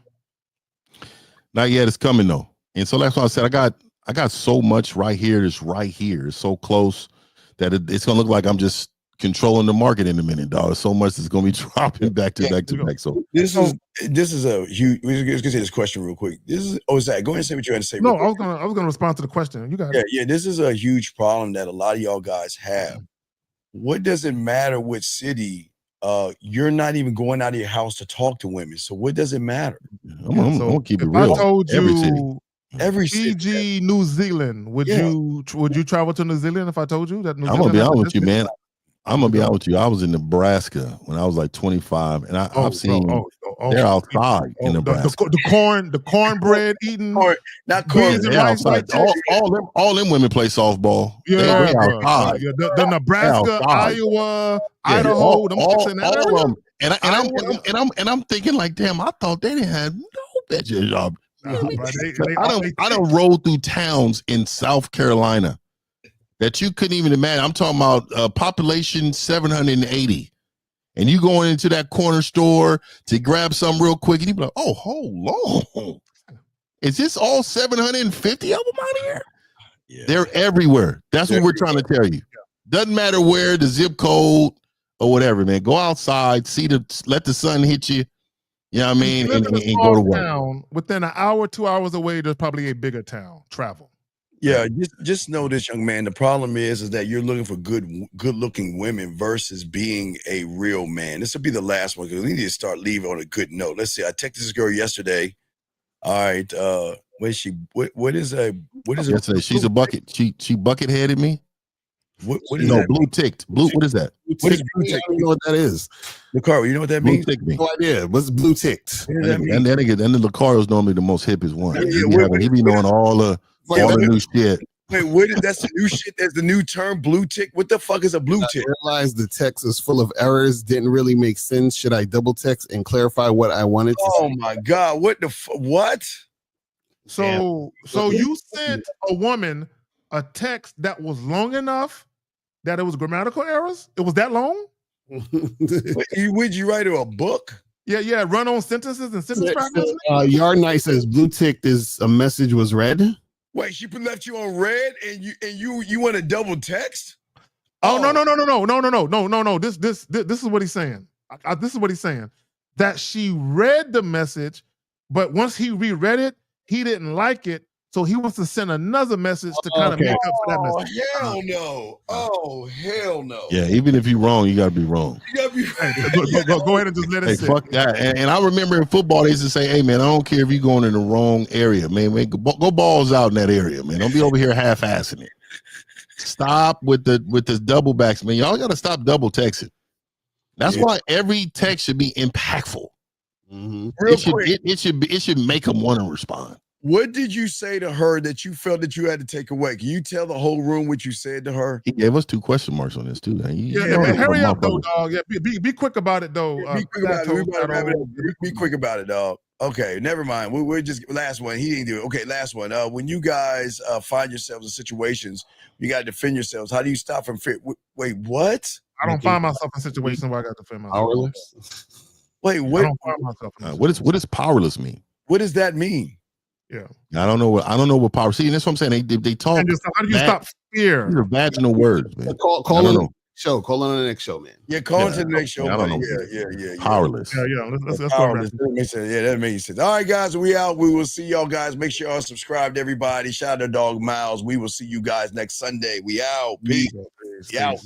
Not yet. It's coming though, and so that's why I said I got so much right here. It's right here. It's so close that it's gonna look like I'm just controlling the market in a minute, dog. So much is going to be dropping back to back. So this is a huge. We're going to say this question real quick. Zach, go ahead and say what you had to say. No, I was gonna respond to the question. You got it. Yeah. This is a huge problem that a lot of y'all guys have. What does it matter what city? You're not even going out of your house to talk to women. So what does it matter? I'm gonna keep it real. I told you every Fiji, New Zealand. Would you travel to New Zealand if I told you that? I'm gonna be honest with you, man. I'm gonna be honest with you. I was in Nebraska when I was like 25, and I've seen they're outside in Nebraska. The cornbread eating, not corn. They're outside. All them women play softball. Yeah, they outside. The Nebraska, Iowa, Idaho, all of them. And I'm thinking like, damn, I thought they didn't have no bitches job. I don't roll through towns in South Carolina that you couldn't even imagine. I'm talking about population 780. And you going into that corner store to grab something real quick, and you be like, oh, hold on. Is this all 750 of them out here? Yeah. They're everywhere. That's what we're trying to tell you. Doesn't matter where, the zip code or whatever, man. Go outside, let the sun hit you. You know what I mean? And go to work. Town, within an hour, 2 hours away, there's probably a bigger town. Travel. Yeah, just know this, young man. The problem is that you're looking for good-looking women versus being a real man. This will be the last one because we need to start leaving on a good note. Let's see. I texted this girl yesterday. All right. What is she? What is a? Yesterday, she's a bucket. She bucket headed me. What is No, that? blue ticked. Blue. What is that? What is blue I tick? don't know what that is. Nicaro, you know what that Blue means? tick me. No idea. What's blue ticked? What does that mean? That Lucario's normally the most hippest one. Yeah, He be knowing all the new shit. Wait, what is that's the new shit? That's the new term, blue tick. What the fuck is a blue tick? I realized the text is full of errors. Didn't really make sense. Should I double text and clarify what I wanted to Oh my god! What the what? So you sent a woman a text that was long enough that it was grammatical errors? It was that long? Would you write her a book? Yeah, run on sentences and sentence fragments. Yard Night says blue ticked is a message was read. Wait, she left you on red, and you want to double text? No. This is what he's saying. This is what he's saying. That she read the message, but once he reread it, he didn't like it, so he wants to send another message to kind of make up for that message. Hell no! Oh hell no! Yeah, even if you're wrong, you gotta be wrong. You gotta be go ahead and just let it sit. Fuck that. And I remember in football they used to say, "Hey man, I don't care if you're going in the wrong area, man. Go balls out in that area, man. Don't be over here half-assing it. Stop with this double backs, man. Y'all gotta stop double texting. That's why every text should be impactful. Real quick. It should make them want to respond. What did you say to her that you felt that you had to take away? Can you tell the whole room what you said to her? He gave us 2 question marks on this too. Man, hurry up though, dog. Yeah, be quick about it though. Be quick about it. Be quick about it, dog. Okay, never mind. We're just last one. He didn't do it. Okay, last one. When you guys find yourselves in situations, you got to defend yourselves. How do you stop from fear? Wait, what? I don't find myself in situations where I got to defend myself. Wait, what? I don't find myself. What does powerless mean? What does that mean? Yeah, I don't know what power. See, that's what I'm saying. They talk. How do you stop fear? These are vaginal words, man. Call I don't know. Show. Call on the next show, man. Yeah, call into the next show. I don't know. Yeah. Powerless. Yeah. Let's go. Powerless. That makes sense. Yeah, that makes sense. All right, guys, we out. We will see y'all guys. Make sure y'all subscribe to everybody. Shout out to Dog Miles. We will see you guys next Sunday. We out. Peace. Out.